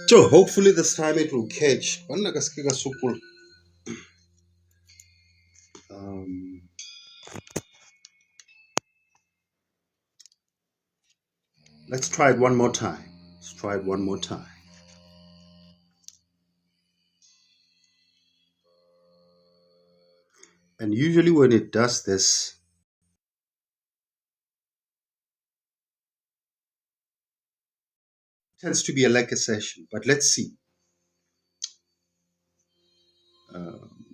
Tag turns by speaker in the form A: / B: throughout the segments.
A: Joe, hopefully this time it will catch. Um, let's try it one more time. Let's try it one more time. And usually when it does this, it tends to be a like a session. But let's see. Um,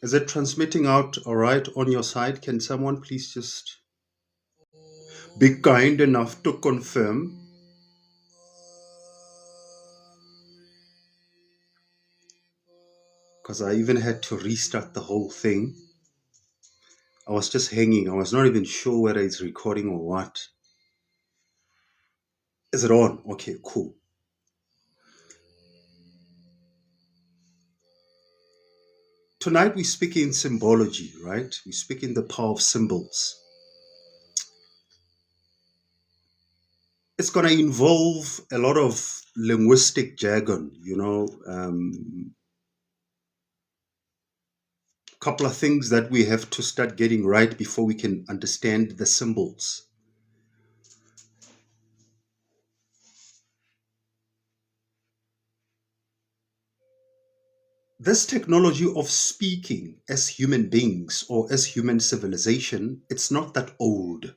A: is it transmitting out all right on your side? Can someone please just be kind enough to confirm? Because I even had to restart the whole thing. I was just hanging. I was not even sure whether it's recording or what. Is it on? Okay, cool. Tonight we speak in symbology, right? We speak in the power of symbols. It's going to involve a lot of linguistic jargon, a couple of things that we have to start getting right before we can understand the symbols. This technology of speaking as human beings or as human civilization, it's not that old.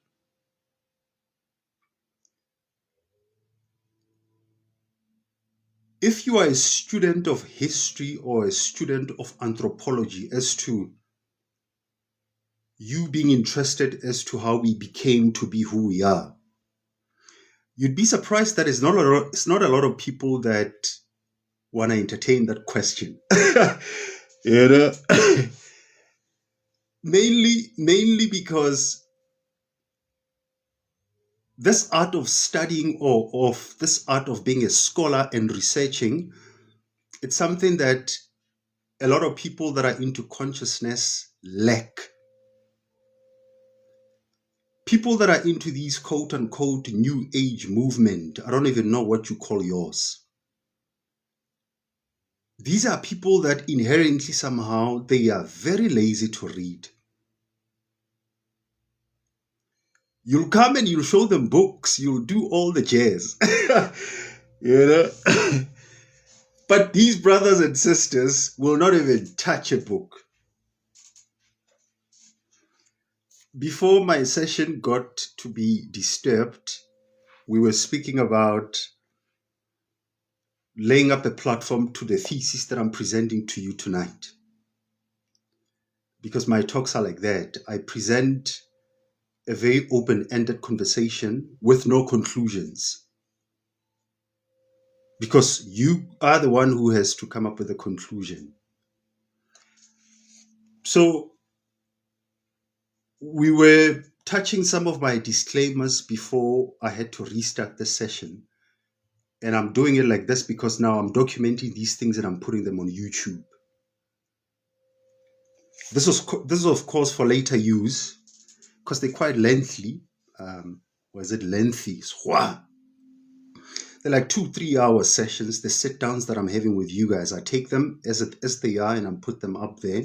A: If you are a student of history or a student of anthropology as to you being interested as to how we became to be who we are, you'd be surprised that it's not a lot of people that want to entertain that question. you know, mainly because this art of studying or of this art of being a scholar and researching, it's something that a lot of people that are into consciousness lack. People that are into these quote unquote new age movement, I don't even know what you call yours. These are people that inherently somehow they are very lazy to read. You'll come and you'll show them books, you'll do all the jazz. you know. But these brothers and sisters will not even touch a book. Before my session got to be disturbed, we were speaking about laying up a platform to the thesis that I'm presenting to you tonight. Because my talks are like that. I present a very open-ended conversation with no conclusions. Because you are the one who has to come up with a conclusion. So we were touching some of my disclaimers before I had to restart the session. And I'm doing it like this because now I'm documenting these things and I'm putting them on YouTube. This is of course for later use because they're quite lengthy. Or is it lengthy? They're like 2-3 hour sessions. The sit downs that I'm having with you guys, I take them as they are and I put them up there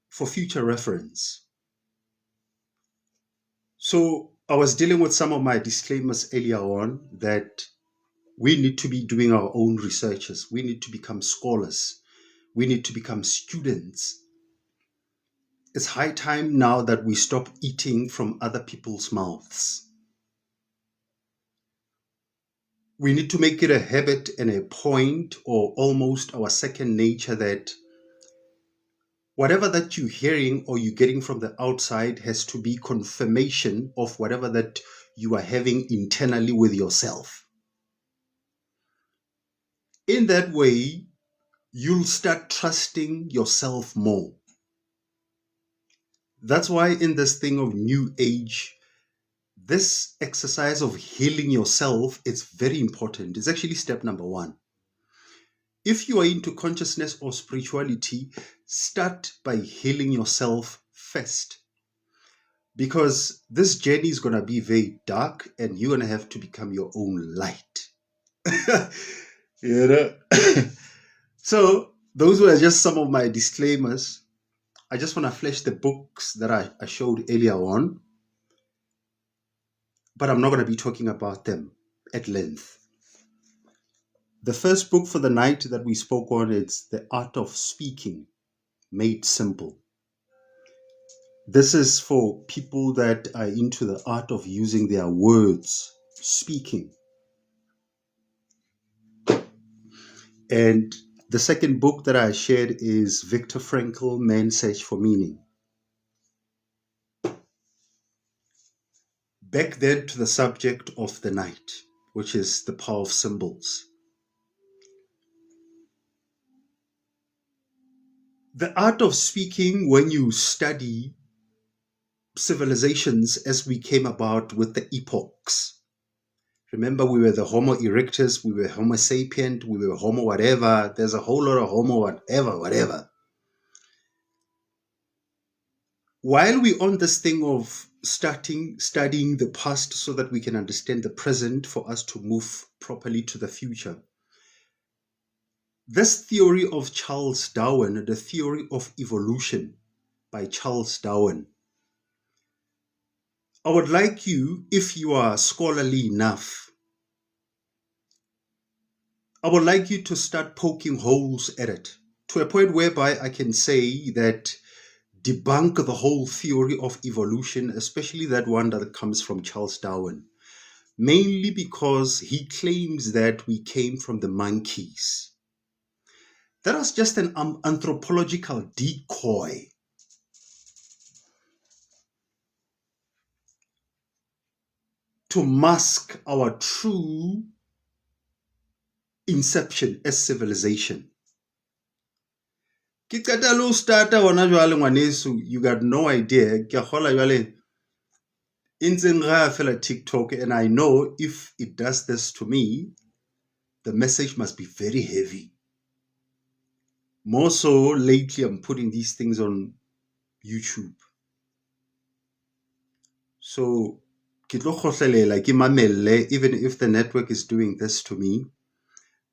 A: for future reference. So I was dealing with some of my disclaimers earlier on that we need to be doing our own researches. We need to become scholars. We need to become students. It's high time now that we stop eating from other people's mouths. We need to make it a habit and a point or almost our second nature that whatever that you're hearing or you're getting from the outside has to be confirmation of whatever that you are having internally with yourself. In that way, you'll start trusting yourself more. That's why in this thing of new age, this exercise of healing yourself is very important. It's actually step number 1. If you are into consciousness or spirituality, start by healing yourself first, because this journey is going to be very dark and you're going to have to become your own light. you know? So, those were just some of my disclaimers. I just want to flash the books that I showed earlier on, but I'm not going to be talking about them at length. The first book for the night that we spoke on is The Art of Speaking, Made Simple. This is for people that are into the art of using their words, speaking. And the second book that I shared is Viktor Frankl, Man's Search for Meaning. Back then to the subject of the night, which is the power of symbols. The art of speaking, when you study civilizations as we came about with the epochs. Remember, we were the Homo erectus, we were Homo sapient, we were Homo whatever. There's a whole lot of Homo whatever. While we're on this thing of studying the past so that we can understand the present for us to move properly to the future, this theory of Charles Darwin, the theory of evolution by Charles Darwin, I would like you, if you are scholarly enough, I would like you to start poking holes at it to a point whereby I can say that debunk the whole theory of evolution, especially that one that comes from Charles Darwin, mainly because he claims that we came from the monkeys. That was just an anthropological decoy to mask our true inception as civilization. You got no idea. In TikTok, and I know if it does this to me, the message must be very heavy. More so lately, I'm putting these things on YouTube. So, even if the network is doing this to me,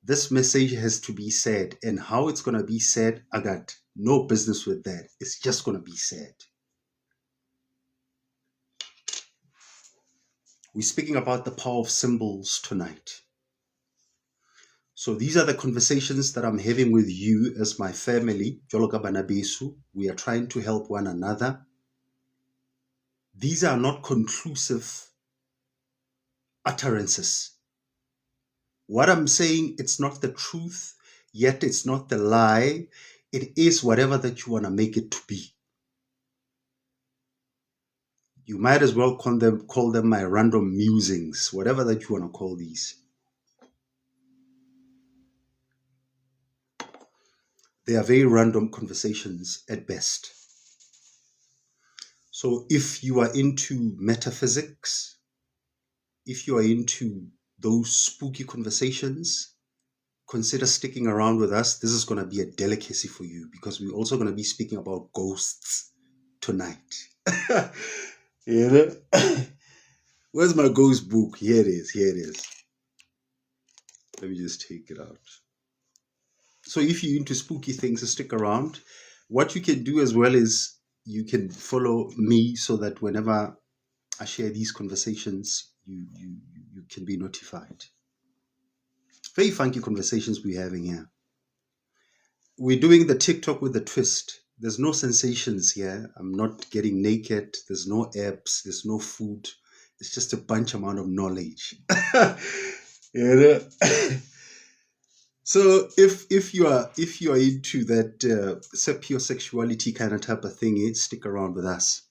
A: this message has to be said. And how it's going to be said, I got no business with that. It's just going to be said. We're speaking about the power of symbols tonight. So these are the conversations that I'm having with you as my family, Joloka Banabesu. We are trying to help one another. These are not conclusive utterances. What I'm saying, it's not the truth, yet it's not the lie. It is whatever that you want to make it to be. You might as well call them my random musings, whatever that you want to call these. They are very random conversations at best. So if you are into metaphysics, if you are into those spooky conversations, consider sticking around with us. This is going to be a delicacy for you because we're also going to be speaking about ghosts tonight. Where's my ghost book? Here it is. Let me just take it out. So if you're into spooky things, stick around. What you can do as well is you can follow me so that whenever I share these conversations, you can be notified. Very funky conversations we're having here. We're doing the TikTok with the twist. There's no sensations here. I'm not getting naked. There's no apps. There's no food. It's just a bunch amount of knowledge. So if you are into that sapiosexuality kind of type of thing, stick around with us.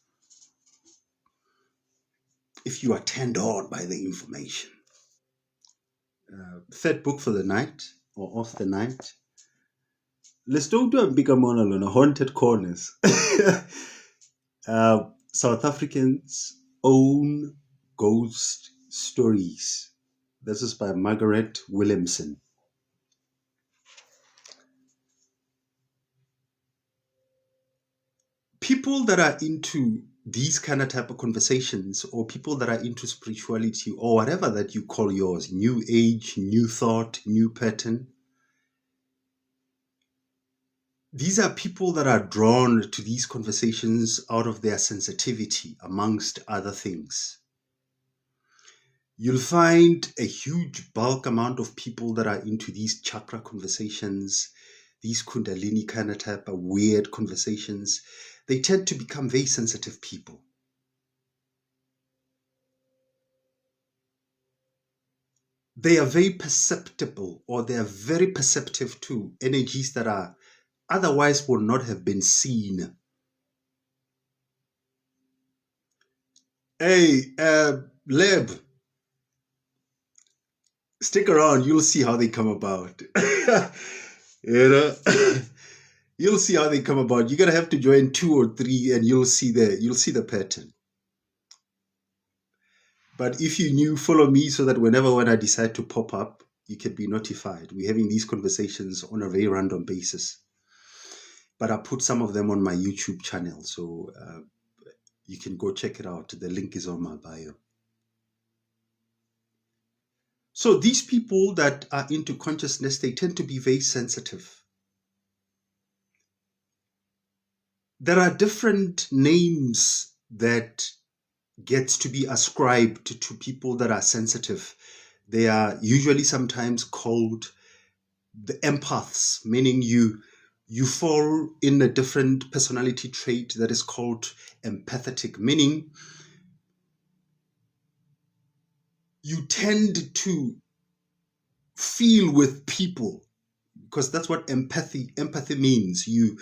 A: If you are turned on by the information. Third book for the night or of the night. Let's do a bigger monologue on Haunted Corners. South Africans' own ghost stories. This is by Margaret Williamson. people that are into these kind of type of conversations, or people that are into spirituality, or whatever that you call yours, new age, new thought, new pattern, these are people that are drawn to these conversations out of their sensitivity, amongst other things. You'll find a huge bulk amount of people that are into these chakra conversations, these Kundalini kind of type of weird conversations. They tend to become very sensitive people. They are very perceptible, or they are very perceptive to energies that are otherwise would not have been seen. Hey, Leb, stick around. You'll see how they come about. You know, you'll see how they come about. You're gonna have to join 2 or 3, and you'll see the pattern. But if you're new, follow me so that when I decide to pop up, you can be notified. We're having these conversations on a very random basis. But I put some of them on my YouTube channel, so you can go check it out. The link is on my bio. So these people that are into consciousness, they tend to be very sensitive. There are different names that gets to be ascribed to people that are sensitive. They are usually sometimes called the empaths, meaning you fall in a different personality trait that is called empathetic, meaning you tend to feel with people, because that's what empathy means. You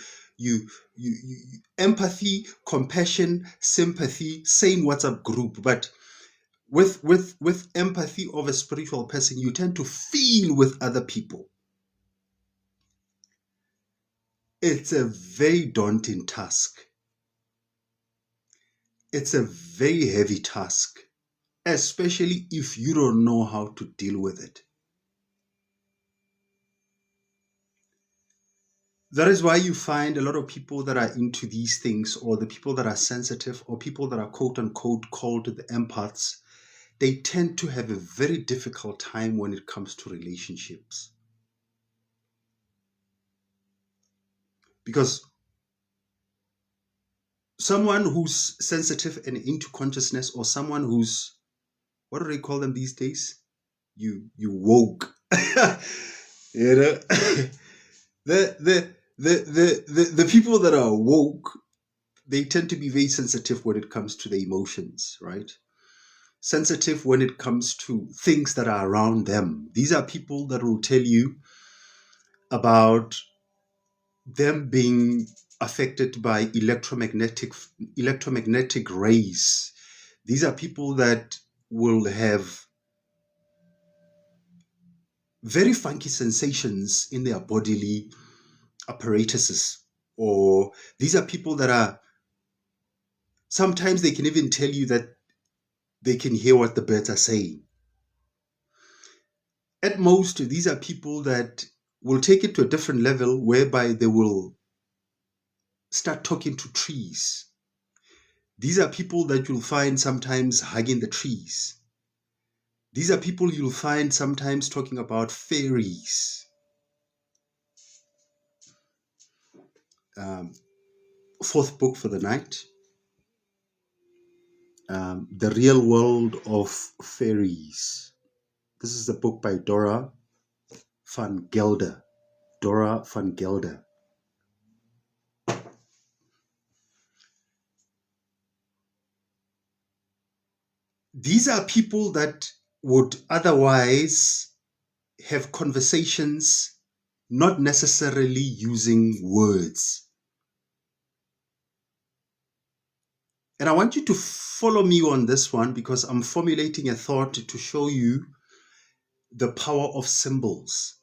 A: empathy, compassion, sympathy, same WhatsApp group, but with empathy of a spiritual person, you tend to feel with other people. It's a very daunting task. It's a very heavy task, especially if you don't know how to deal with it. That is why you find a lot of people that are into these things, or the people that are sensitive, or people that are quote unquote called the empaths, they tend to have a very difficult time when it comes to relationships. Because someone who's sensitive and into consciousness, or someone who's, what do they call them these days? You woke. You know, the people that are woke, they tend to be very sensitive when it comes to the emotions, right? Sensitive when it comes to things that are around them. These are people that will tell you about them being affected by electromagnetic rays. These are people that will have very funky sensations in their bodily apparatuses, or these are people that are, sometimes they can even tell you that they can hear what the birds are saying. At most, these are people that will take it to a different level, whereby they will start talking to trees. These are people that you'll find sometimes hugging the trees. These are people you'll find sometimes talking about fairies. Fourth book for the night. The Real World of Fairies. This is a book by Dora van Gelder. Dora van Gelder. These are people that would otherwise have conversations not necessarily using words. And I want you to follow me on this one, because I'm formulating a thought to show you the power of symbols.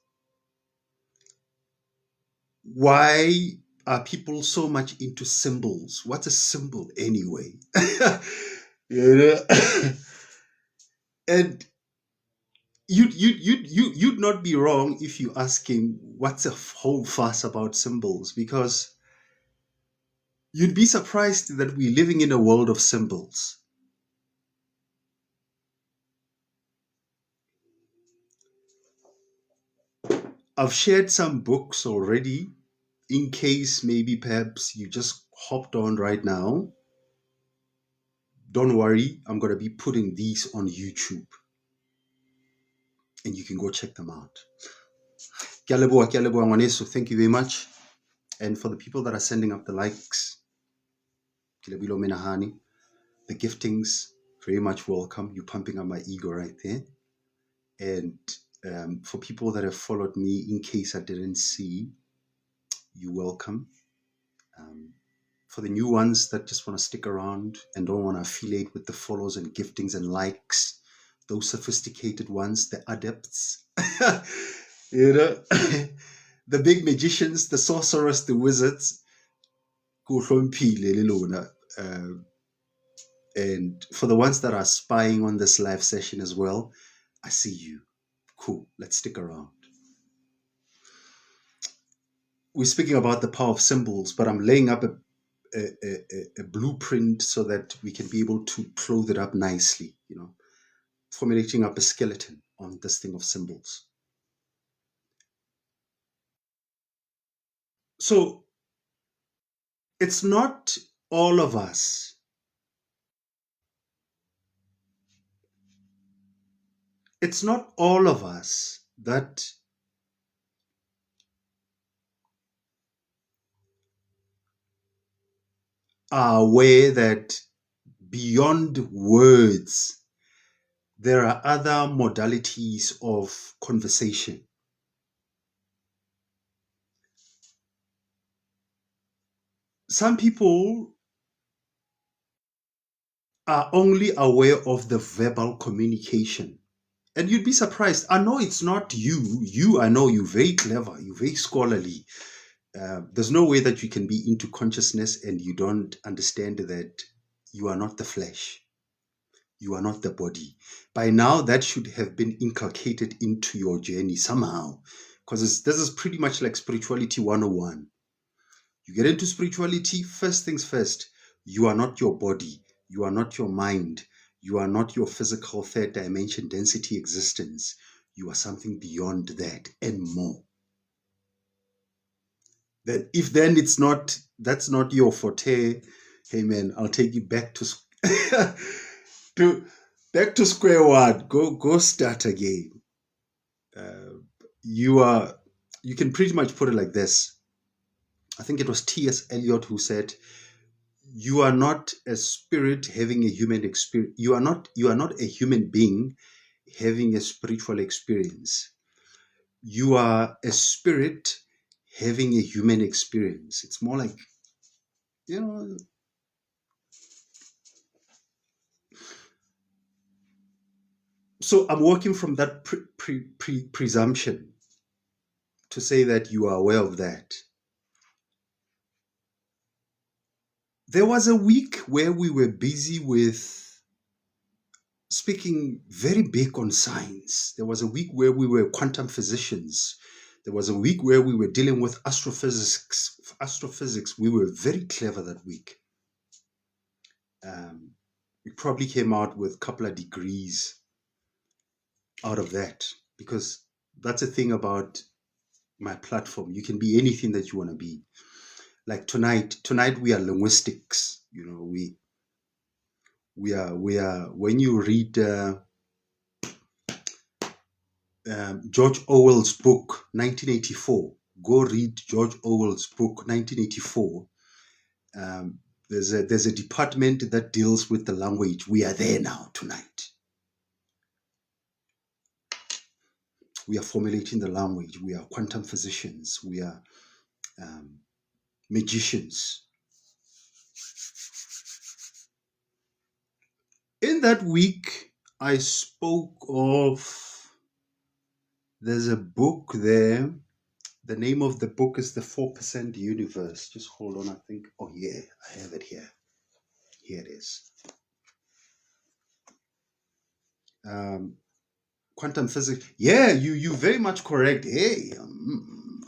A: Why are people so much into symbols? What's a symbol anyway? You know? And you'd not be wrong if you ask him what's a whole fuss about symbols, because You'd be surprised that we're living in a world of symbols. I've shared some books already in case maybe perhaps you just hopped on right now. Don't worry, I'm going to be putting these on YouTube and you can go check them out. Ke a leboha ngwaneso. Thank you very much. And for the people that are sending up the likes, ke lebile o menahane. The giftings, very much welcome. You're pumping up my ego right there. And for people that have followed me, in case I didn't see, you're welcome. For the new ones that just want to stick around and don't want to affiliate with the follows and giftings and likes, those sophisticated ones, the adepts, you know, the big magicians, the sorcerers, the wizards, and for the ones that are spying on this live session as well, I see you. Cool. Let's stick around. We're speaking about the power of symbols, but I'm laying up a blueprint so that we can be able to clothe it up nicely, you know, formulating up a skeleton on this thing of symbols. So it's not all of us. It's not all of us that are aware that beyond words, there are other modalities of conversation. Some people are only aware of the verbal communication. And you'd be surprised. I know it's not you. I know you're very clever. You're very scholarly. There's no way that you can be into consciousness and you don't understand that you are not the flesh. You are not the body. By now, that should have been inculcated into your journey somehow. Because this is pretty much like spirituality 101. You get into spirituality, first things first, you are not your body. You are not your mind. You are not your physical third dimension density existence. You are something beyond that and more. Then if then it's not, that's not your forte, hey man, I'll take you back to to back to square one. Go start again. You can pretty much put it like this. I think it was T.S. Eliot who said, you are not a spirit having a human experience. You are not a human being having a spiritual experience. You are a spirit having a human experience. It's more like, you know, so I'm working from that presumption to say that you are aware of that. There was a week where we were busy with speaking very big on science. There was a week where we were quantum physicians. There was a week where we were dealing with astrophysics. We were very clever that week. We probably came out with a couple of degrees out of that, because that's the thing about my platform. You can be anything that you want to be. Like tonight we are linguistics. You know, we are when you read George Orwell's book 1984. Go read George Orwell's book 1984. There's a department that deals with the language. We are there now tonight. We are formulating the language. We are quantum physicians. We are magicians. In that week, I spoke of, there's a book there. The name of the book is The 4% Universe. Just hold on, I think. Oh, yeah, I have it here. Here it is. Quantum physics. Yeah, you very much correct. Hey,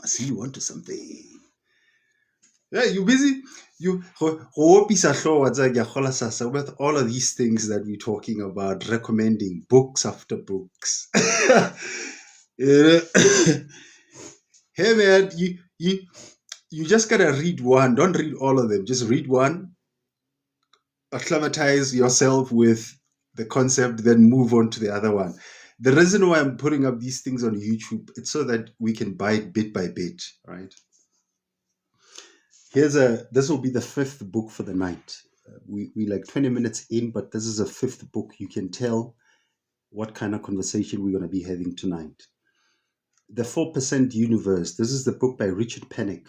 A: I see you onto something. Yeah, you busy? You go opisa hlooho wa tseba ke a kgola sasa with all of these things that we're talking about, recommending books after books. You know? Hey man, you just gotta read one. Don't read all of them. Just read one, acclimatize yourself with the concept, then move on to the other one. The reason why I'm putting up these things on YouTube, it's so that we can buy it bit by bit, right? This will be the fifth book for the night. We like 20 minutes in, but this is a fifth book. You can tell what kind of conversation we're going to be having tonight. The 4% Universe. This is the book by Richard Pennick.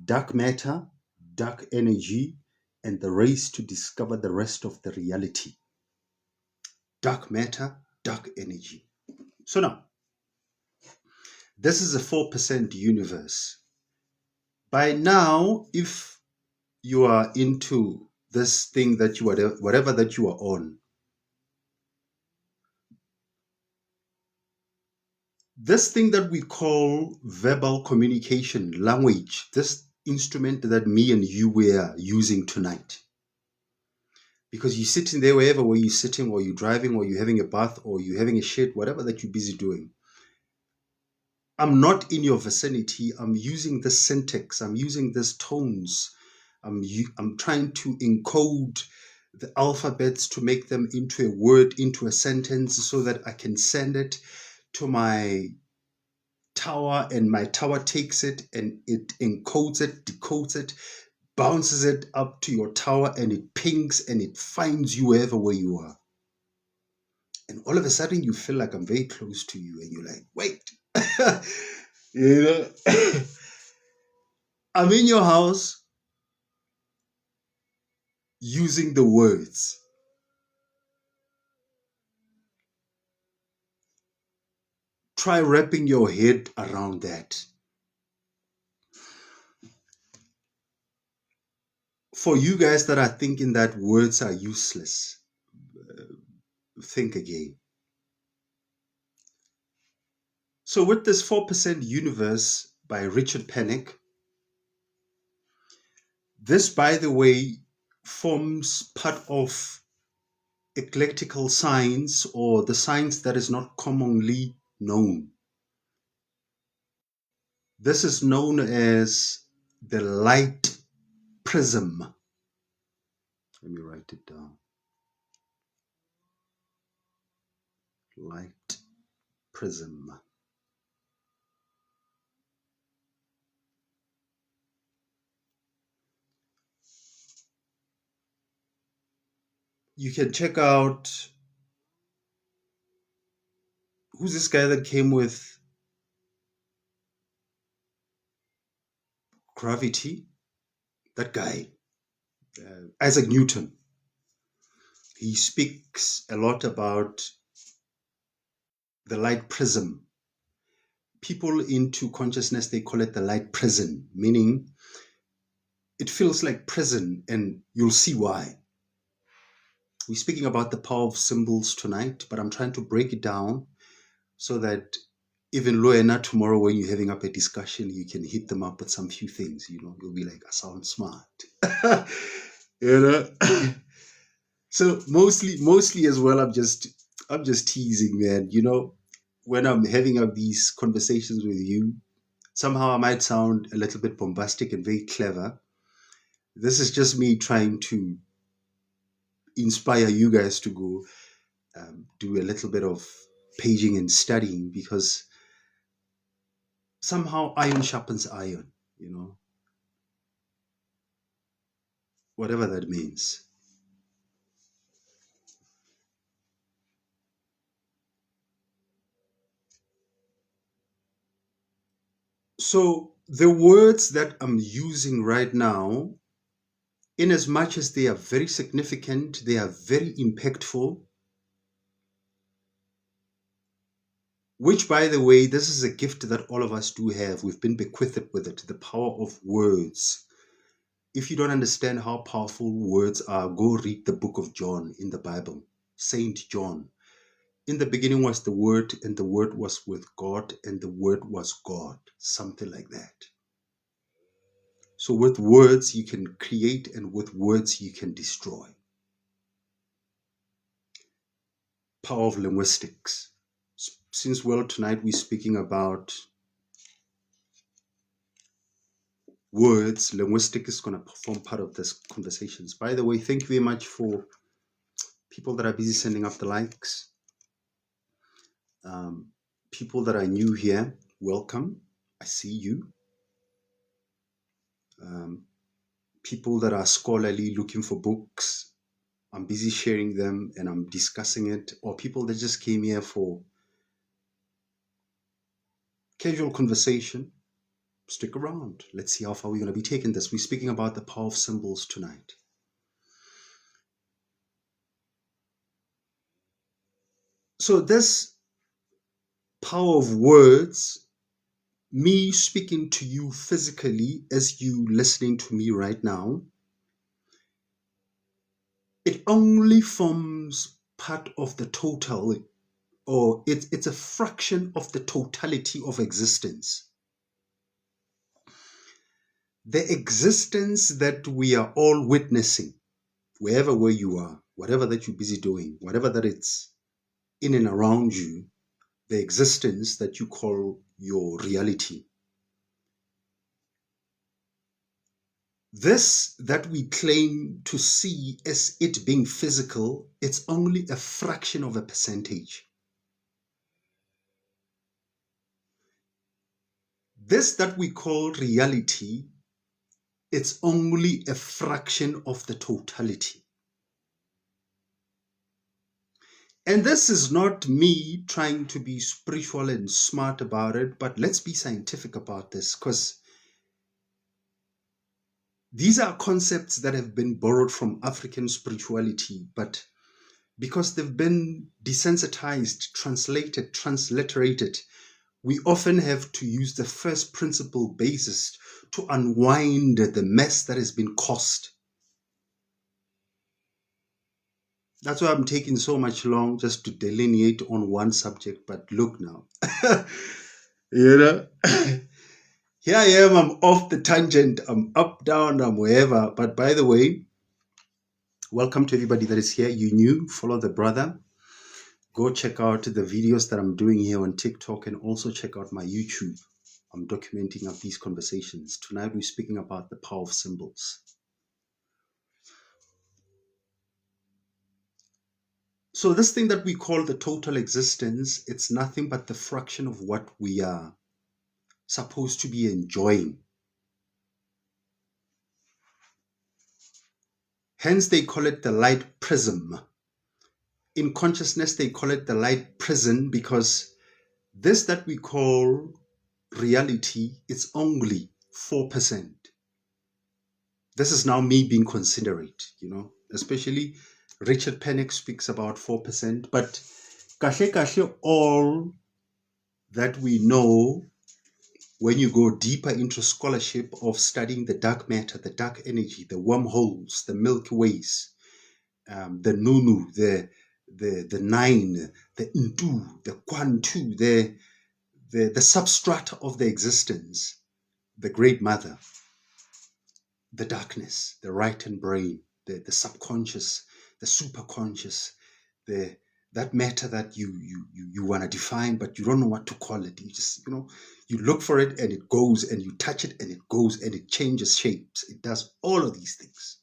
A: Dark Matter, Dark Energy, and the Race to Discover the Rest of the Reality. Dark Matter, Dark Energy. So now, this is a 4% universe. By now, if you are into this thing that you are, whatever that you are on, this thing that we call verbal communication, language, this instrument that me and you were using tonight. Because you're sitting there wherever where you're sitting, or you're driving, or you're having a bath, or you're having a shit, whatever that you're busy doing. I'm not in your vicinity. I'm using this syntax. I'm using these tones. I'm trying to encode the alphabets to make them into a word, into a sentence, so that I can send it to my tower, and my tower takes it and it encodes it, decodes it, bounces it up to your tower, and it pings and it finds you wherever where you are. And all of a sudden you feel like I'm very close to you, and you're like, wait. You know, I'm in your house using the words. Try wrapping your head around that. For you guys that are thinking that words are useless, think again. So with this 4% Universe by Richard Pennick, this, by the way, forms part of eclectical science, or the science that is not commonly known. This is known as the light prism. Let me write it down. Light prism. You can check out, who's this guy that came with gravity? That guy, Isaac Newton. He speaks a lot about the light prism. People into consciousness, they call it the light prison, meaning it feels like prison, and you'll see why. We're speaking about the power of symbols tonight, but I'm trying to break it down so that even Loena tomorrow, when you're having up a discussion, you can hit them up with some few things. You know, you'll be like, I sound smart. You know. So mostly as well, I'm just teasing, man. You know, when I'm having up these conversations with you, somehow I might sound a little bit bombastic and very clever. This is just me trying to inspire you guys to go do a little bit of paging and studying, because somehow iron sharpens iron, you know, whatever that means. So the words that I'm using right now, in as much as they are very significant, they are very impactful, which, by the way, this is a gift that all of us do have. We've been bequeathed with it, the power of words. If you don't understand how powerful words are, go read the book of John in the Bible, Saint John. In the beginning was the Word, and the Word was with God, and the Word was God. Something like that. So with words, you can create, and with words, you can destroy. Power of linguistics. Since, well, tonight we're speaking about words, linguistics is going to form part of this conversations. By the way, thank you very much for people that are busy sending up the likes. People that are new here, welcome. I see you. People that are scholarly, looking for books, I'm busy sharing them and I'm discussing it. Or people that just came here for casual conversation, stick around. Let's see how far we're going to be taking this. We're speaking about the power of symbols tonight. So this power of words, me speaking to you physically as you listening to me right now, it only forms part of the total, or it's a fraction of the totality of existence. The existence that we are all witnessing, wherever where you are, whatever that you're busy doing, whatever that it's in and around you, the existence that you call your reality. This that we claim to see as it being physical, it's only a fraction of a percentage. This that we call reality, it's only a fraction of the totality. And this is not me trying to be spiritual and smart about it, but let's be scientific about this, because these are concepts that have been borrowed from African spirituality, but because they've been desensitized, translated, transliterated, we often have to use the first principle basis to unwind the mess that has been caused. That's why I'm taking so much long just to delineate on one subject. But look now, you know, here I am, I'm off the tangent, I'm up, down, I'm wherever. But by the way, welcome to everybody that is here. You new, follow the brother. Go check out the videos that I'm doing here on TikTok, and also check out my YouTube. I'm documenting up these conversations. Tonight we're speaking about the power of symbols. So this thing that we call the total existence, it's nothing but the fraction of what we are supposed to be enjoying. Hence they call it the light prism. In consciousness, they call it the light prison, because this that we call reality, it's only 4%. This is now me being considerate, you know, especially Richard Pennock speaks about 4%, but kashe all that we know when you go deeper into scholarship of studying the dark matter, the dark energy, the wormholes, the Milky Ways, the Nunu, the Nine, the Ntu, the Kwantu, the substrata of the existence, the Great Mother, the darkness, the right and brain, the subconscious, the superconscious, that matter that you want to define, but you don't know what to call it. You just, you look for it and it goes, and you touch it and it goes, and it changes shapes. It does all of these things.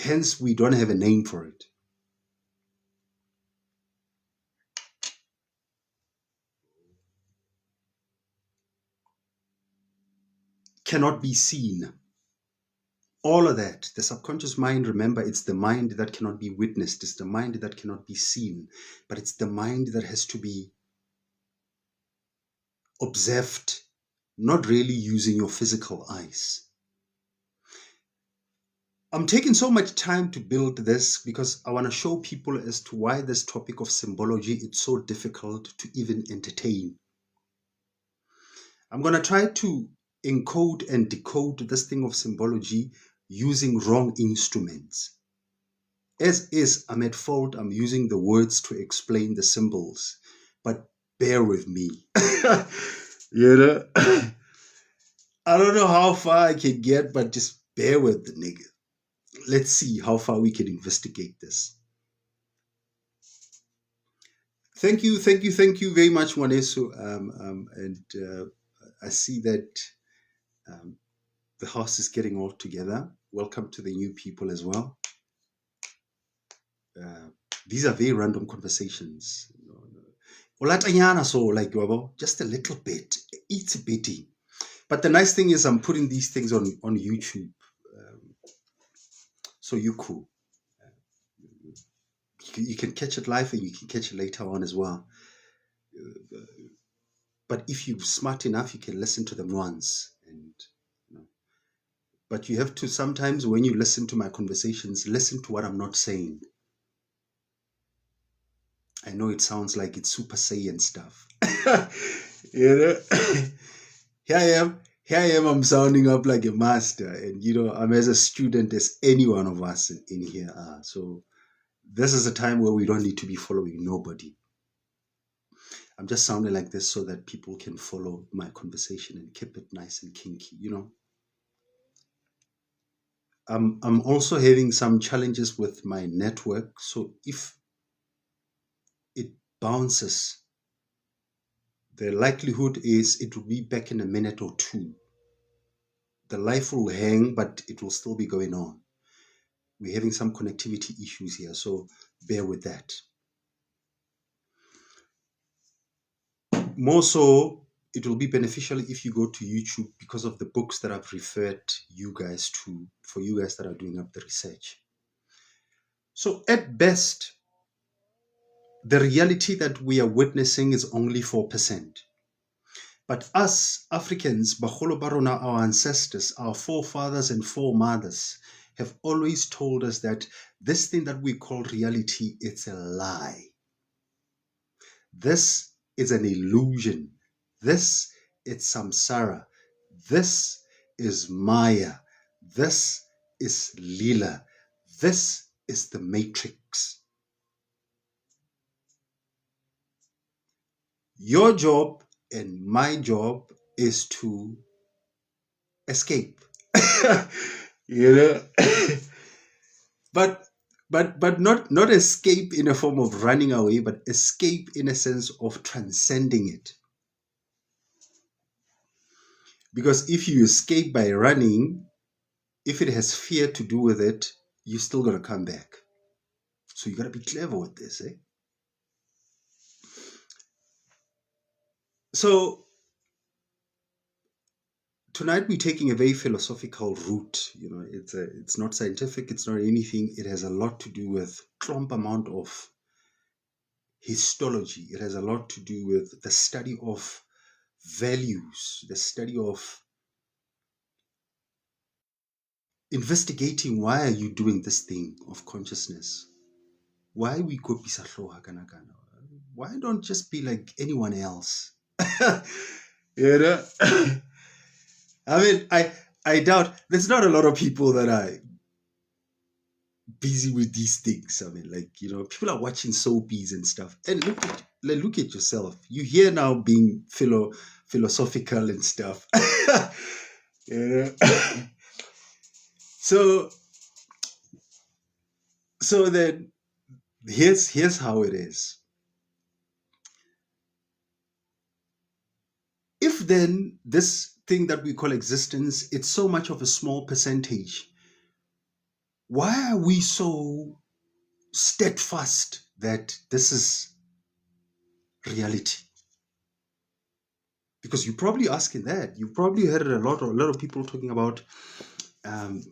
A: Hence, we don't have a name for it. Cannot be seen. All of that, the subconscious mind, remember, it's the mind that cannot be witnessed. It's the mind that cannot be seen, but it's the mind that has to be observed, not really using your physical eyes. I'm taking so much time to build this because I want to show people as to why this topic of symbology is so difficult to even entertain. I'm going to try to encode and decode this thing of symbology using wrong instruments. As is, I'm at fault. I'm using the words to explain the symbols, but bear with me. I don't know how far I can get, but just bear with the nigga. Let's see how far we can investigate this. Thank you very much, Wanesu. And I see that um, the house is getting all together. Welcome to the new people as well. Uh, these are very random conversations. Olatanyana, so like just a little bit, it's a bitty. But the nice thing is, I'm putting these things on YouTube, so you cool. You can catch it live and you can catch it later on as well. But if you're smart enough, you can listen to them once. And but you have to sometimes, when you listen to my conversations, listen to what I'm not saying. I know it sounds like it's super saiyan stuff. You know, here I am. Here I am. I'm sounding up like a master, and I'm as a student as any one of us in here are. So this is a time where we don't need to be following nobody. I'm just sounding like this so that people can follow my conversation and keep it nice and kinky. I'm also having some challenges with my network, so if it bounces, the likelihood is it will be back in a minute or two. The life will hang, but it will still be going on. We're having some connectivity issues here, so bear with that. More so, it will be beneficial if you go to YouTube because of the books that I've referred you guys to, for you guys that are doing up the research. So at best, the reality that we are witnessing is only 4%. But us Africans, Bagolo Barona, our ancestors, our forefathers and foremothers, have always told us that this thing that we call reality, it's a lie. This is an illusion. This is samsara. This is Maya. This is Lila. This is the matrix. Your job and my job is to escape. but not escape in a form of running away, but escape in a sense of transcending it. Because if you escape by running, if it has fear to do with it, you're still going to come back. So you got to be clever with this, eh? So tonight we're taking a very philosophical route. It's not scientific, it's not anything. It has a lot to do with clump amount of histology. It has a lot to do with the study of values, the study of investigating why are you doing this thing of consciousness. Why we go pisahloha kana kana? Why don't just be like anyone else? I mean, I doubt there's not a lot of people that are busy with these things. I mean, people are watching soapies and stuff. And look at yourself. You here now being philosophical and stuff. So then here's how it is. If then this thing that we call existence, it's so much of a small percentage, why are we so steadfast that this is reality? Because you're probably asking that. You've probably heard a lot of people talking about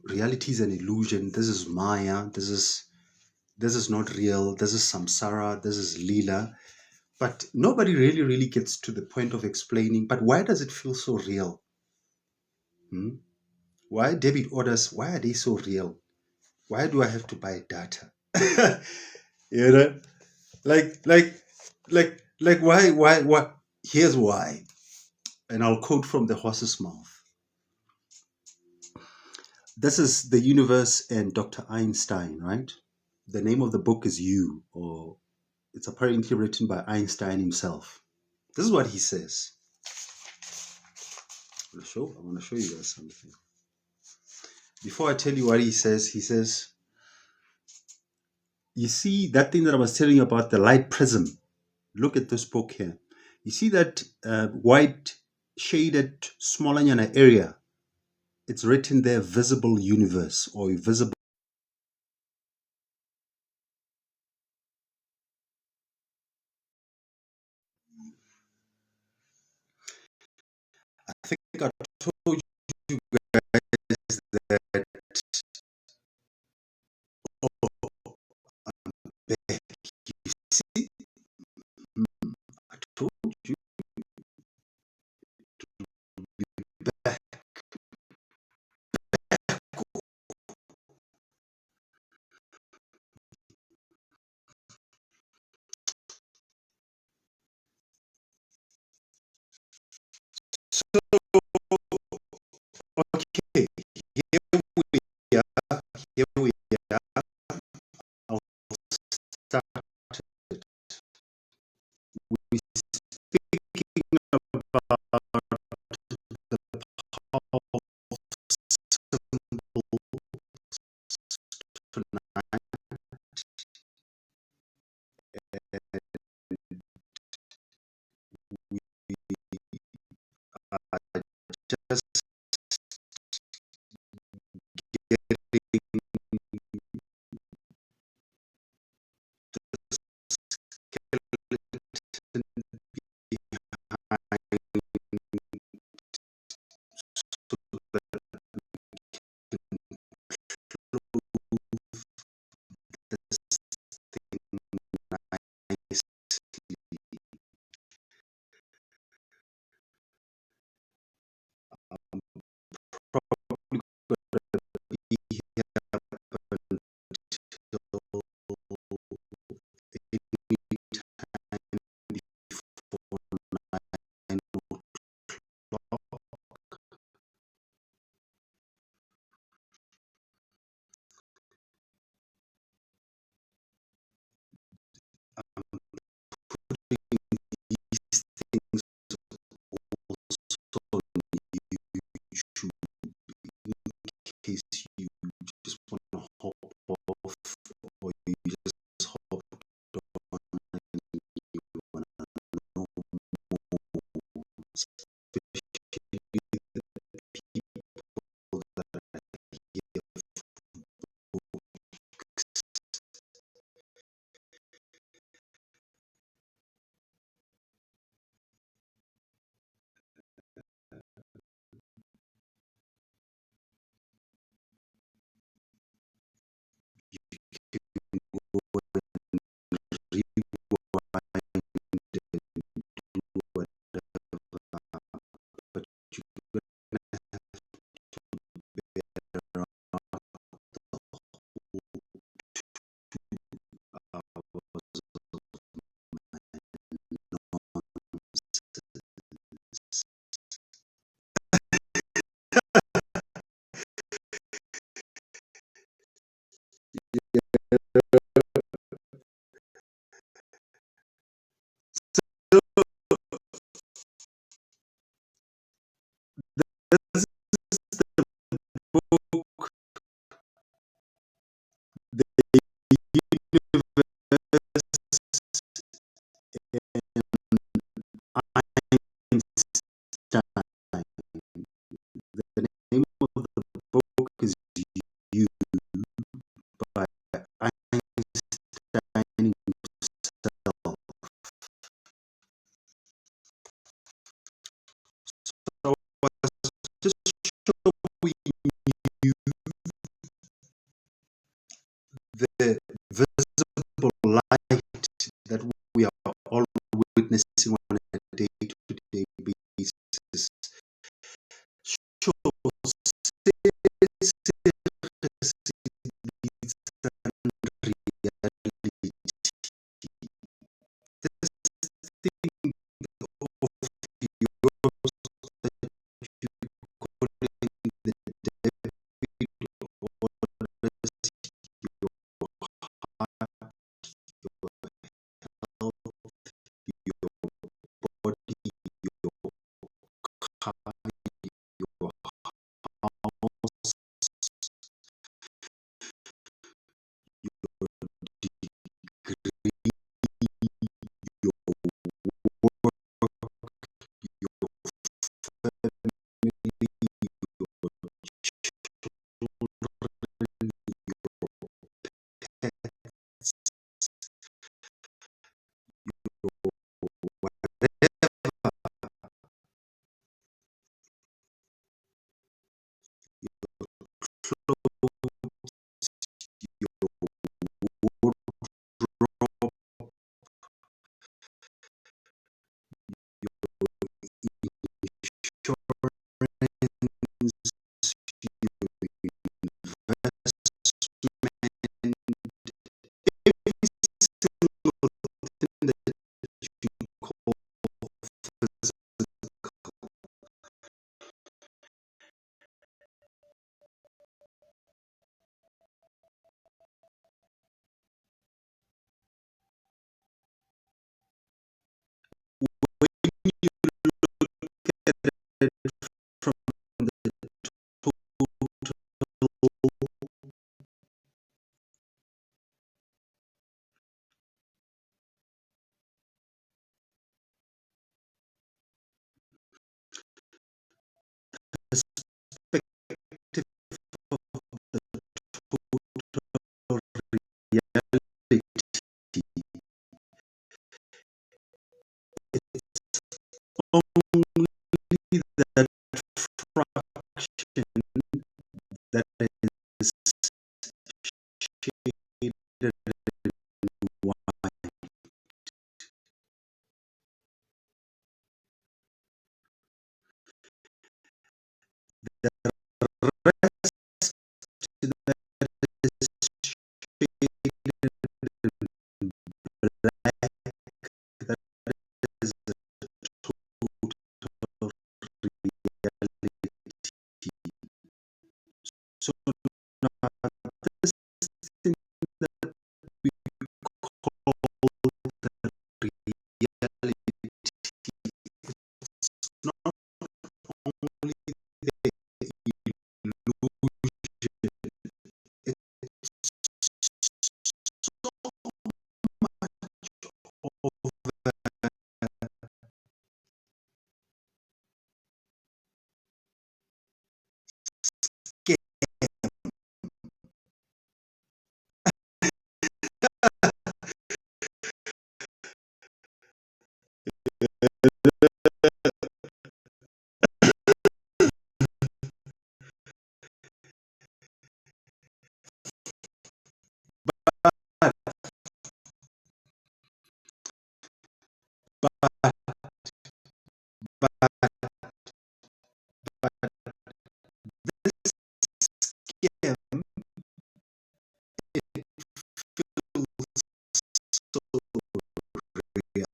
A: reality is an illusion. This is Maya. This is not real. This is samsara. This is lila. But nobody really gets to the point of explaining, but why does it feel so real? Why debit orders, why are they so real? Why do I have to buy data? Like why? Here's why. And I'll quote from the horse's mouth. This is The Universe and Dr. Einstein, right? The name of the book is You, or it's apparently written by Einstein himself. This is what he says. I want to show you guys something. Before I tell you what he says, you see that thing that I was telling you about the light prism. Look at this book here. You see that white shaded small area? It's written there, visible universe or visible. I think I told you guys that. Oh, back. You see? I told you back. So, okay, here we are. Here we are. I'll start it. We're speaking about the power tonight. We are just getting so that this thing nicely. I'm probably gonna be here until any time before 9 o'clock. I'm putting these things also on YouTube in case you just want to hop off or you just hop on and you want to know more, especially the people that are here for books. You can go and rewind and do whatever, but you're gonna have to bear around the whole 2 hours of nonsense. So this is the book, The Universe and Einstein. The name of the book is You by Einstein himself. So I was just showing you the visible light that we are all witnessing on a day-to-day basis. Shows reality. This thing of yours that you call in the debit orders, your heart, your health, your body, your car, only that fraction that is shaded in white. The rest that is shaded in black, that is the total reality. So now this thing that we call the reality, it's not only the illusion, it's so much of a scam. But, but, but this scam, it feels so real.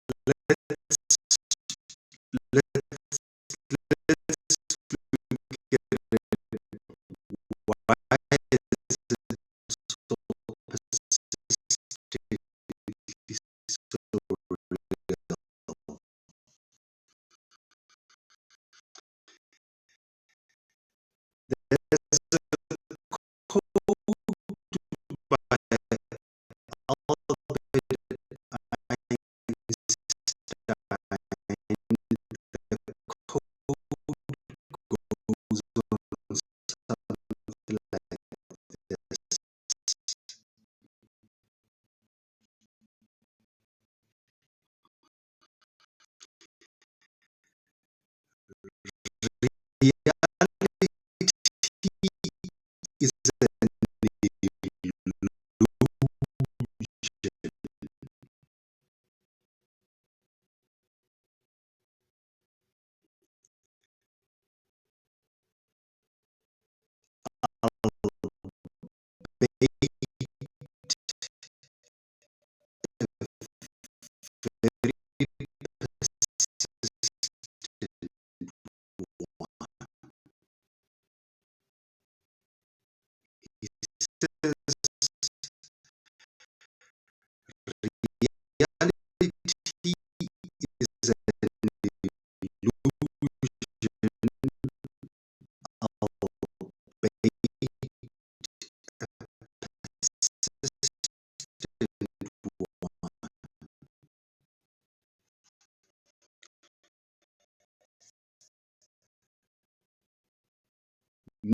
A: Let's let's let's look at it. Why is it so persistently so real? There's a code by Albert Einstein. The code goes on something like this. Reality is an illusion. Very persistent one. He says reality is an illusion, albeit persistent one.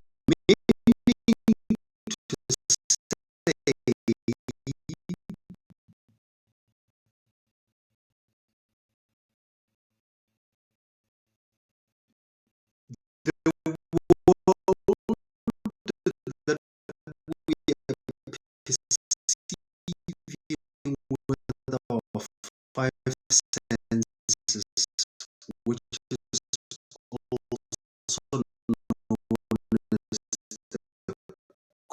A: Meaning to say the world that we are perceiving with our five senses, which is also known as the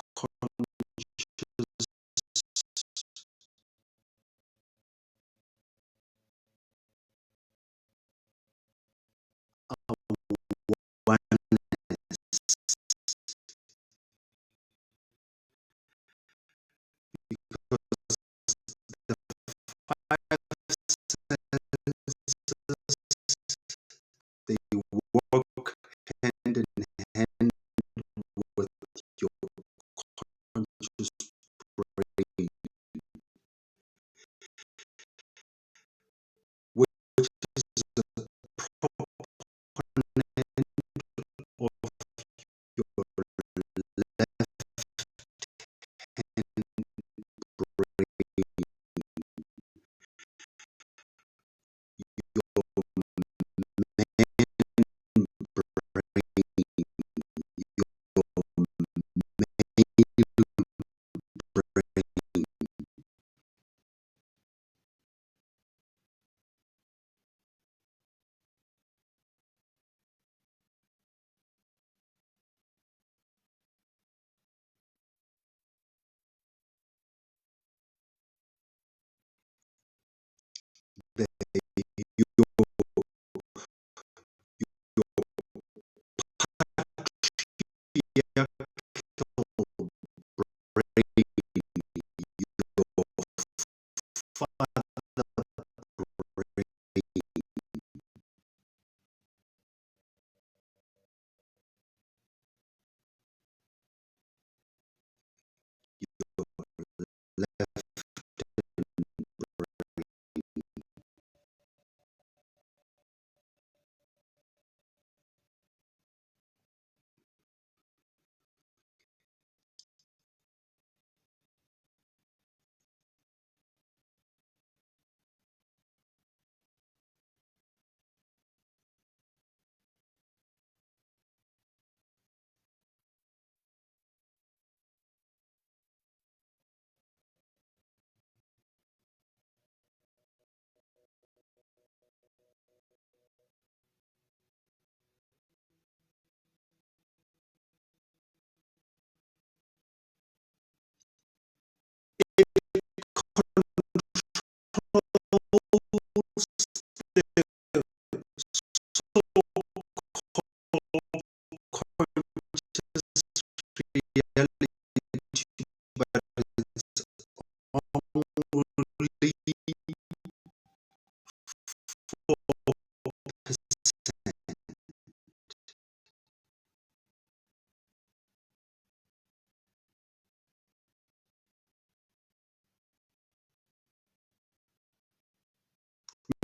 A: conscious awareness, because the five senses, they work hand in hand with your conscious brain, which is a proponent the, your, your brain, your father brain, left reality, but it's only 4%.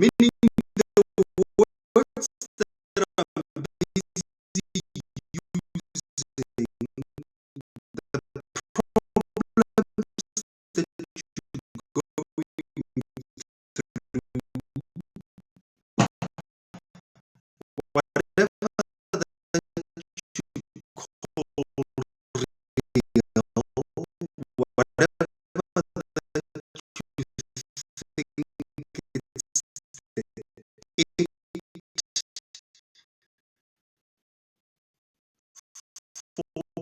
A: Meaning the words that I'm busy using, the problems that you're going through, whatever that you call real, whatever that you think it's the 4%.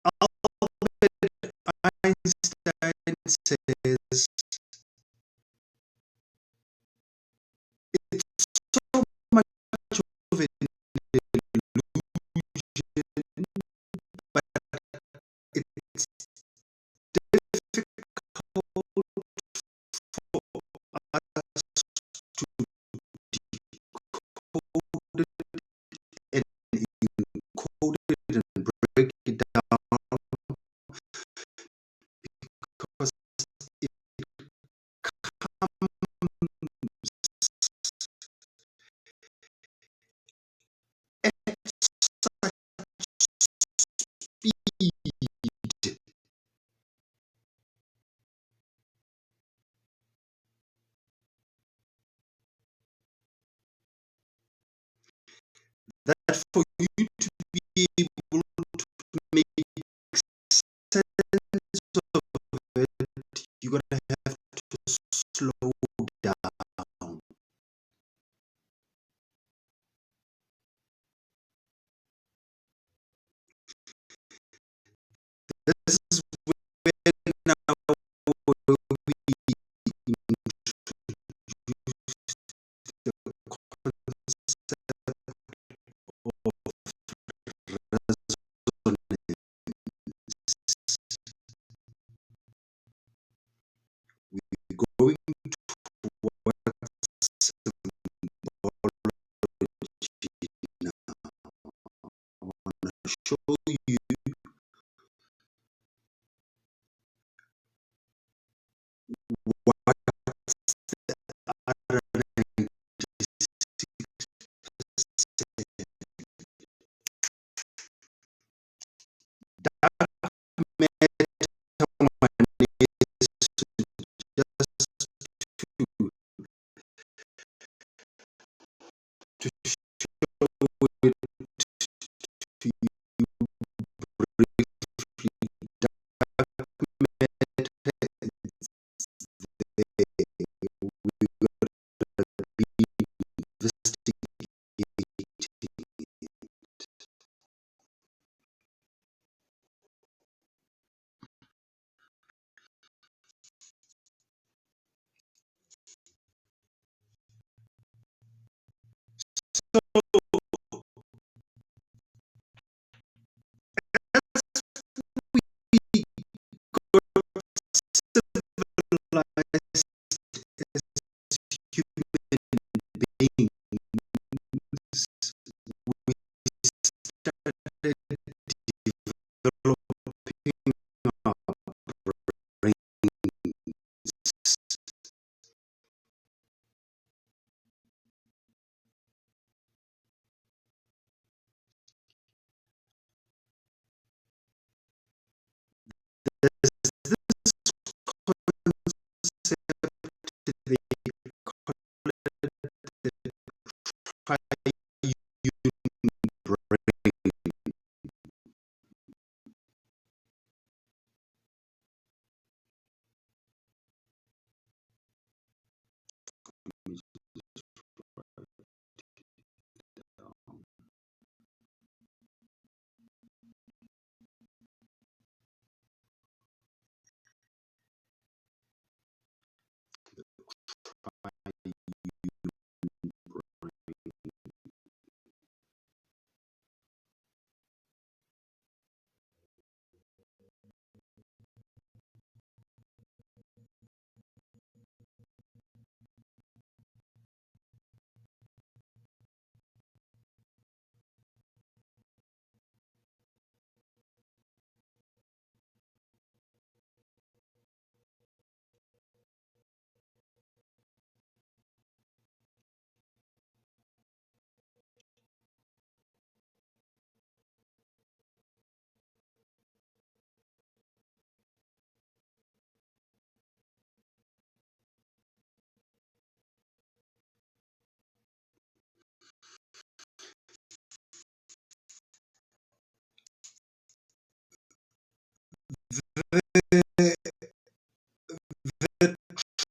A: Albert Einstein says it's so much of an illusion, but it's difficult for us to code it and encode it and break it down because it comes at such speed that for you to be able to make sense of it, you're gonna have to slow down. This is when now we introduce the concept of resonance. We're going towards symbology now. I want to show you what's the other 96%. Dark matter manifests just to show it to you briefly. Dark matter is there. We're gonna be investigating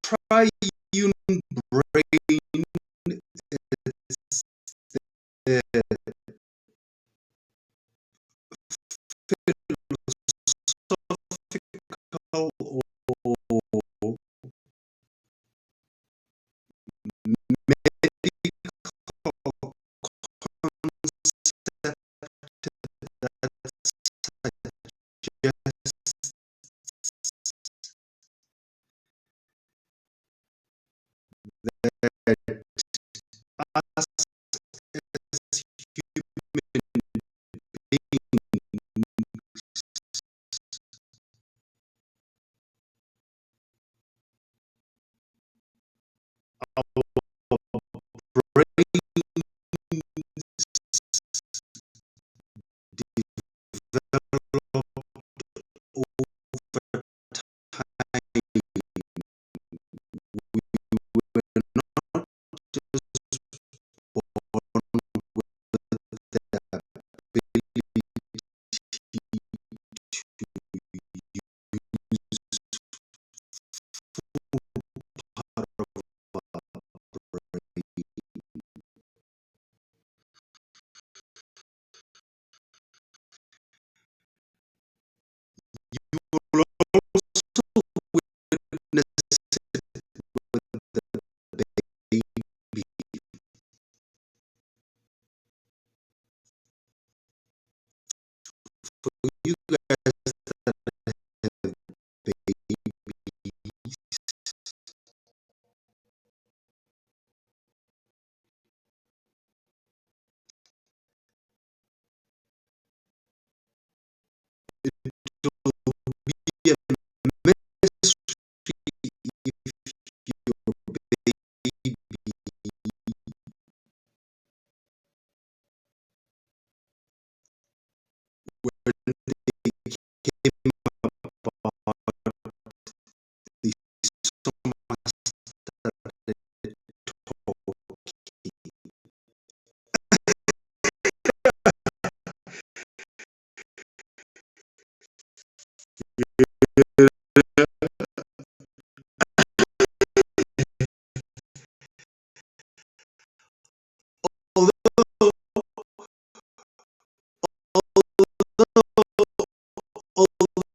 A: triune brain is philosophical or medical concept that suggests that us as human beings, our brains develop over time. We were not just born with the ability to use part of our brain. You will also witness it with the baby. For you guys that have babies, it will be a mystery if your baby, when they came about, they somehow started talking. Although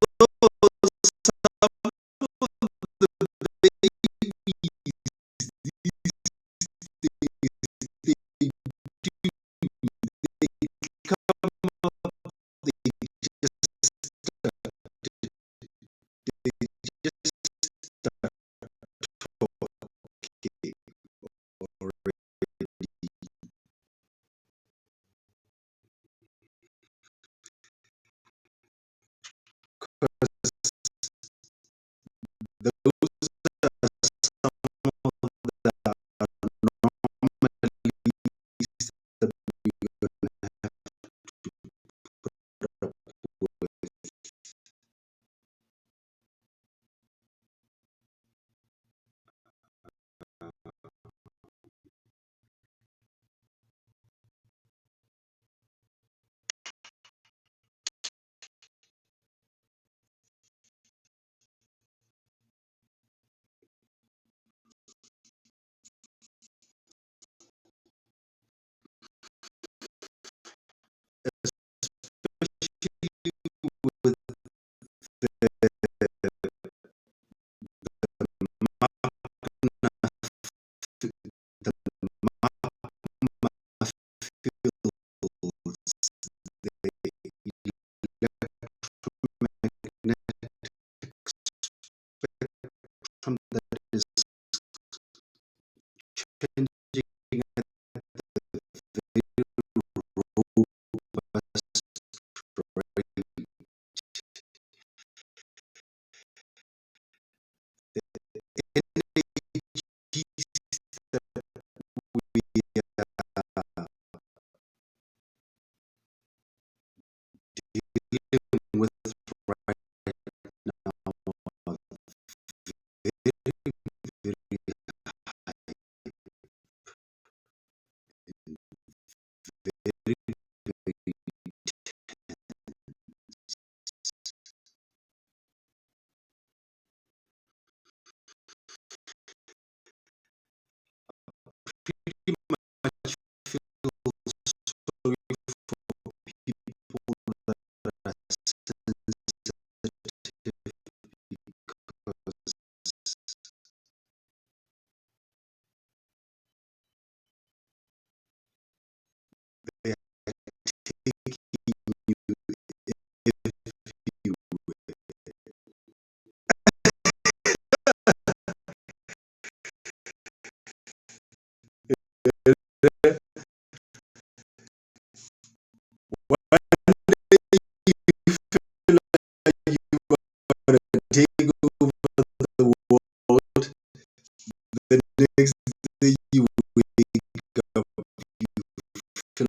A: feel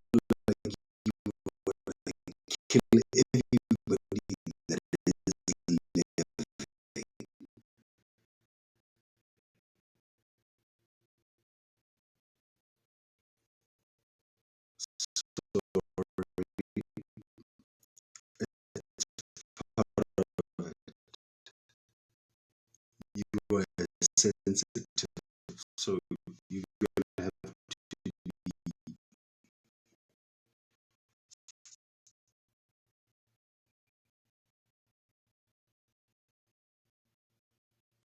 A: like you kill everybody that is living. You are sensitive, so you're gonna have to be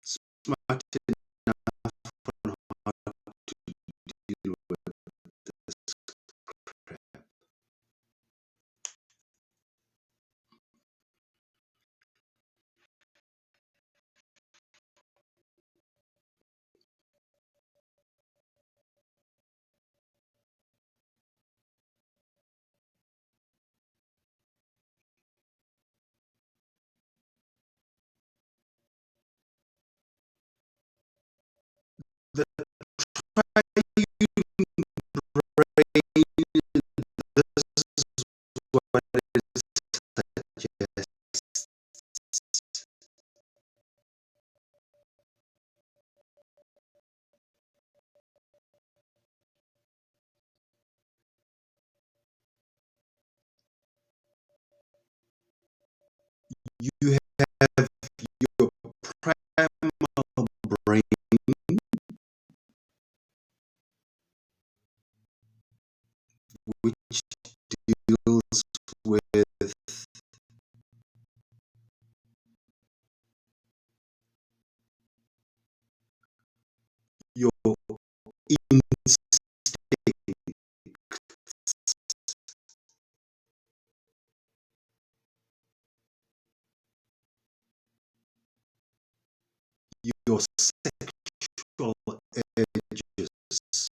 A: smart enough on how to deal with this crap. The brain, this is what it suggests. You have your primal brain, which deals with your instincts, your sexual urges,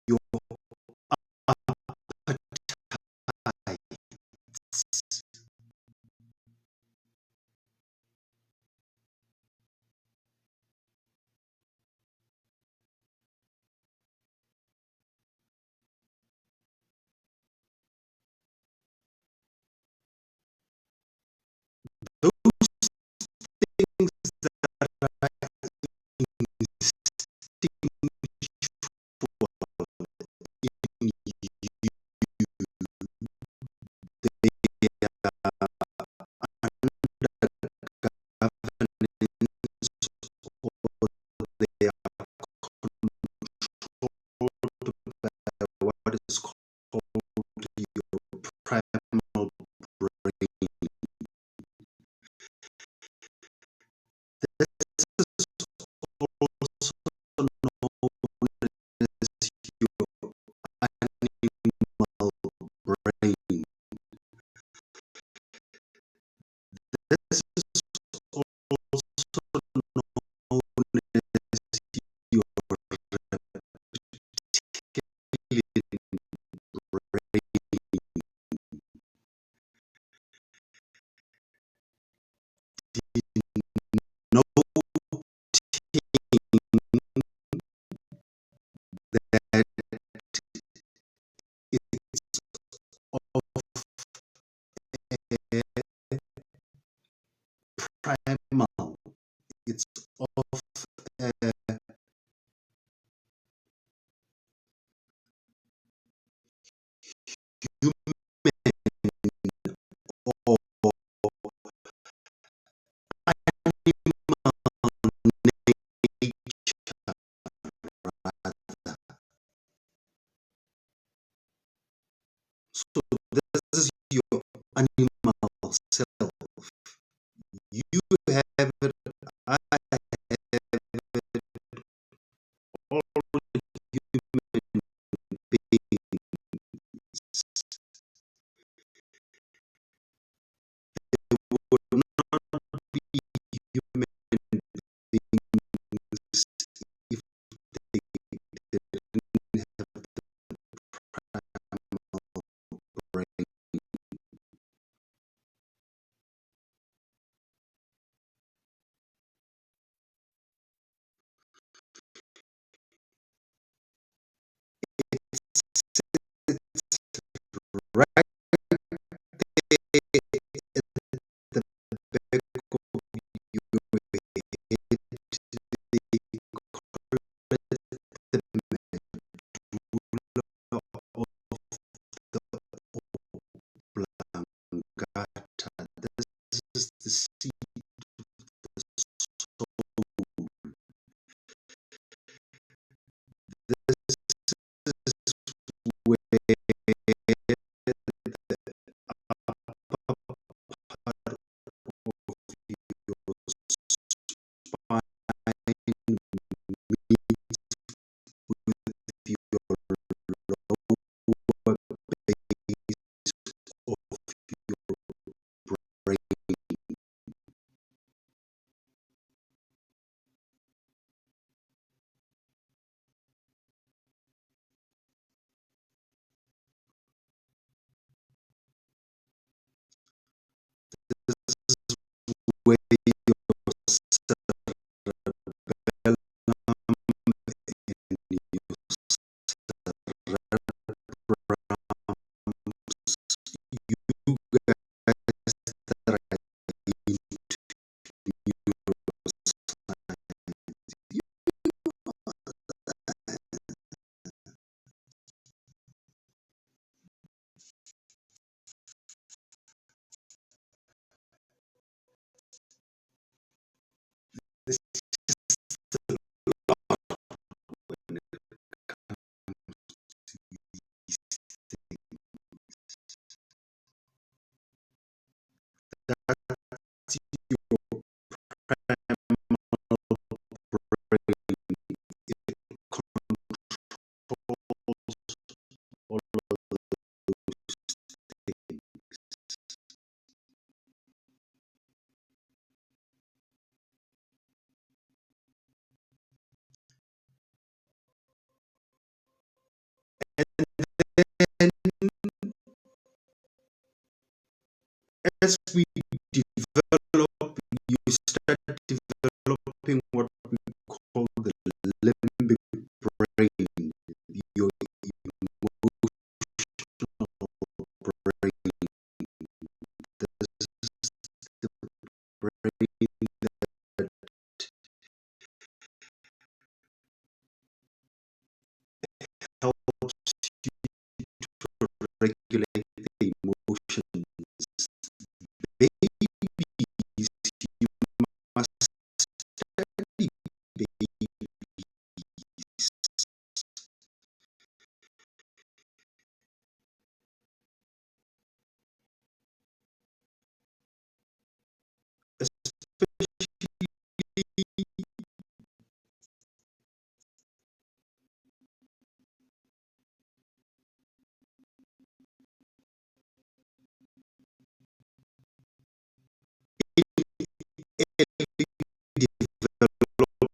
A: your appetites. Those things that are instinctual in you, they are governance, or they are controlled by what is called your primal brain. This is also known as your animal brain. This is also known as your reptilian brain. Noting that it's of a primal, it's of a human or animal nature rather. So this is your animal self. You have it, I have it, all human beings. There would not be human beings if they didn't have primal brain. right at the back of your head, they call it the medulla of the oblongata. This is the seat of the soul. This is where the upper part of your spine meets with your lower base of your brain. This is where your cerebellum and your cerebrums, you guys that are into neuroscience, this is a lot when it comes to these things. That's your primal brain. It controls all of those things. And as we develop, you start developing what we call the limbic brain, your emotional brain. This is the brain that helps you to regulate the emotions. Babies, you must study babies, especially early developments.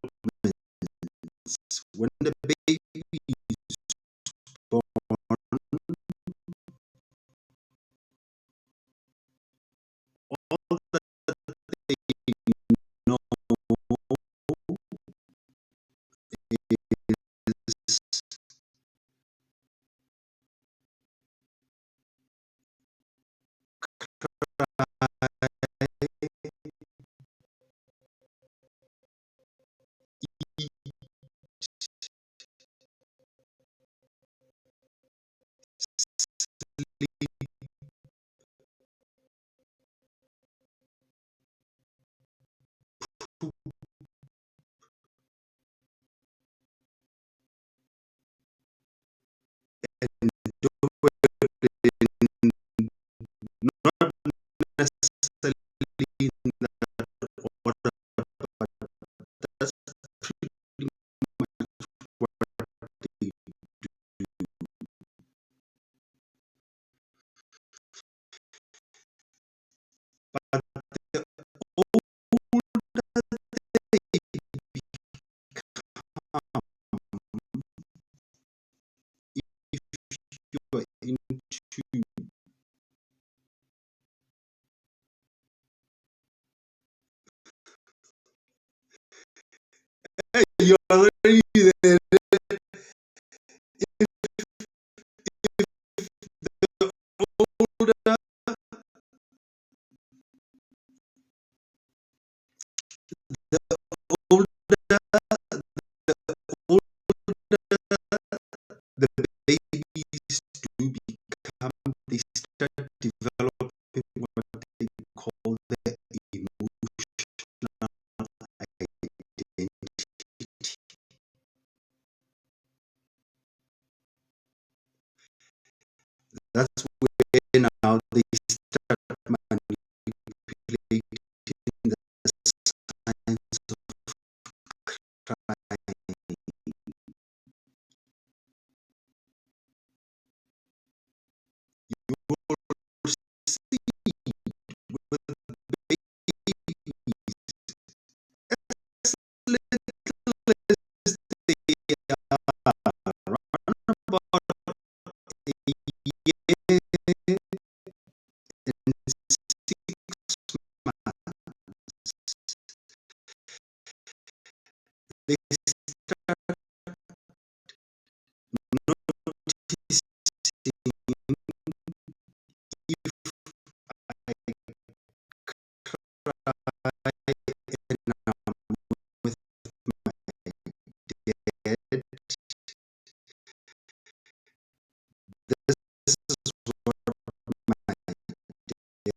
A: When the baby is born, all that they know is eat, sleep, poop, and do it not necessarily in that order, but that's pretty much what they do. But the older they become, if you are into, you're already there. If the older older the babies do become, they start developing what they call the emotional identity. That's where now they start manipulating the signs of crying. You will see with babies as little as they are, around about a year and 6 months, they start noticing if I cry and I'm with my dad, this is what my dad is going to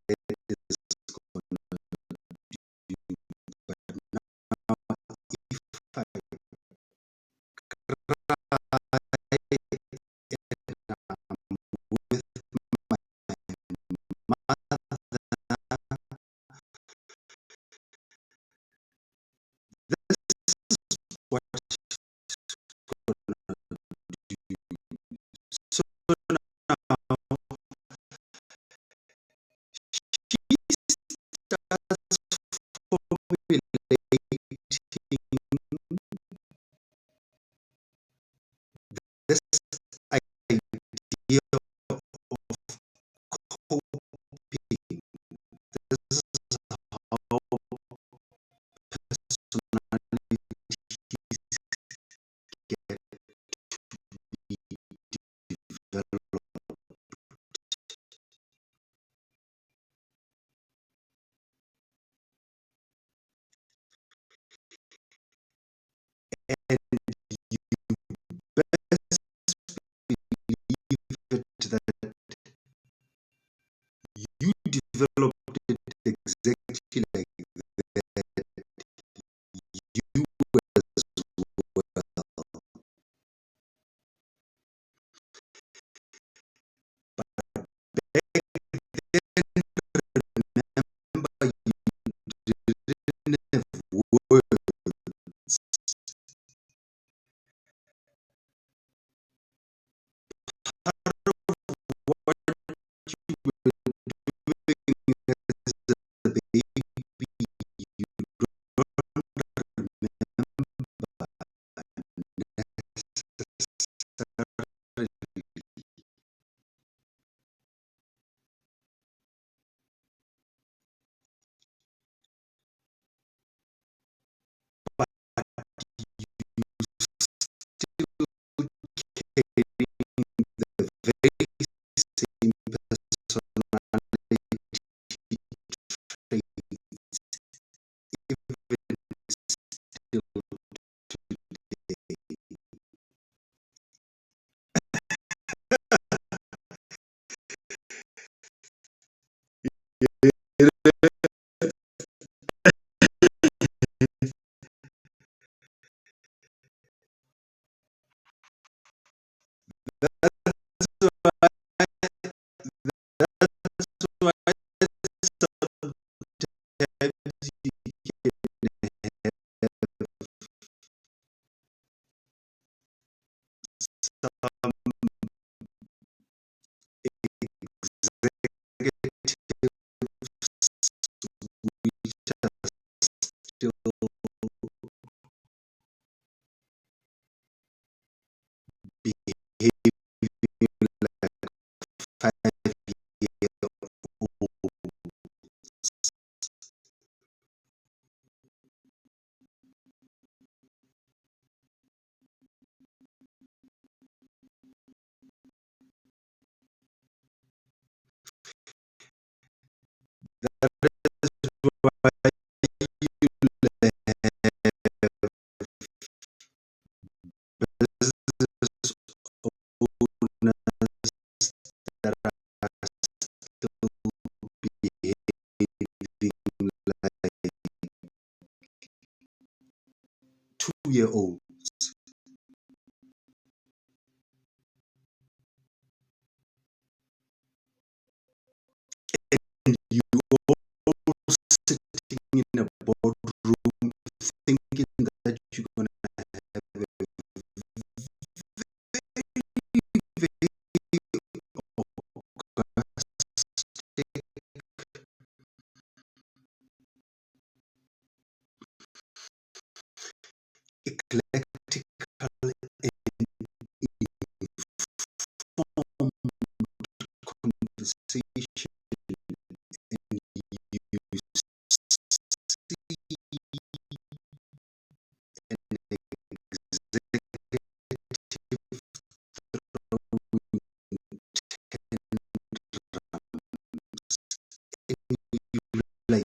A: do. But now, if I cry and I'm with my mother, this is what she's going to do. So now she starts formulating this idea of coping. This is how personalities get developed. And you best believe it that you developed it exactly like that. You as well. But back then, remember, you didn't have words. What you were doing as a baby, you don't remember necessarily. But still carrying the very same personality traits, even still today. That's why, that's why sometimes you can have some executives which are still behaving like 5-year-olds. That is why you 2-year-old. And you all sitting in a boardroom thinking that you're going to have a very eclectic conversation, and you see an executive and you like,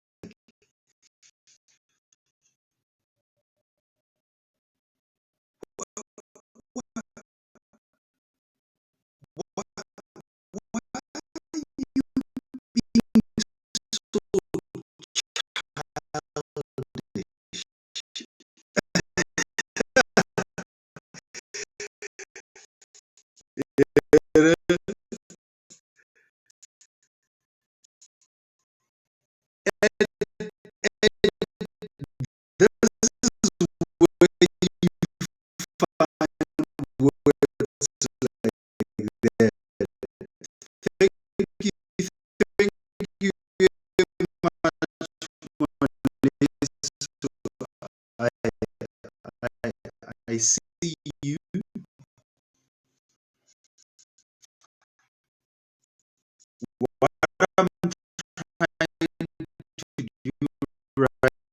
A: this is where you find words like that. Thank you, thank you very much, Moneso. I, I, I see you. What I'm trying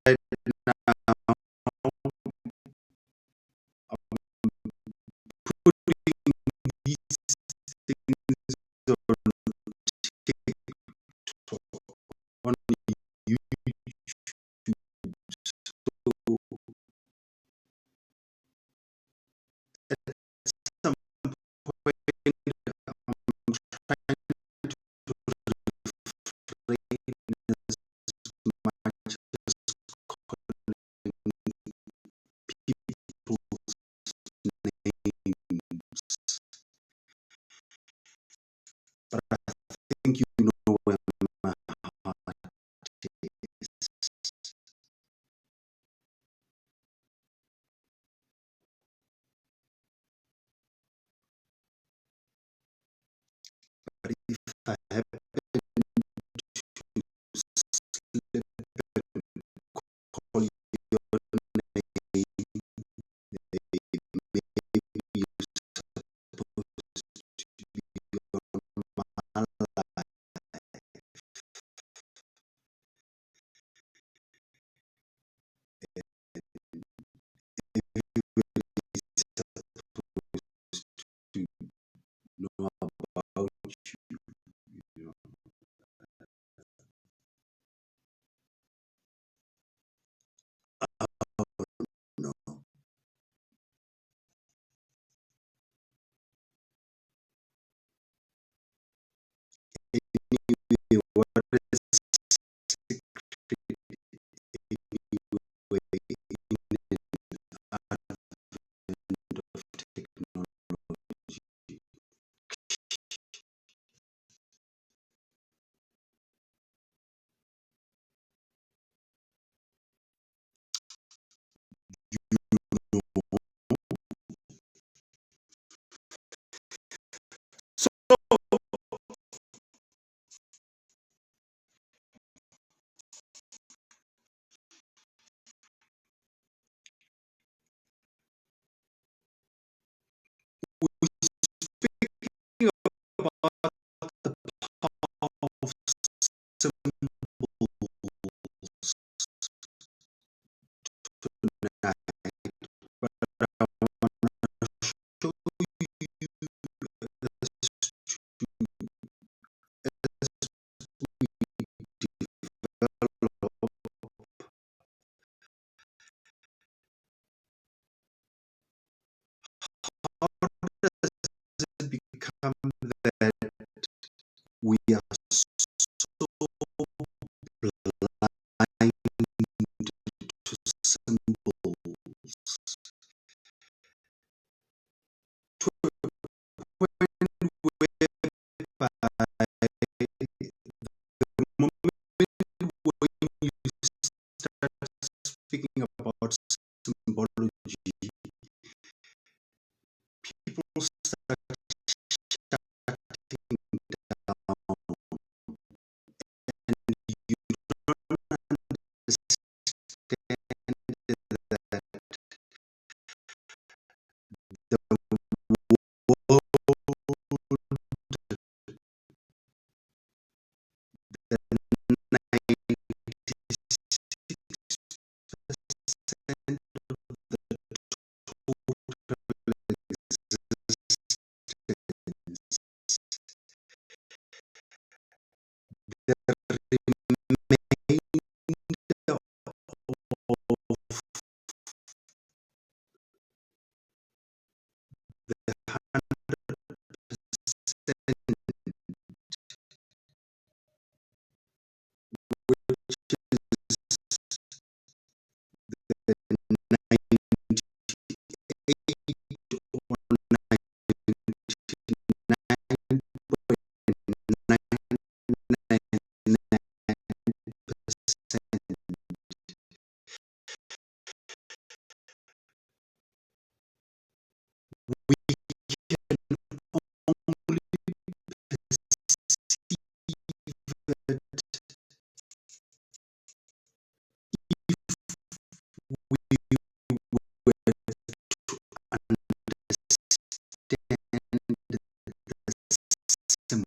A: to do right now, I'm putting these things on YouTube. So at some point, I'm trying to refrain as much as calling people's names. But I think you know where my heart is. But if I happen to slip and call your name, maybe you're supposed to be on my life. Everybody's supposed to know about you. You know, no. Anyway, what is secret anyway in an advent of technology? So speaking about the power of symbols tonight, but I want to show you as we develop, how does it become that we are so blind to symbols? We can only perceive it if we were to understand the symbology.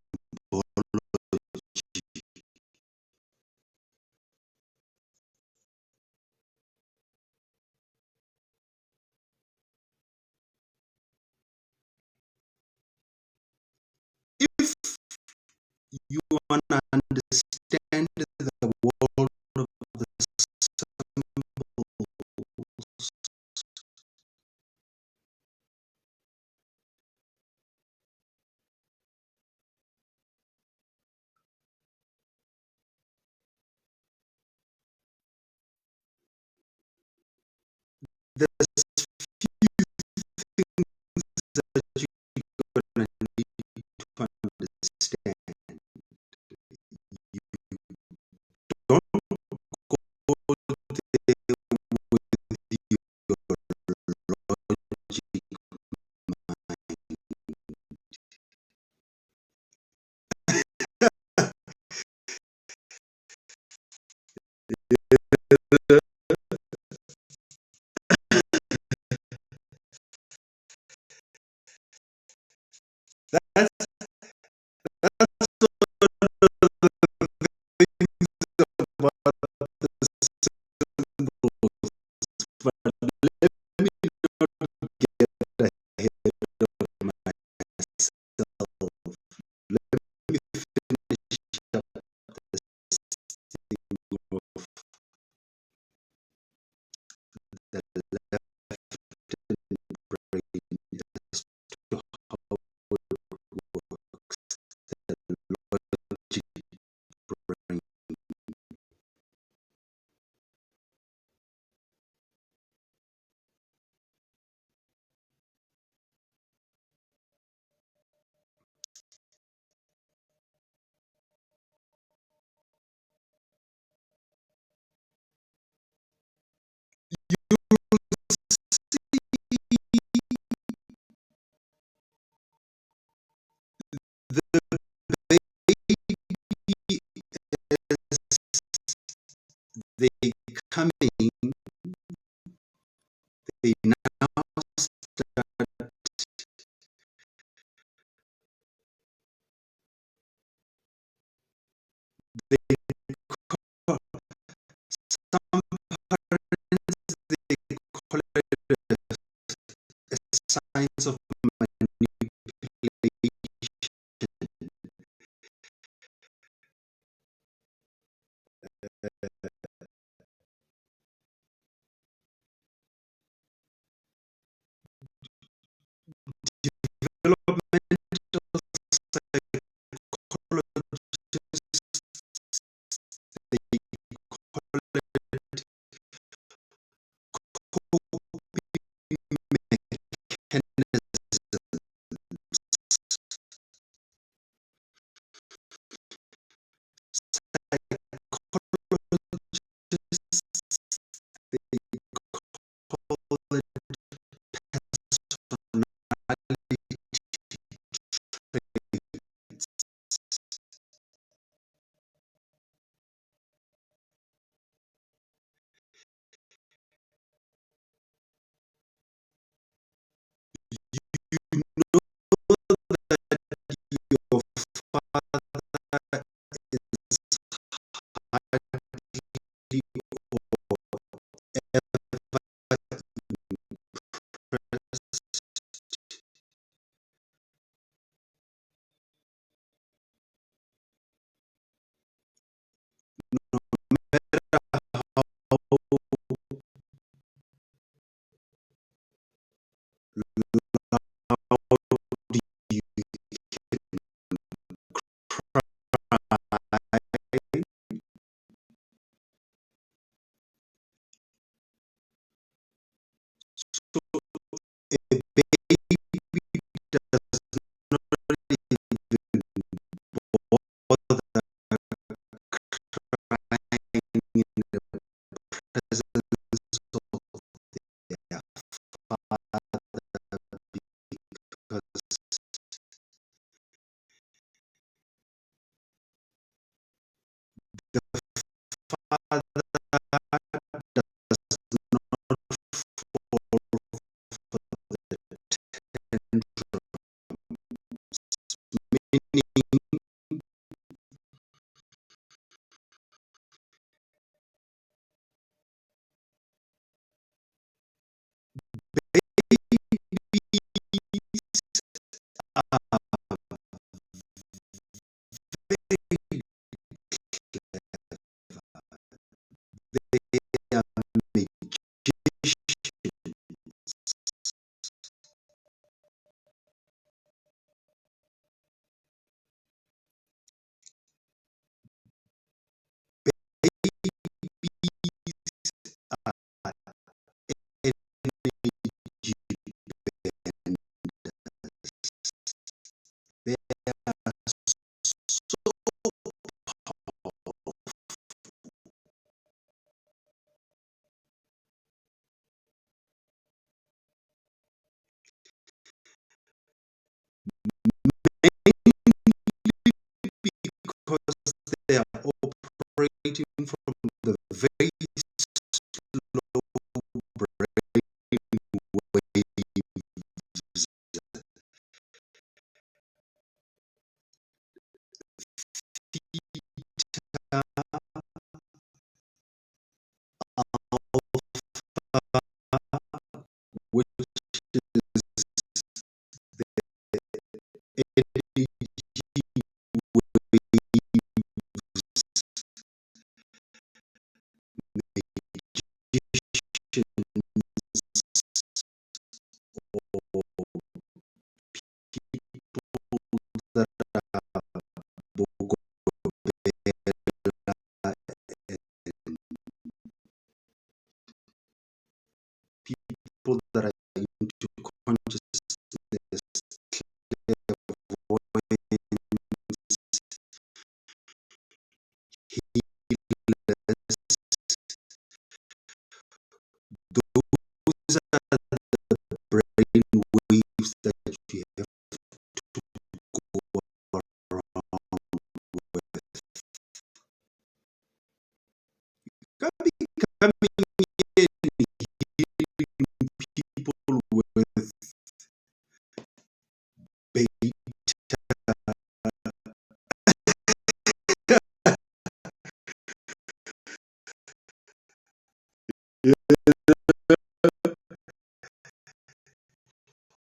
A: If you want to understand the world of the symbols, there's that you're gonna need to understand. You don't go there with your logic mind. That's about the symbols. But let me not get ahead of myself. Let me finish up this thing of the left brain as to how it works. The logic brain. The baby as they coming, they now start, they call, some parents, they call it a signs of manipulation. Developmental psychologists, they call it coping mechanisms. Psychologists, they call it personality traits. You know that your father is hardly or ever impressed how loud you cry. So a baby does not even bother crying in the presence of their father because they are operating from the very slow brain waves. Which energy that people that are into consciousness, those are the brain waves that you have to go around with. Can't be coming in healing people with beta.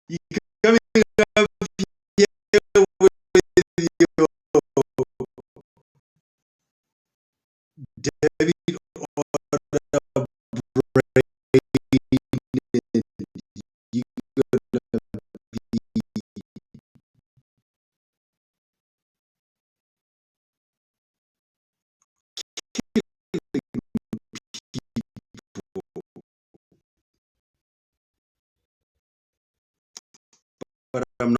A: You coming up here with your David order brain. You gonna be but I'm not.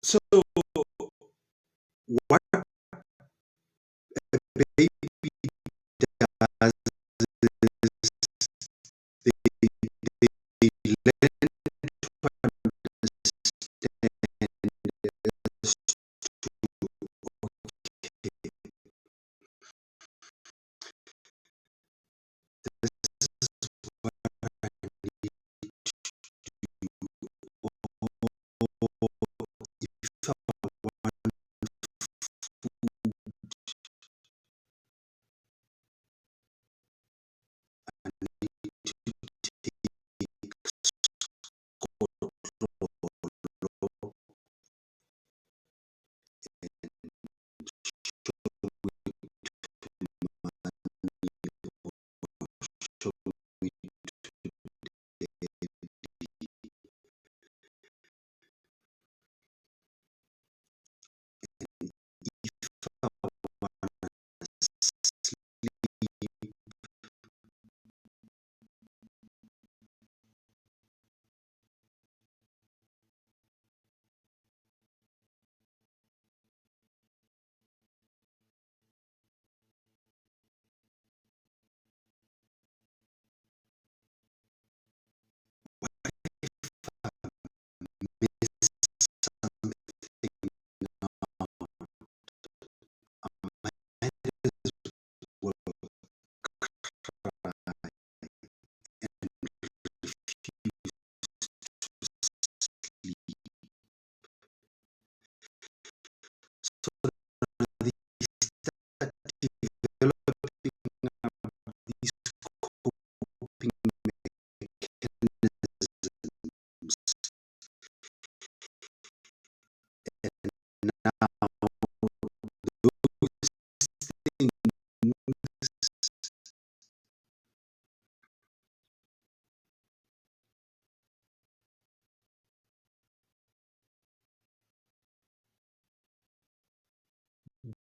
A: So what a baby does is they, they learn to understand as to, okay, this is what I need to do. Or if I want food,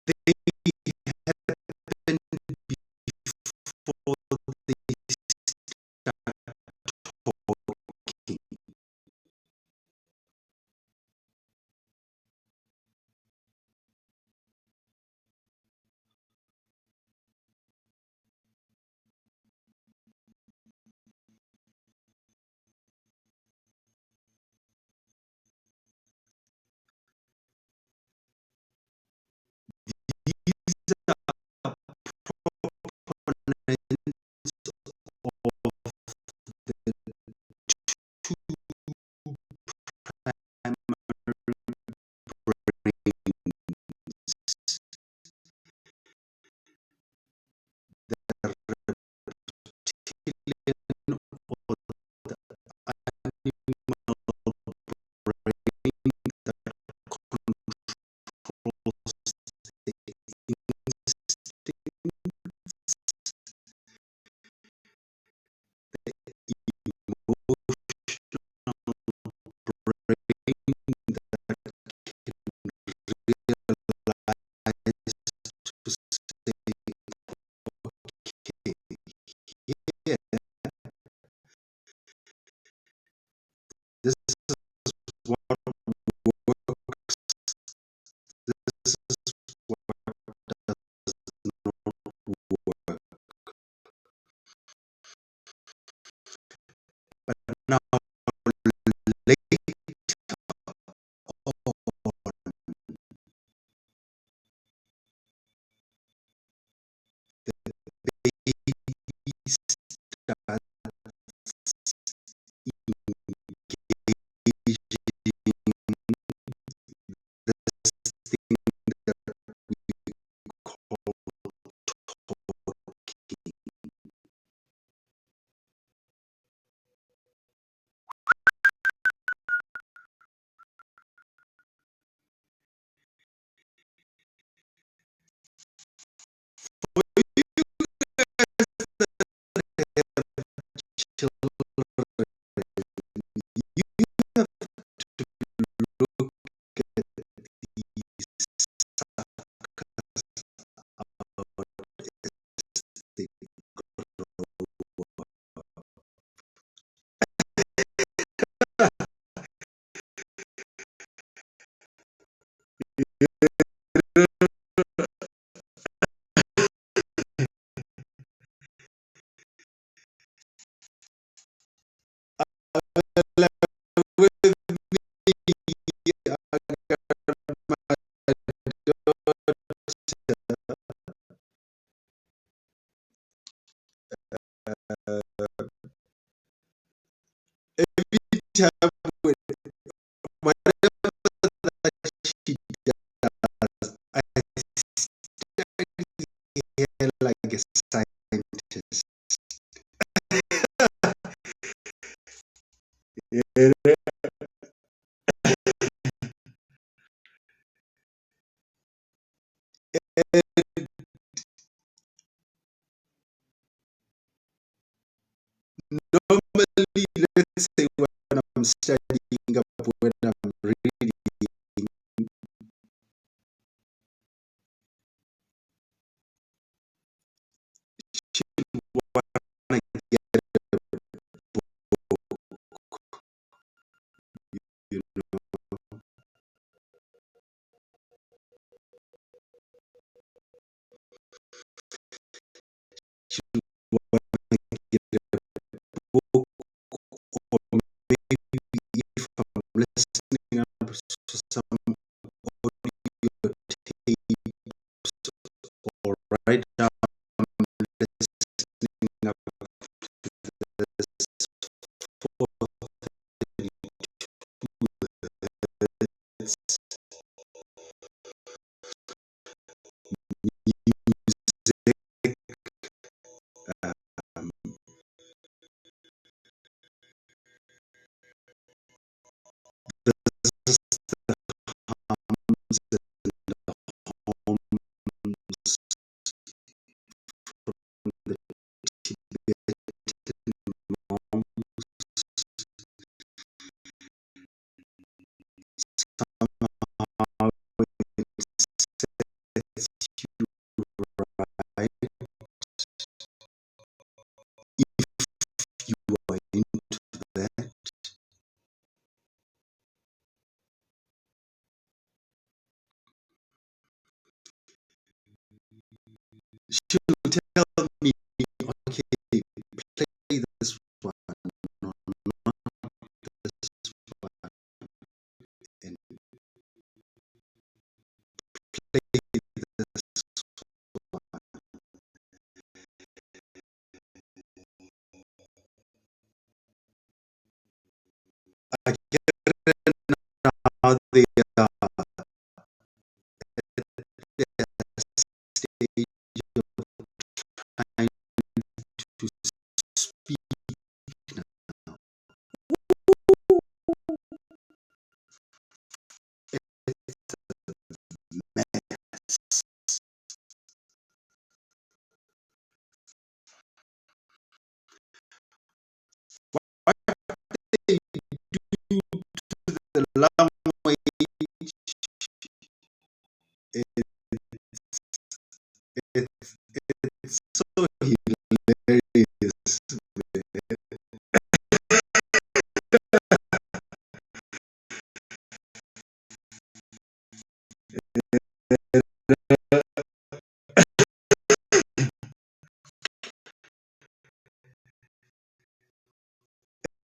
A: they happen before they start talking. These are proponents of the two primary brains, the reptilian or the animal brain that controls the instinct, brain that realizes to say, okay, yeah, this is what works, this is what does not work. But now, later on, the baby starts engaging this thing that we call talking. For you that have children, you have to look at these suckers out as they with me. I got my every time whatever that she does, I study her like a scientist. And normally, let's say when I'm studying up, when I'm reading, she wanna get a book, you know. She wanna get a book, or maybe if I'm listening to some audio tapes or right now I'm listening up this 432 music, um, this is the hums and the homes If you are into that, she will tell me, okay, play this one, no, not this one, and play this one. I get it now. They are at the stage of trying to speak now. It's a mess. What they do to the language, it, it's so hilarious.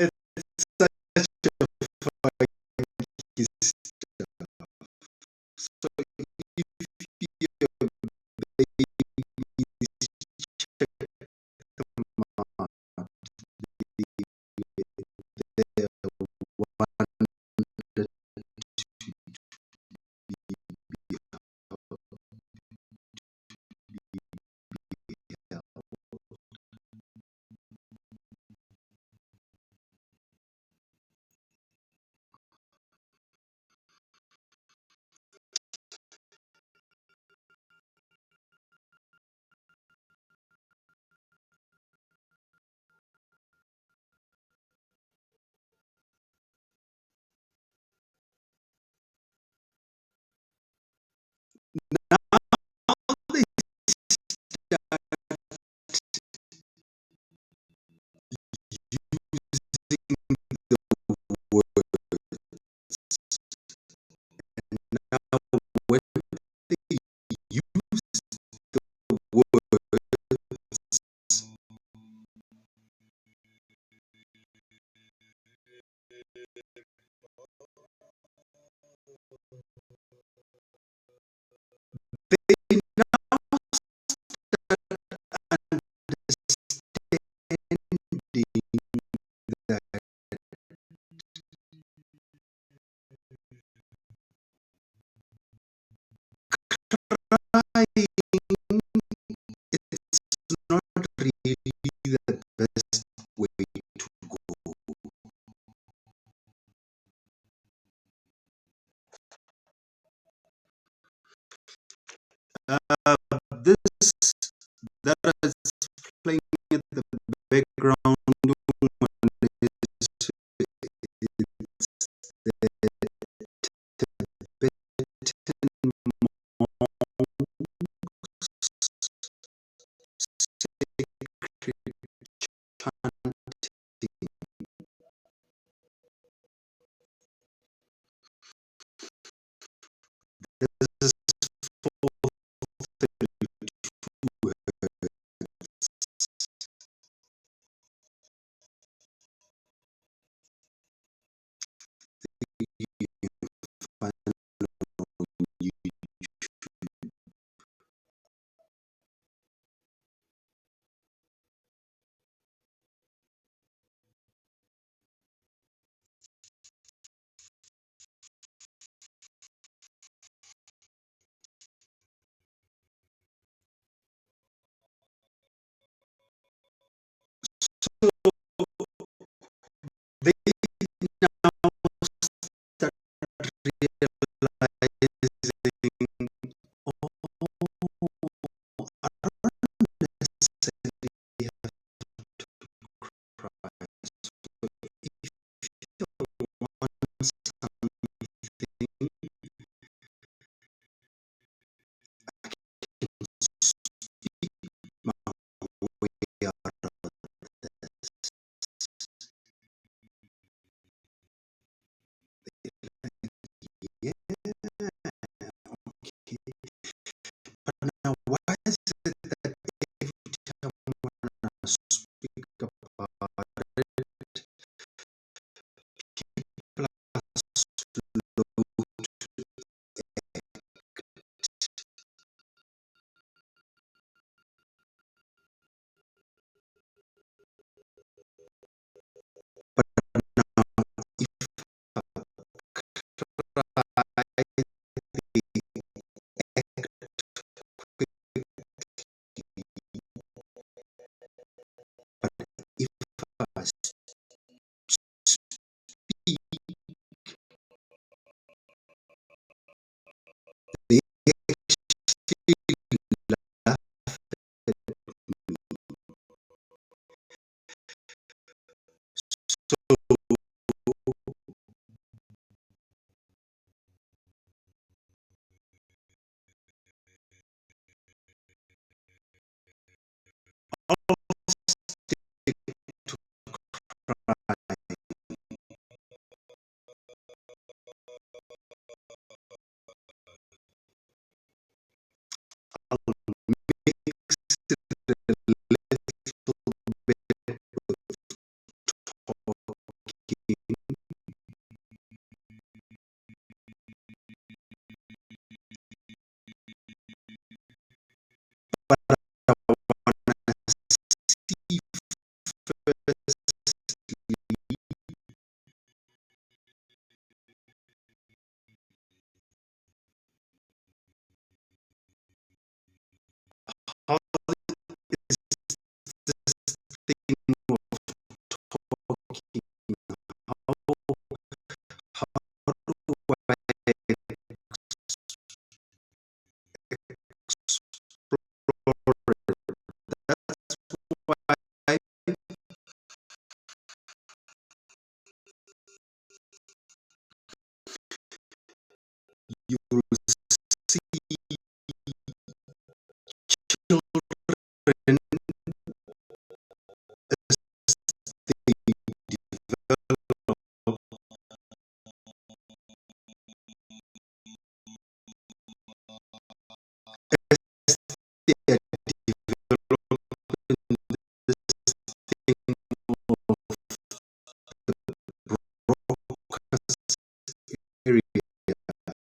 A: It's such a funky stuff. So if your babies check them out, they wanted to be held. Now they start using the word. Now when they use the word, they now understanding that crying, it's not really the best way to go. This that is playing at the background is the Tibetan sacred chanting. This is 432 you find on YouTube. but I want to see firstly how is this thing of talking, how do I explore it? That's why you will see children as they are developing this thing of broadcast area, the area that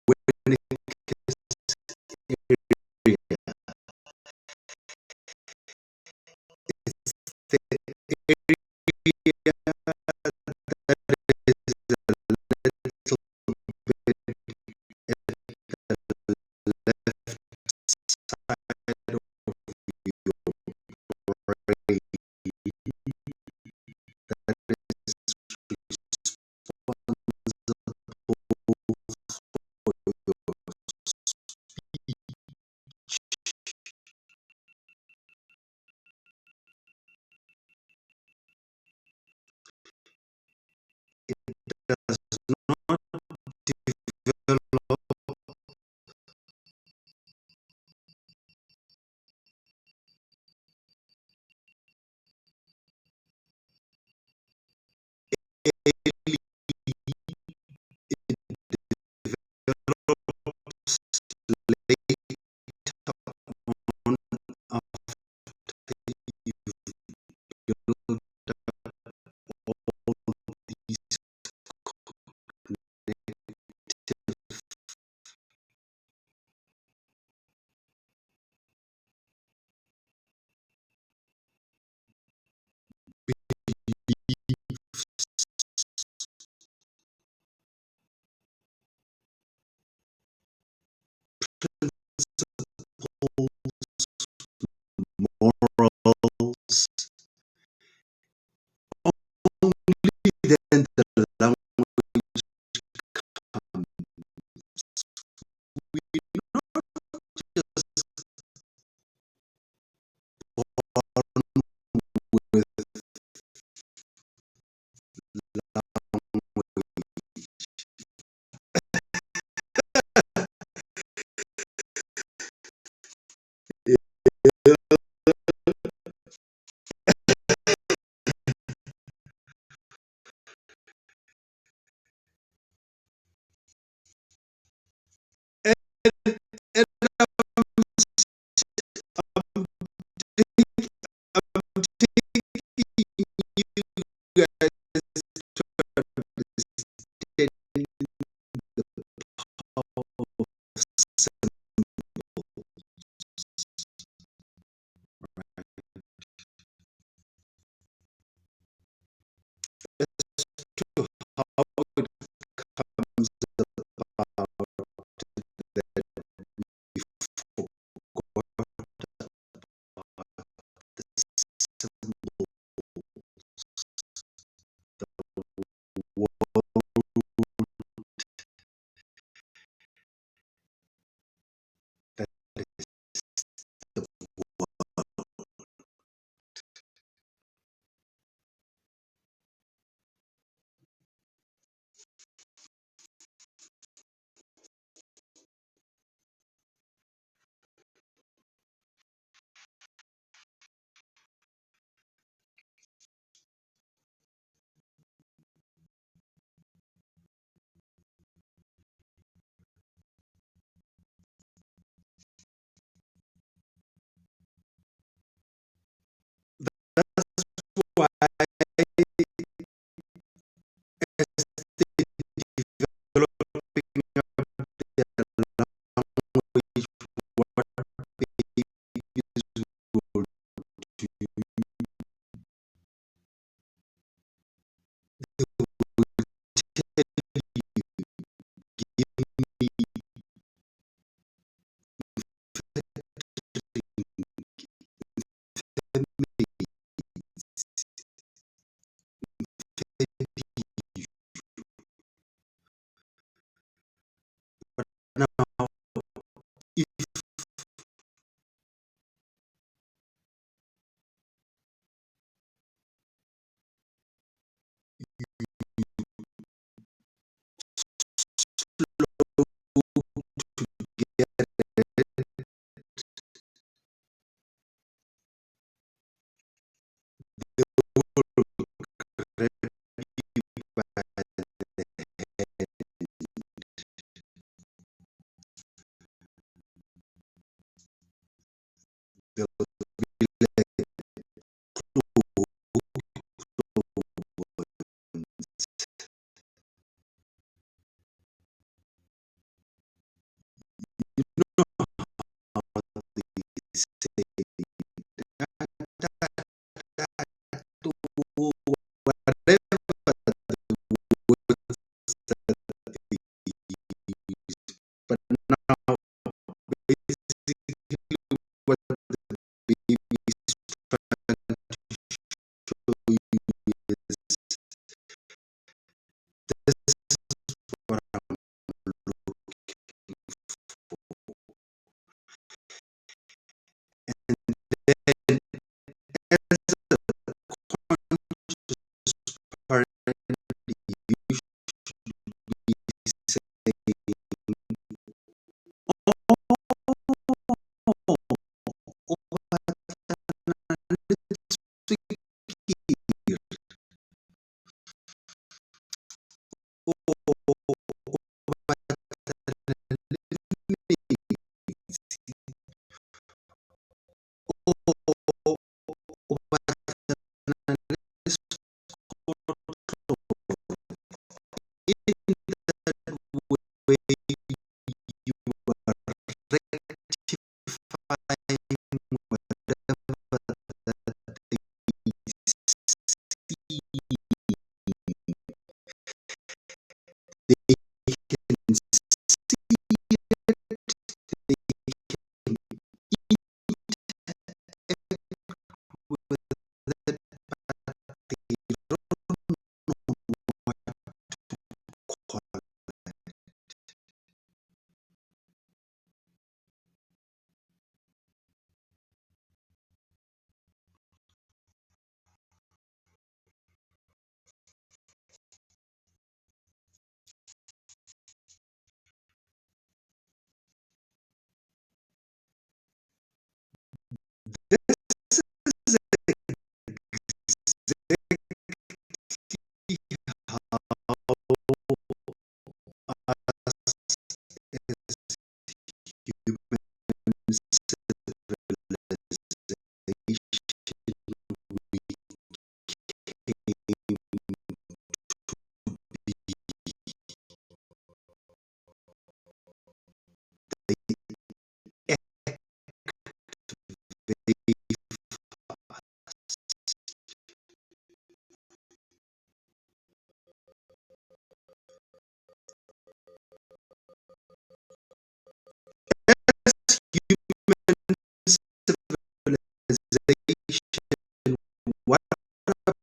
A: is a little bit left side of your brain that is responsible for your does not develop early, it develops later on after you build all these morals, only then the language comes. We not just born with and, and I'm, I'm taking you guys to understand the power of symbol, right? As to how it comes about But now, basically, what the baby is trying to show you is this is what I'm looking for. And then, as a conscious parent, you should be saying, oh, let's pick here. Oh, way you are rectifying whatever that they see, they can see it, they can interact with it, but they don't know what to call it. This is exactly how us as human civilization we came to be. They activate us. Human civilization, what I've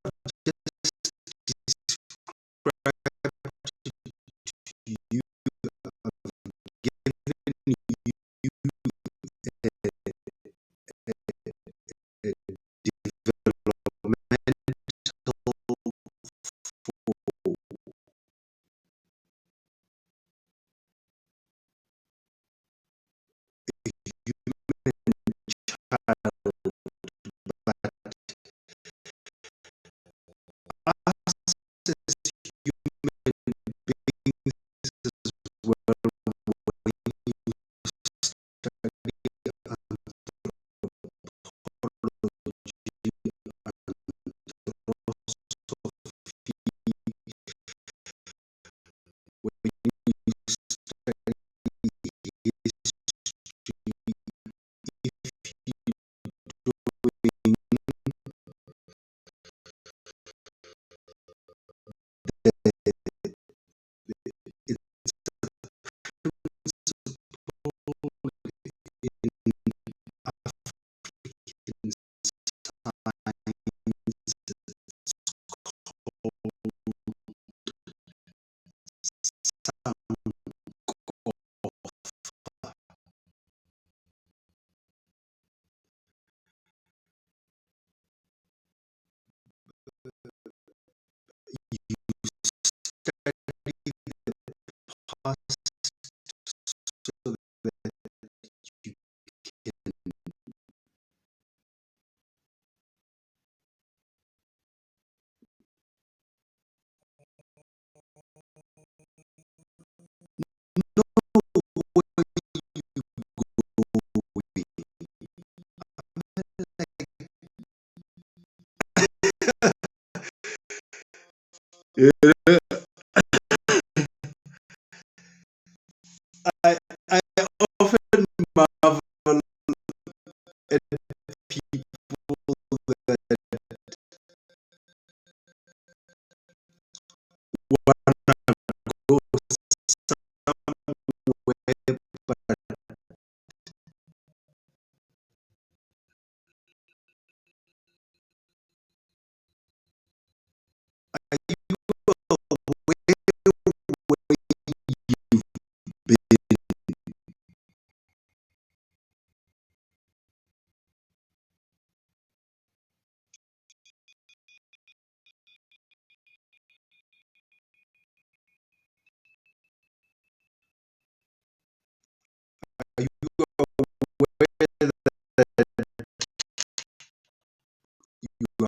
A: just described to you, I've given you a developmental child, but us as human beings as well, when you study anthropology, anthroposophy, when you study history, if you're doing the, it's principle in African science, study the past so that you can you aware that you are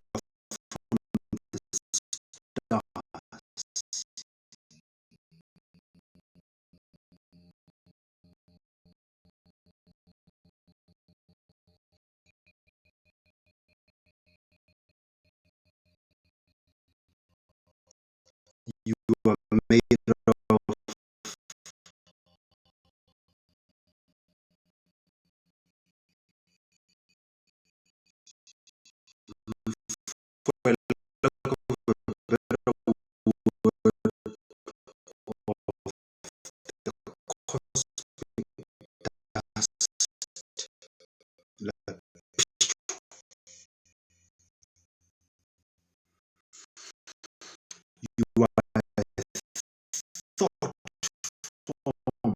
A: you are made of for a lack of a better like you are thought from what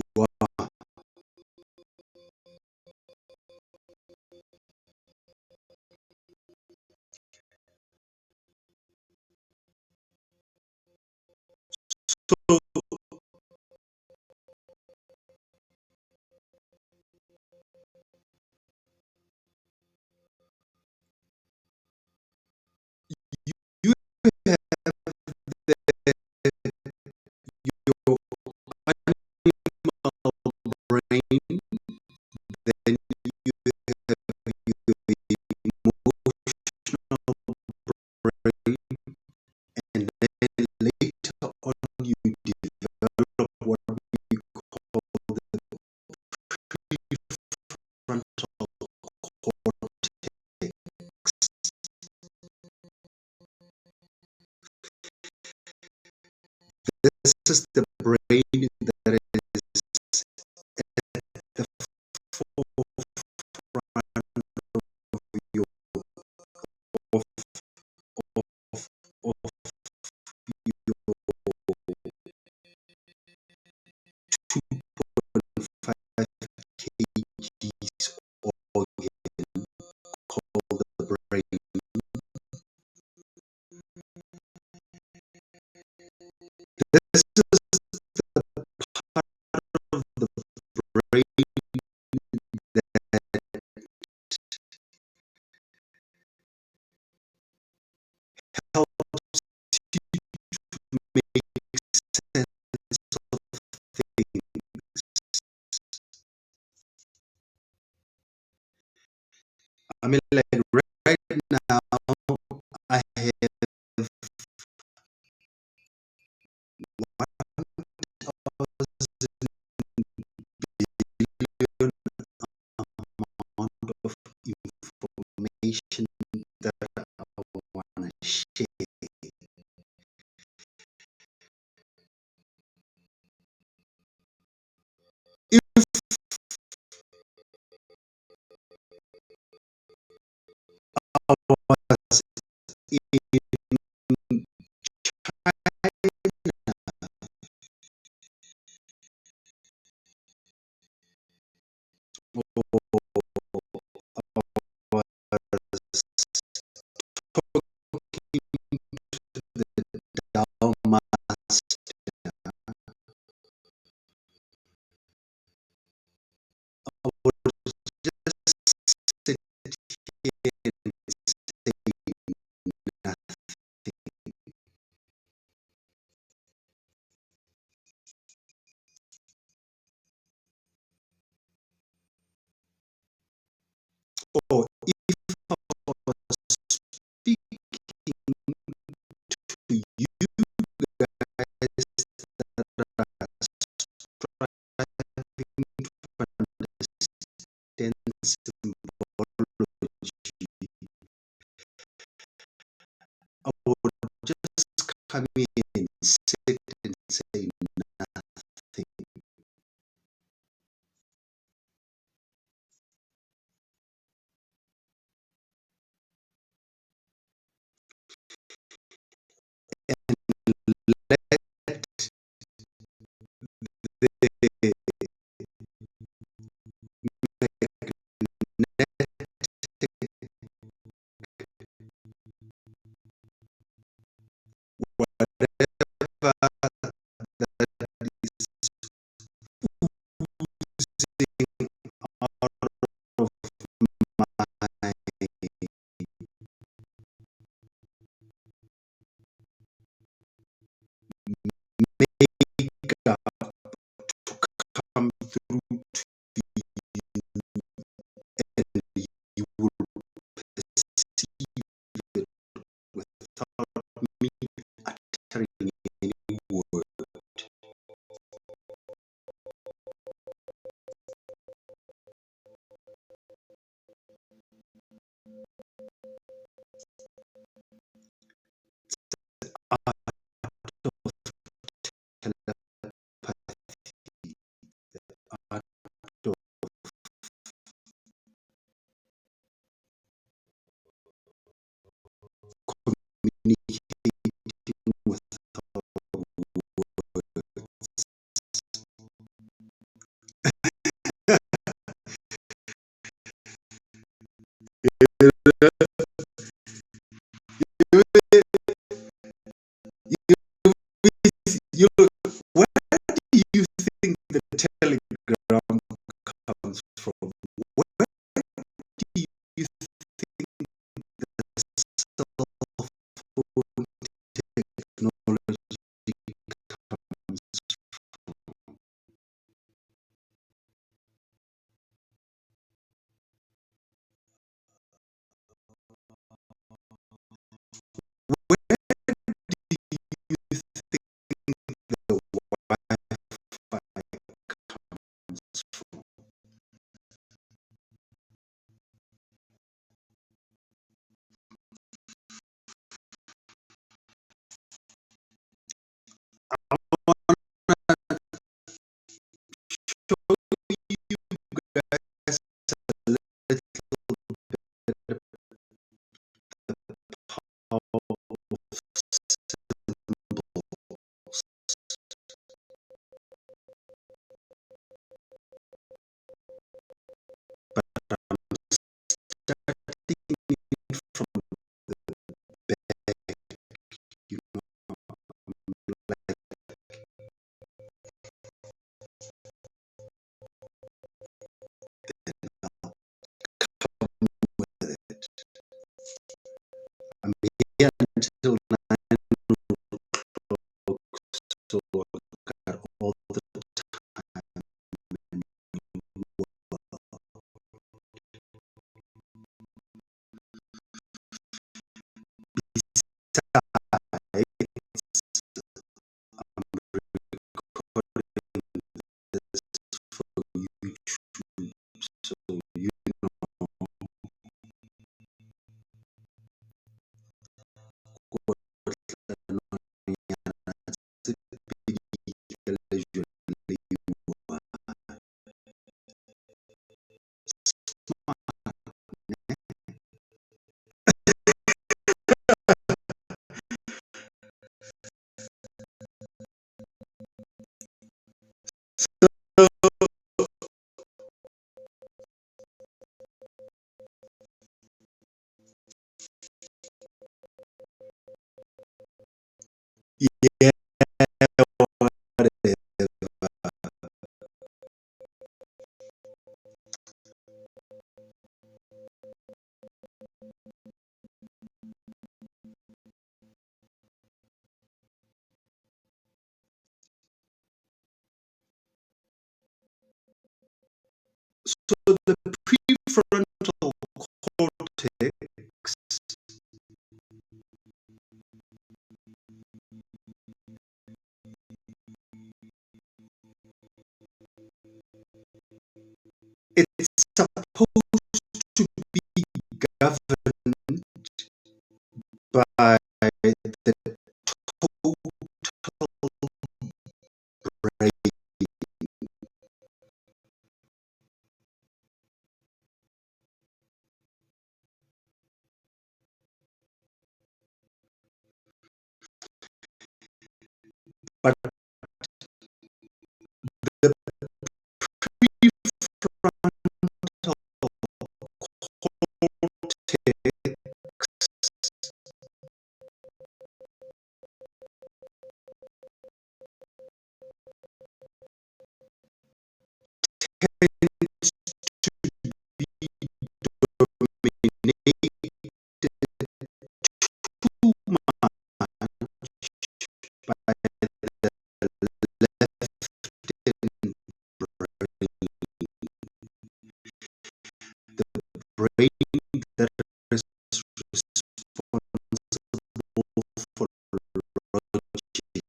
A: you are. So you have your brain, then you have your emotional brain, and then later on you develop what we call the prefrontal cortex. This is the brain that is at the forefront of your of, of your 2.5 kgs organ called the brain. This is the part of the brain that helps you make sense of things. I mean, like right now, I have 1,000,000,000 amount of information that I want to share. If I was in Dalmas, I would just sit here and say nothing. Or if I was speaking to you guys that are striving I would just come in, sit and say nothing. Let the whatever that is oozing out of my makeup come through to you, and you will perceive it without me uttering any word. Art of telepathy, art of communicating without words. You, where do you think the telegram comes from? Where do you think the cell phone technology comes from? Where do you think the Wi-Fi comes from? I want to show you guys a little bit of symbols. But starting from the back, you know, like now, with it. I'm here until 9 o'clock, so I got all the time in the world. Besides, I'm recording this for YouTube, so you know what yeah, whatever. So the prefrontal cortex It's supposed to be governed by the total brain. But the prefrontal cortex tends to be dominated too much by the left brain, the brain that is responsible for logic.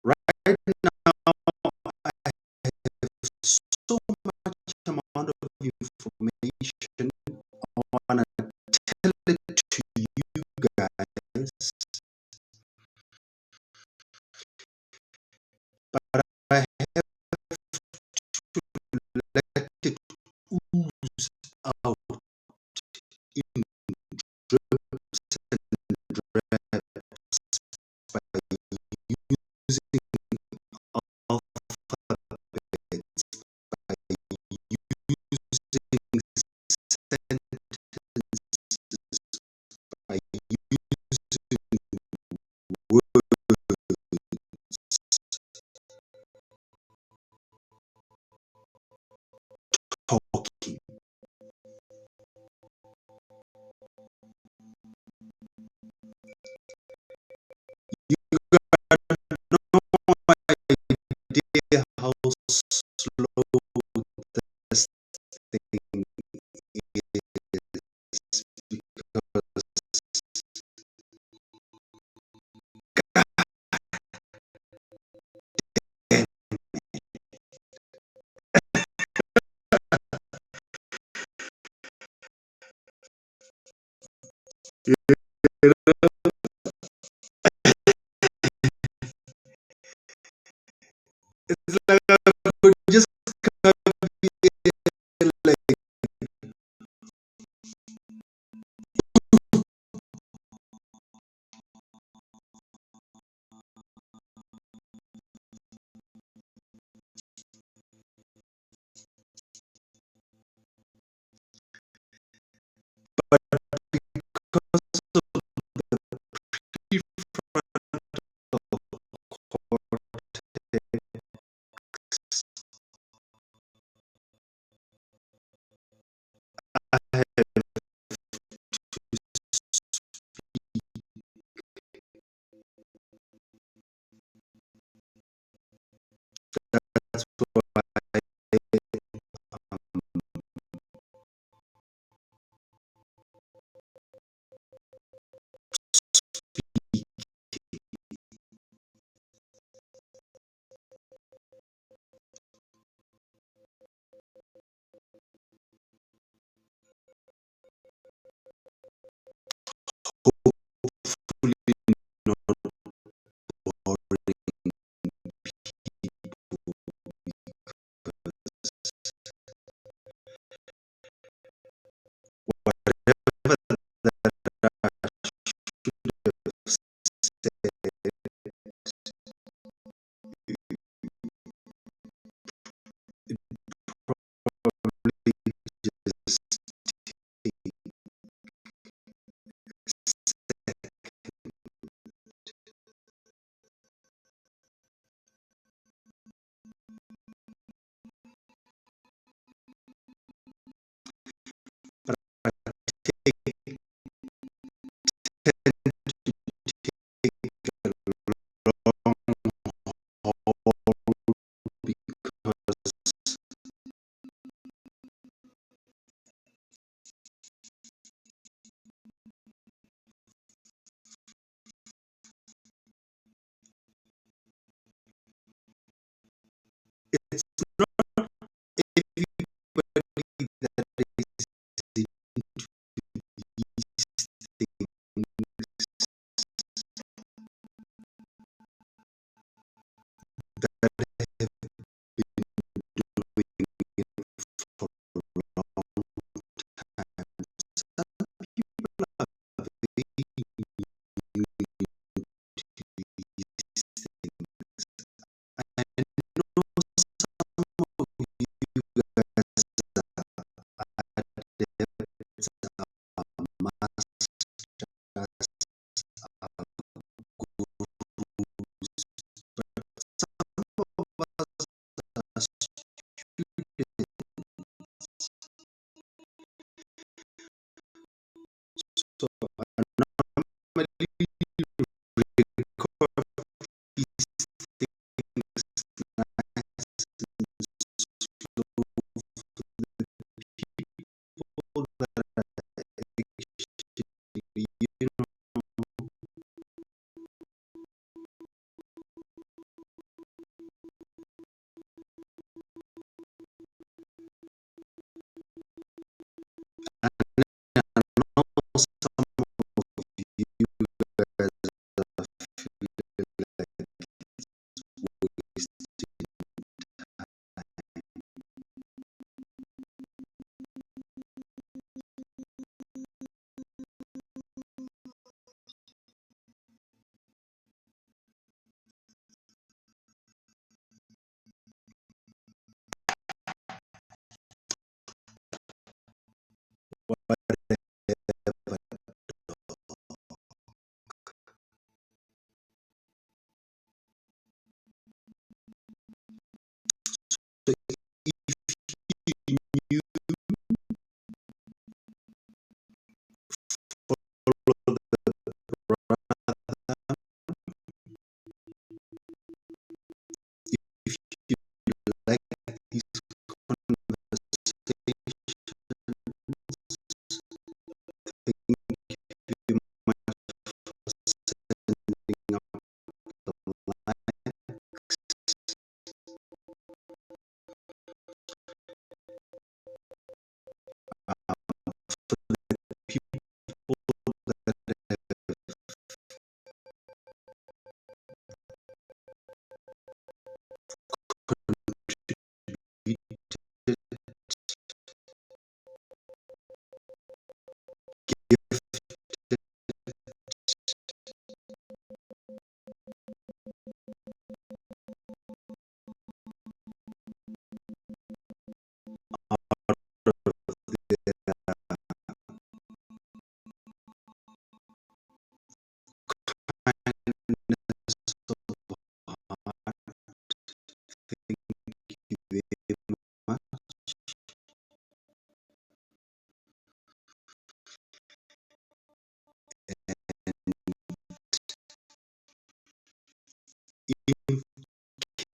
A: Right now, I have so much amount of information. I want to tell it to you guys, but I have to let it ooze out in drips and drabs by using alphabets, by using sentences, by using words, talking. You got no idea how slow this thing is because damn it, it's like I could just like but because of the prefrontal cortex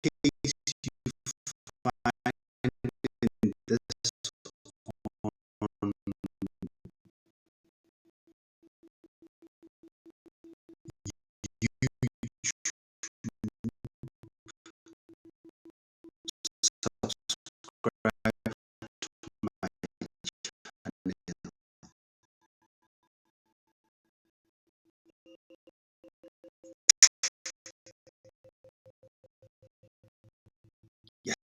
A: case you find in this on subscribe my channel. Yes.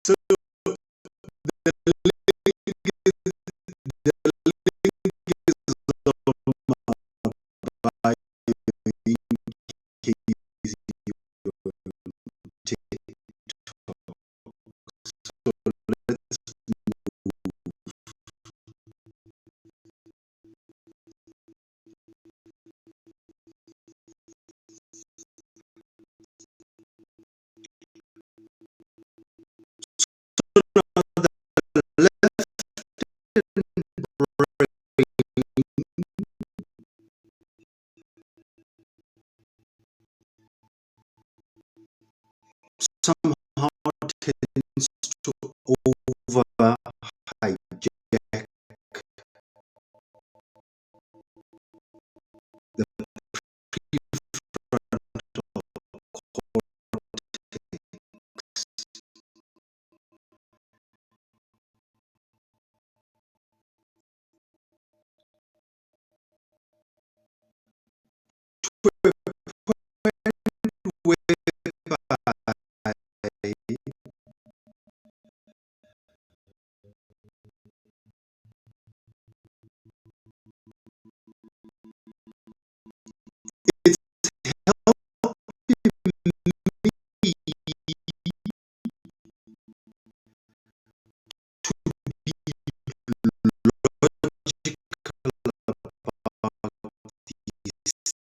A: So the link is on my So let's left somehow tends to over hijack the whereby it's helping me about these things.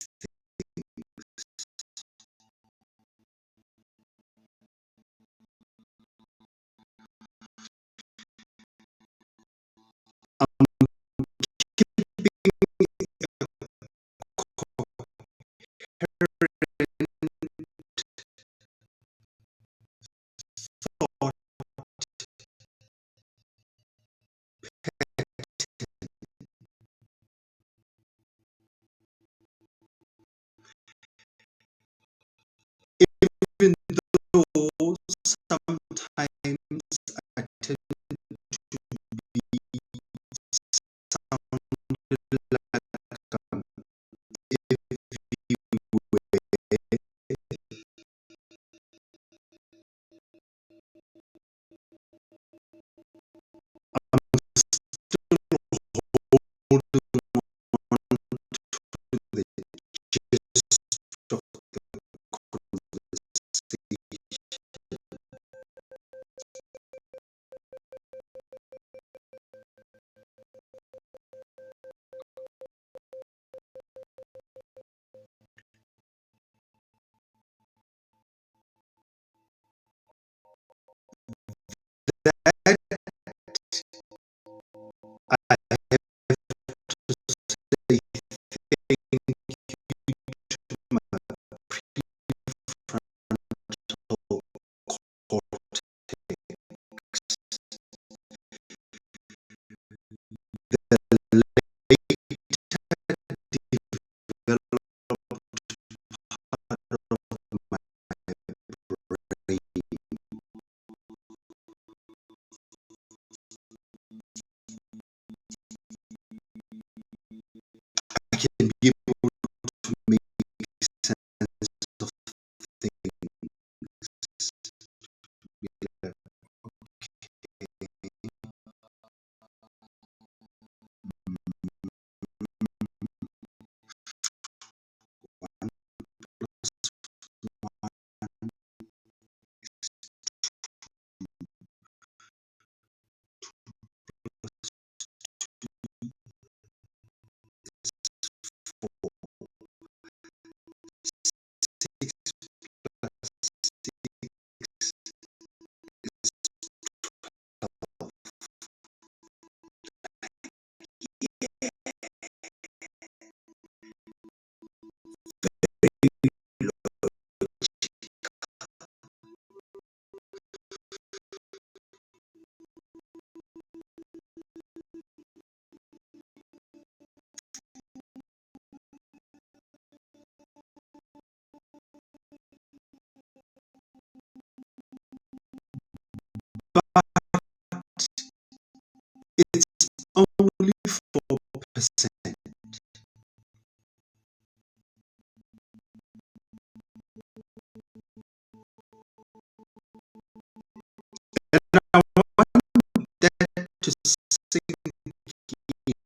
A: to sink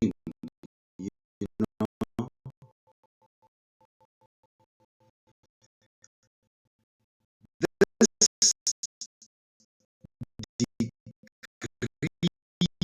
A: in, you know. This degree money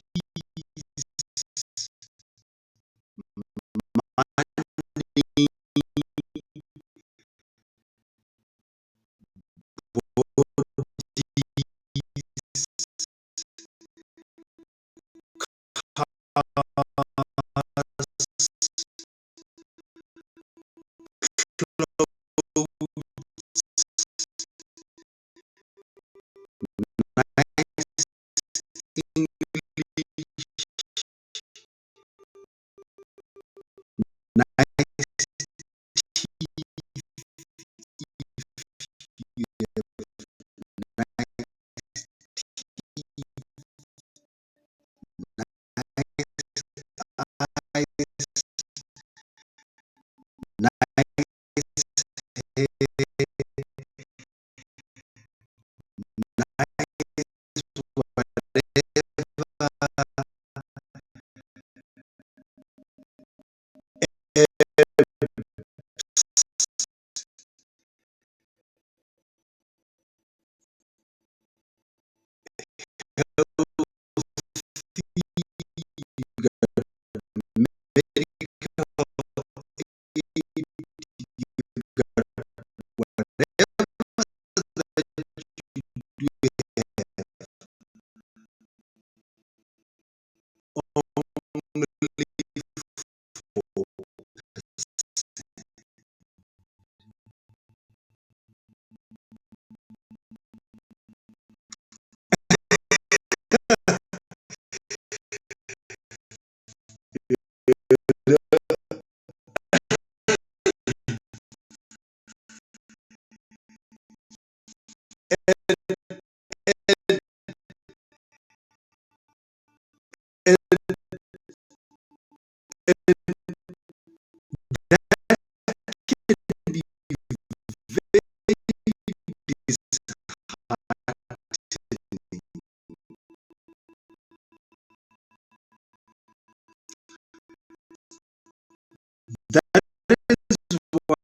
A: that is why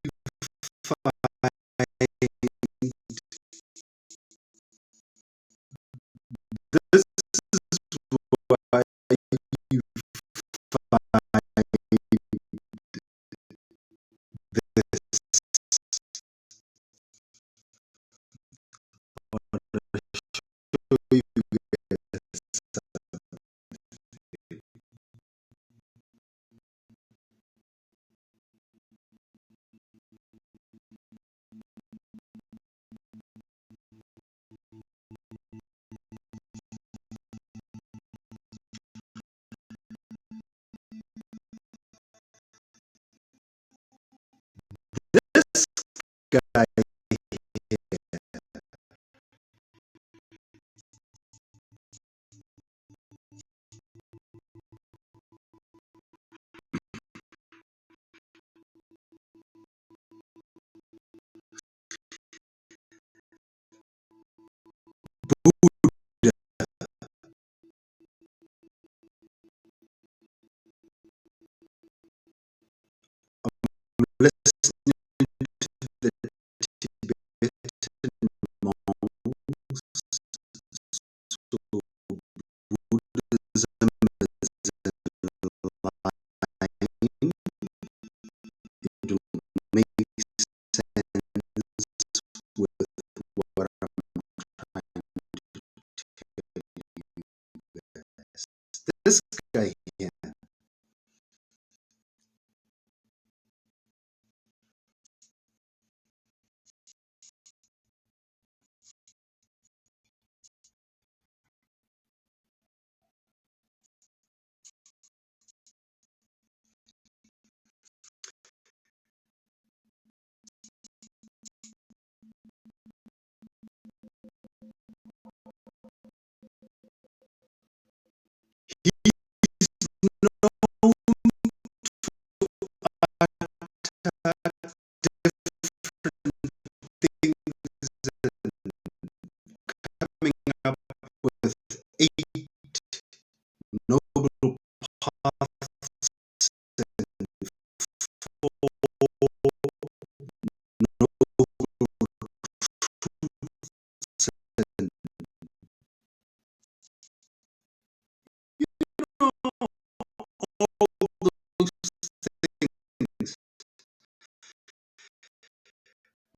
A: you find this is why you find this guy. Listening to the Tibetan monks, so Buddhism is in line. It will make sense with what I'm trying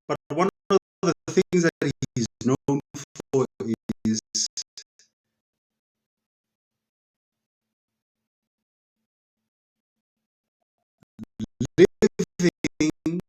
A: But one of the things that he's known for is living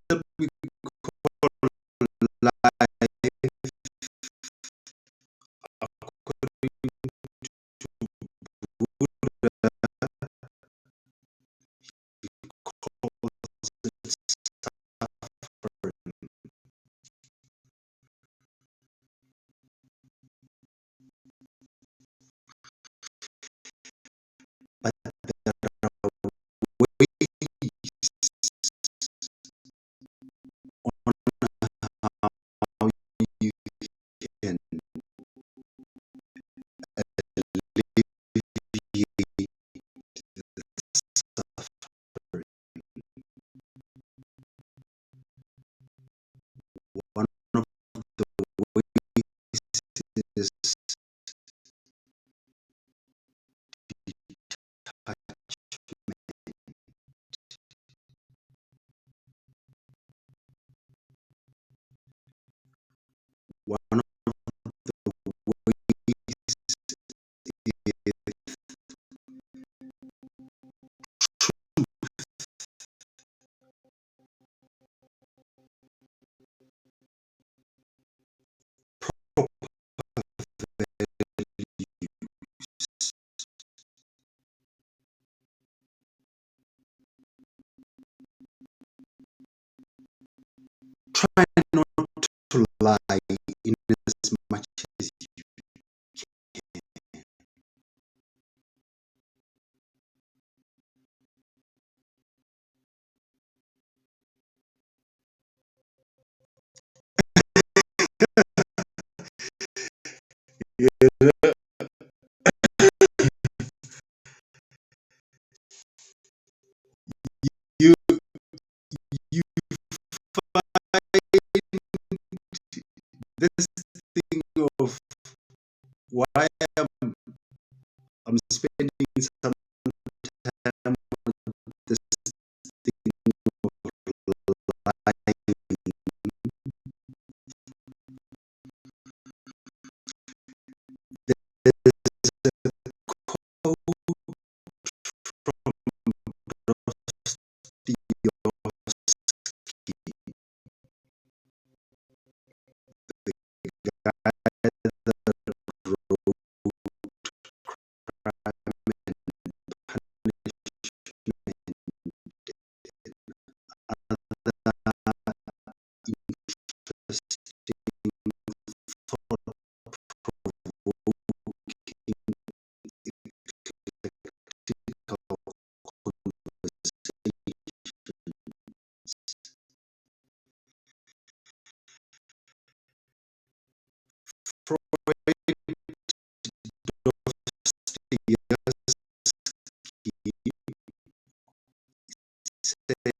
A: that we life but how you can alleviate suffering. One of the ways is one of the ways is try not to lie in as much as you you you find this thing of why I'm spending some time on this thing of lying. There's a quote from Dostoevsky, the guy that wrote Crime and Punishment, other interesting thought-provoking eclectical conversations. Freud, Dostoevsky says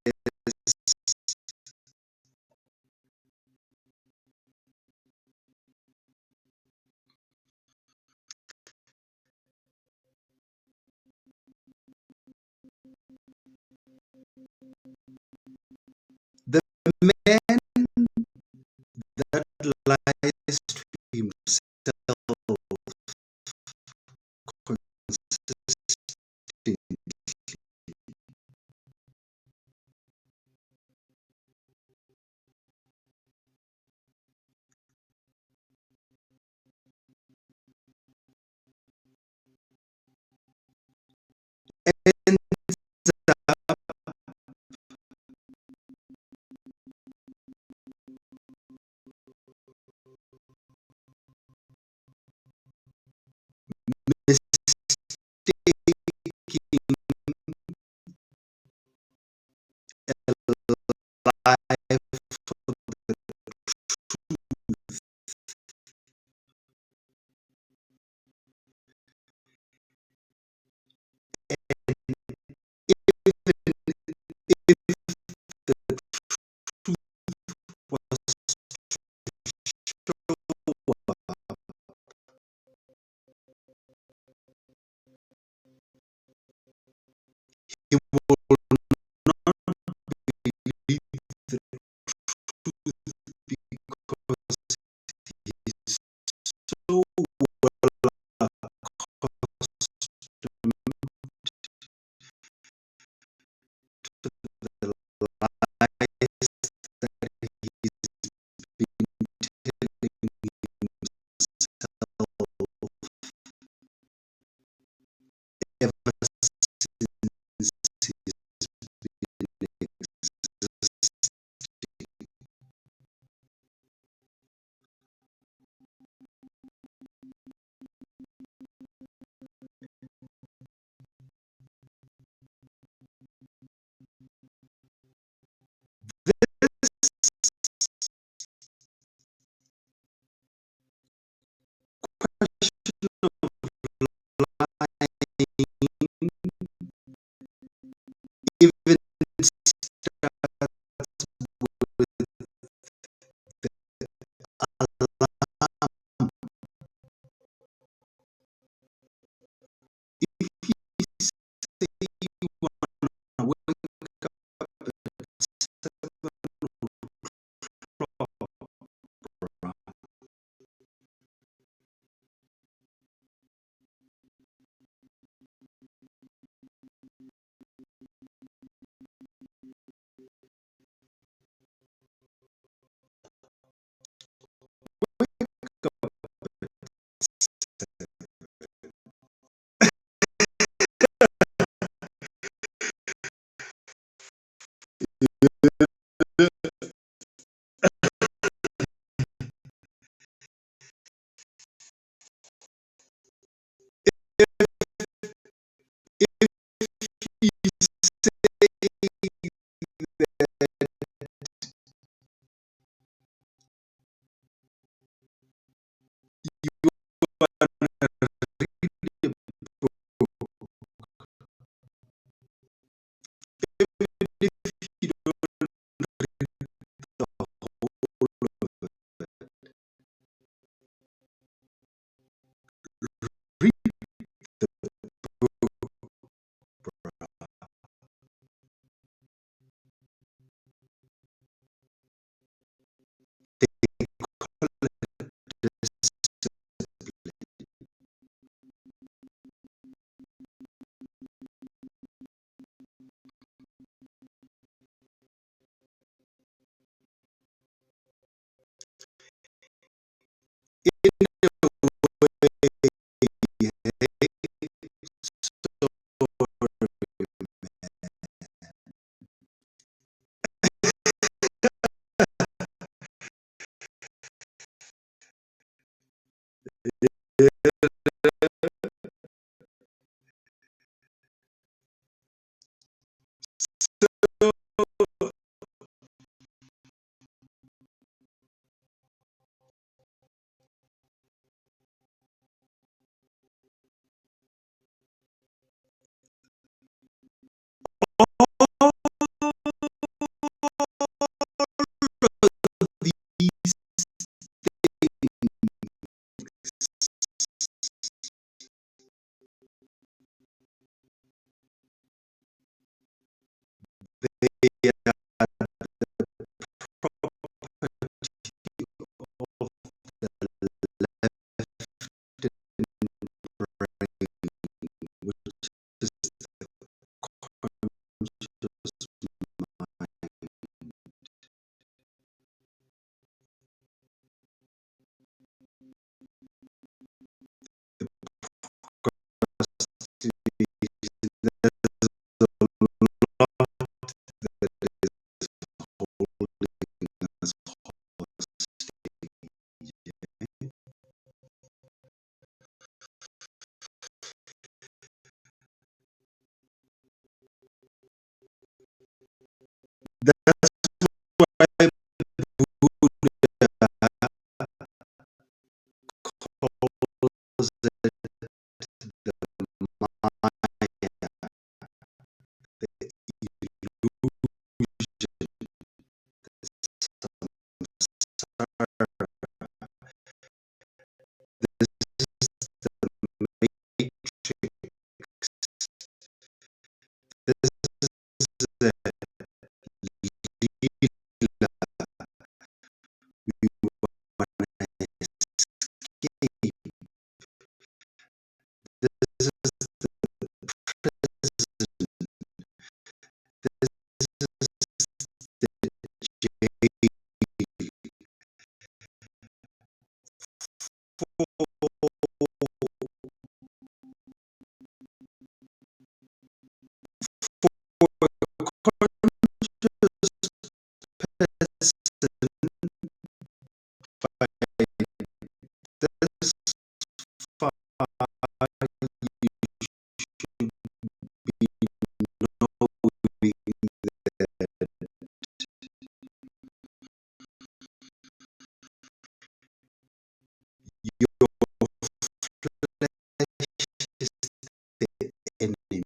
A: the man that lies to himself consistently ends up ever since this far, your flesh is the enemy.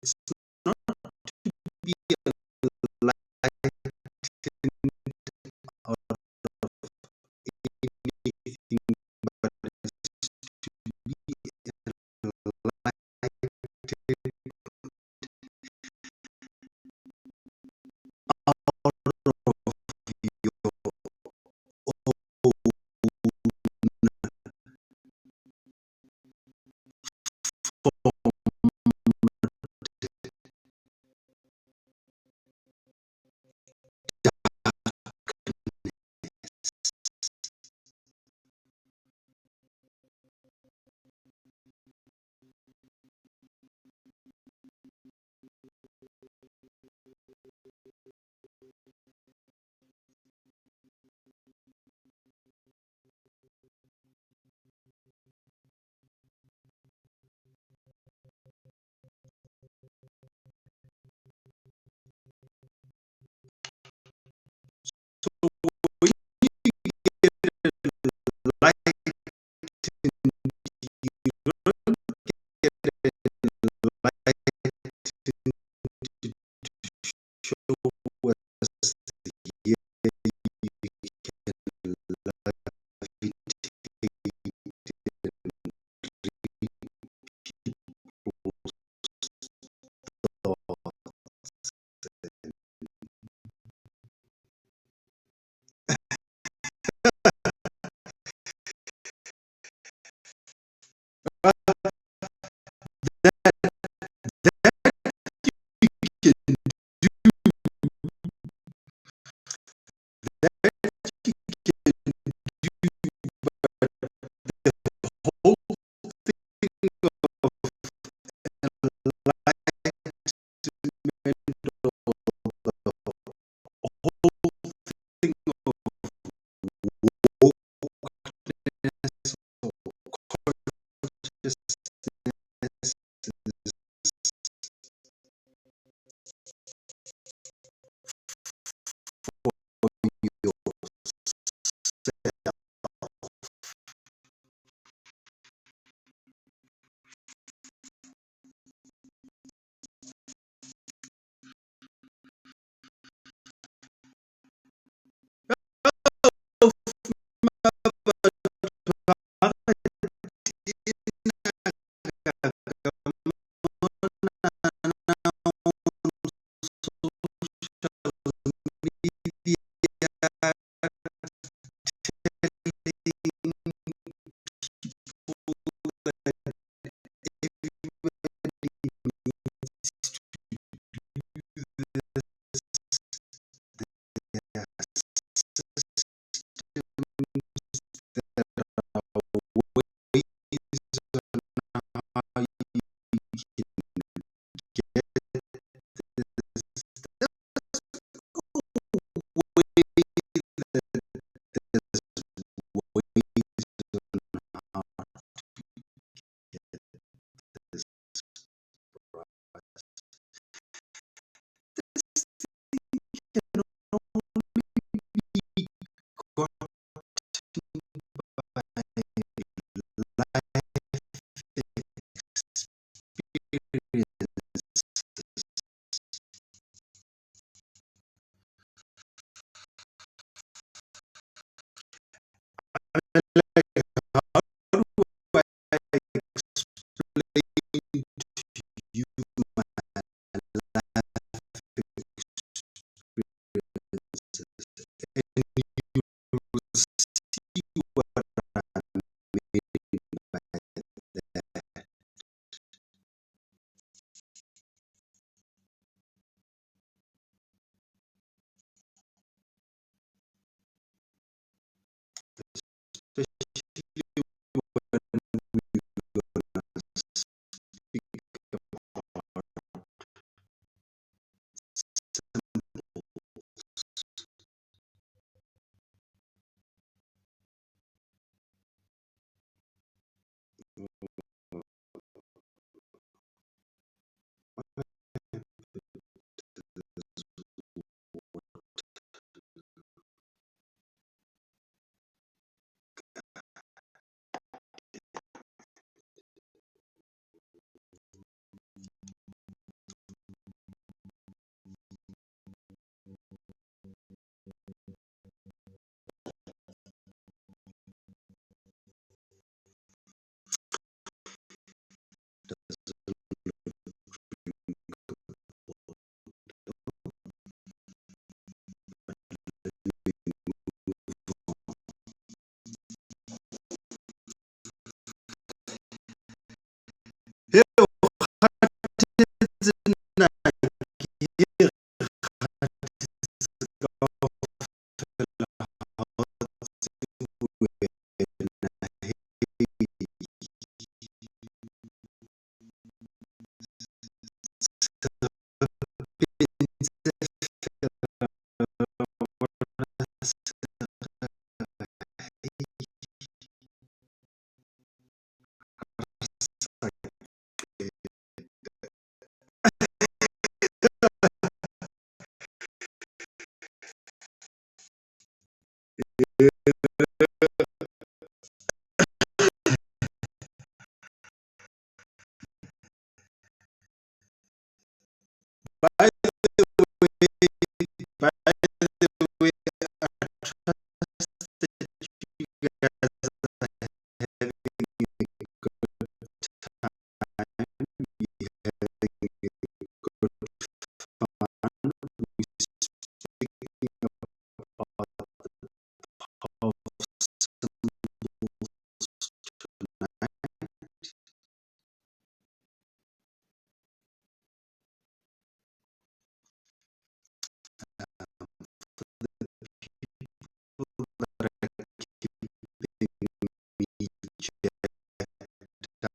A: It's not be a out of anything, but it's to be out of your own light, you don't get light to show us the whole thing of wokeness or consciousness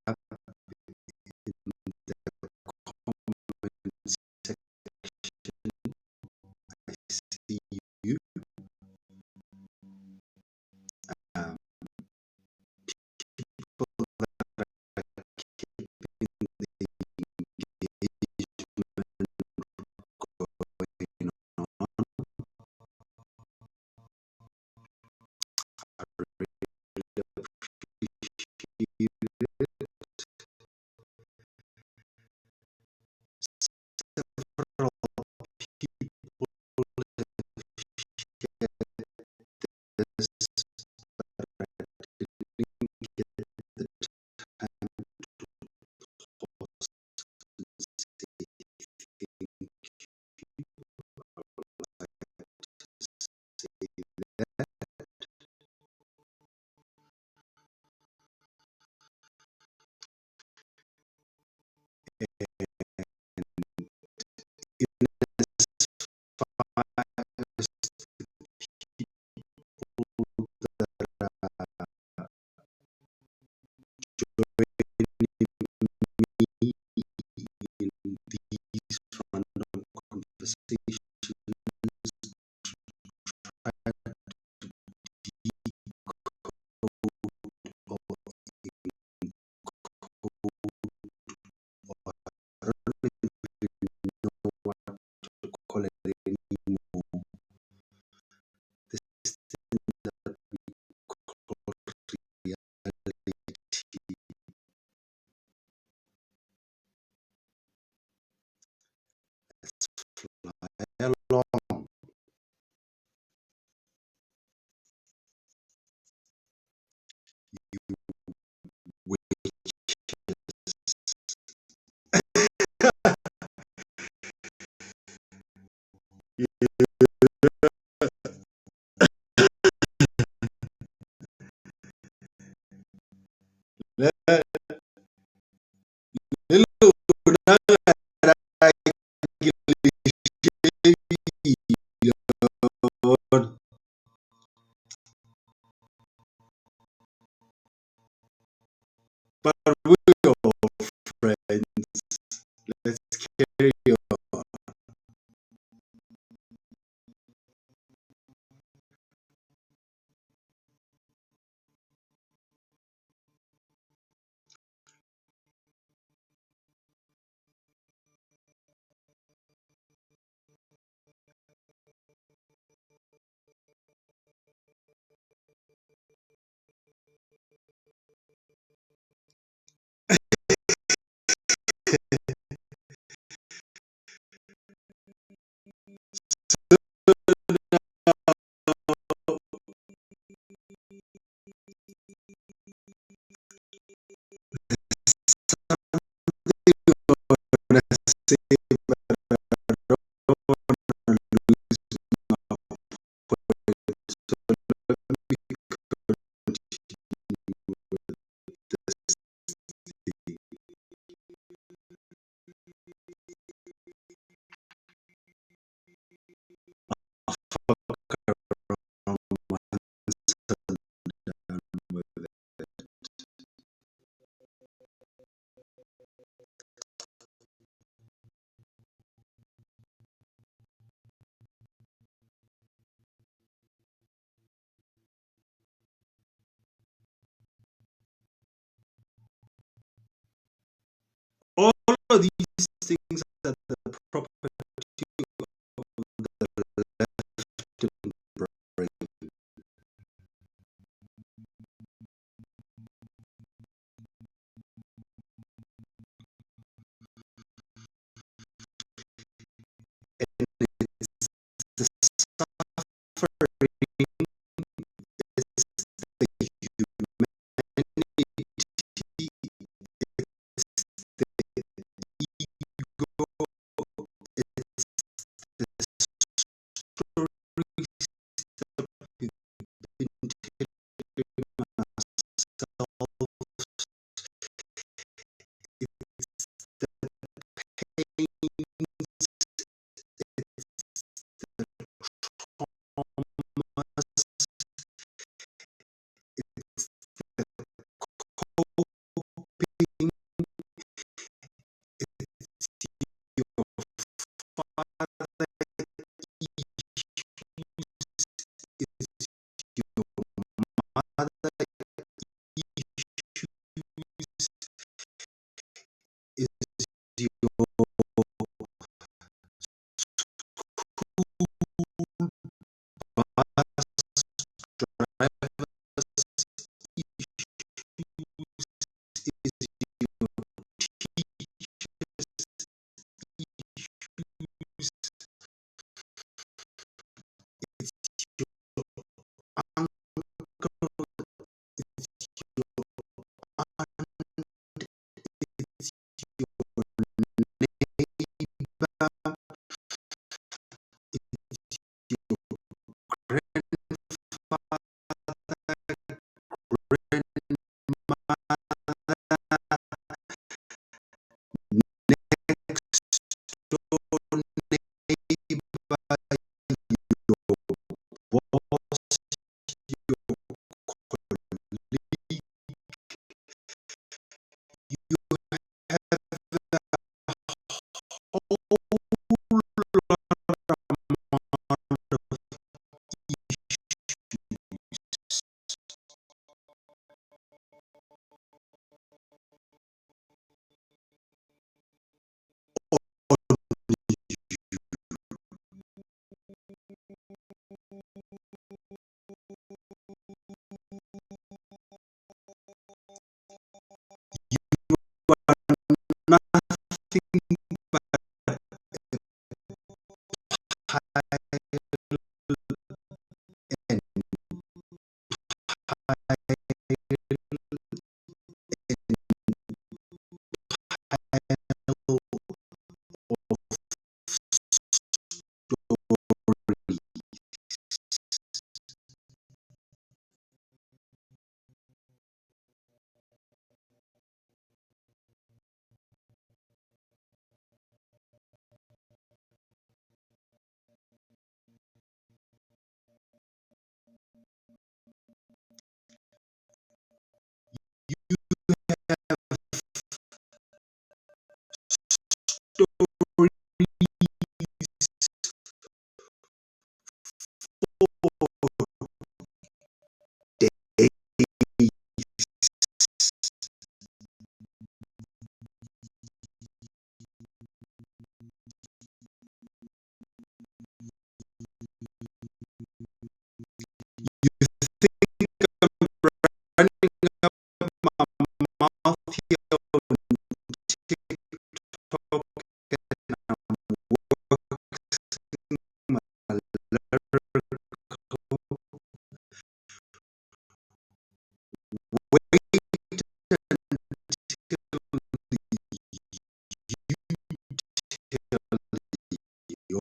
A: up in the section. I see you. Um, People that are keeping the engagement going on are really appreciated. Several people shared this, but I didn't get the time to pause and say thank you. I would like to say that. And as people that are joining me in these random conversations, try to decode or encode, or I don't even know what to call it anymore. This thing that we call reality. Let's fly along. You but we're friends. Let's carry on. All of these things are the property of the left brain. And it's the suffering, it's the humanity, it's the ego, it's the is your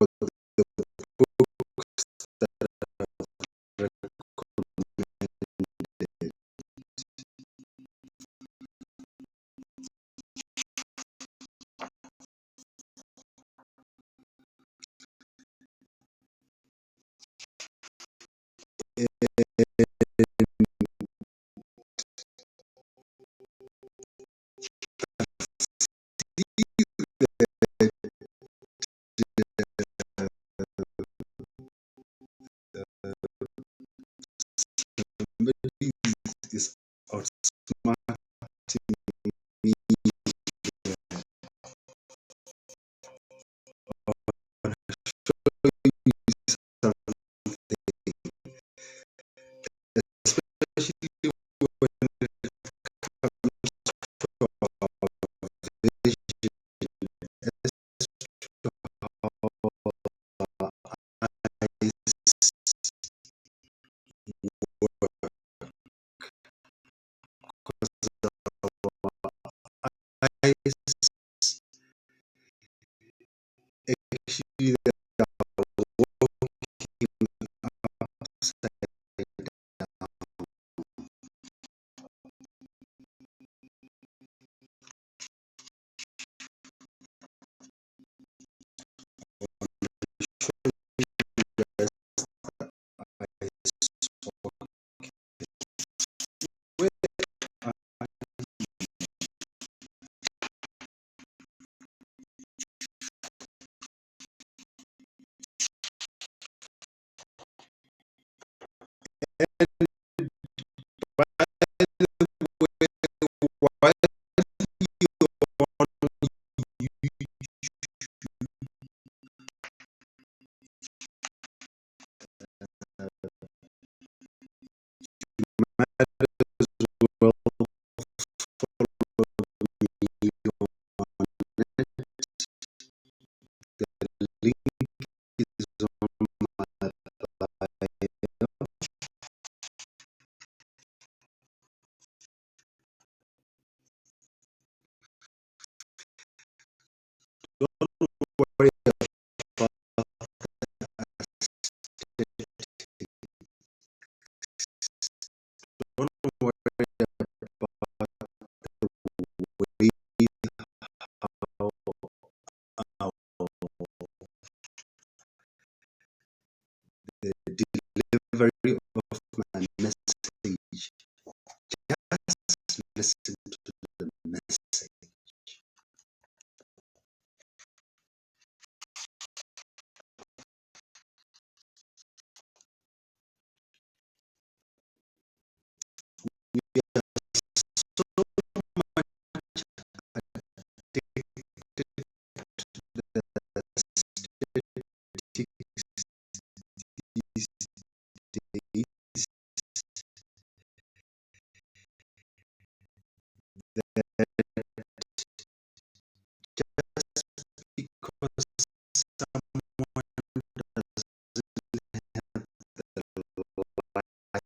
A: the books that are recommended. Somebody is outsmarting me. Especially when it comes to actually why might as well the link is on my bio. Don't worry about don't worry about way how the delivery of my message. Just listen to the message. We are so much addicted to the statistics these days that just because someone doesn't have the light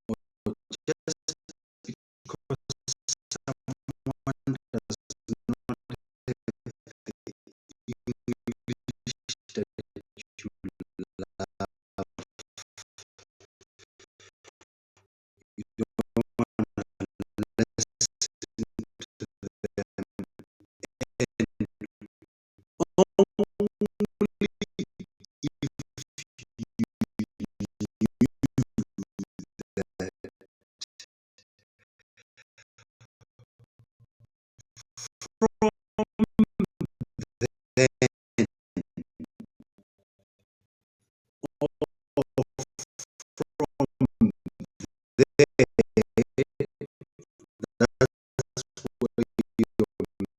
A: or just because someone does not have the English that you love, you don't want to listen to them. And only if you that then there, that's where your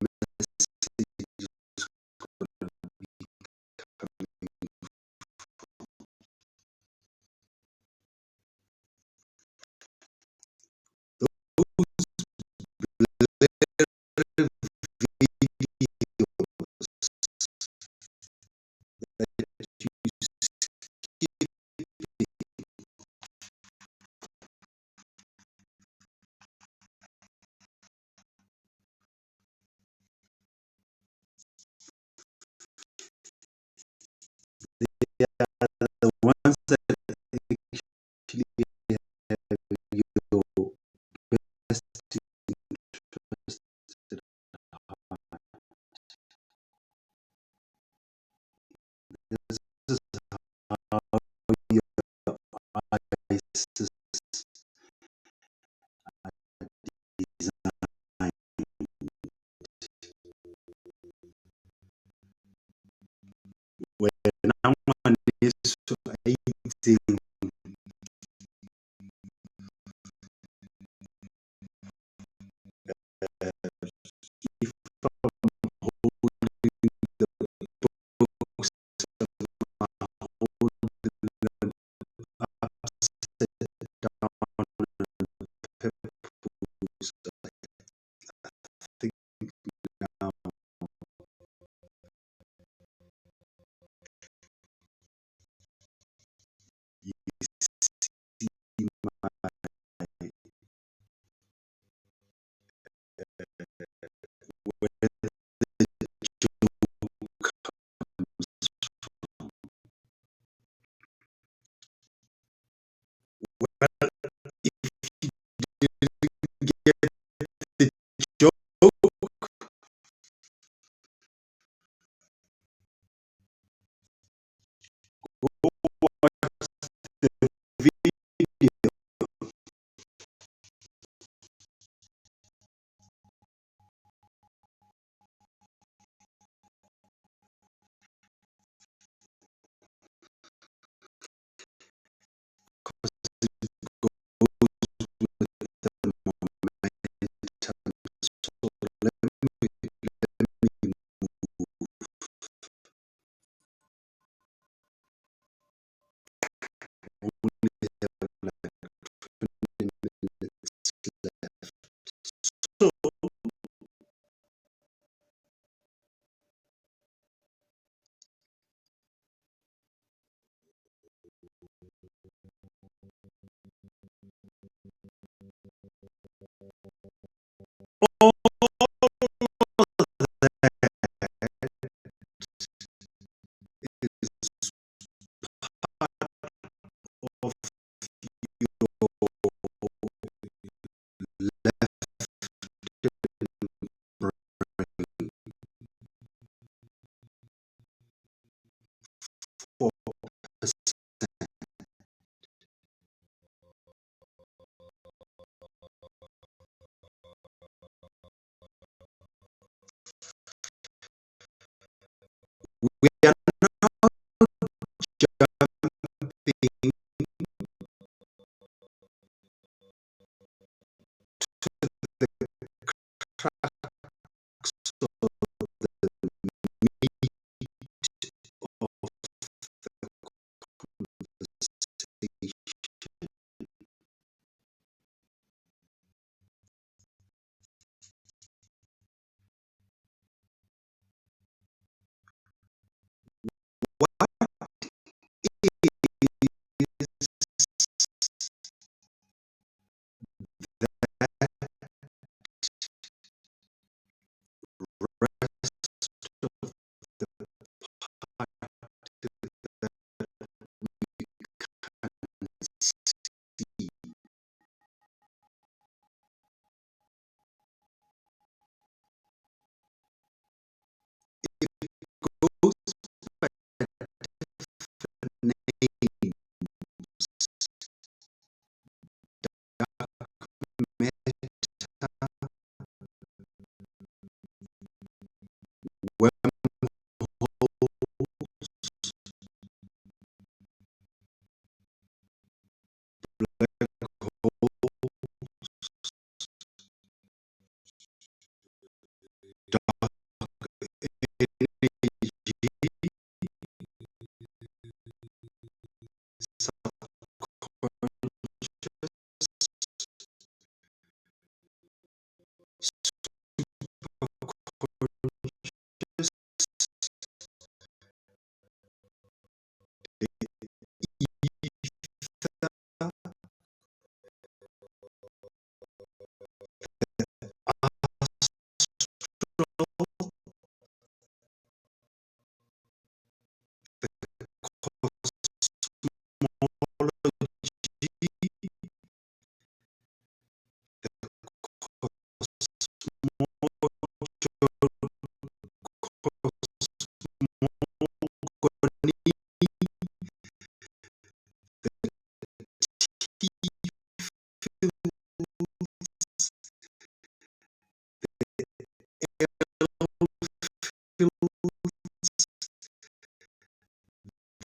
A: message is gonna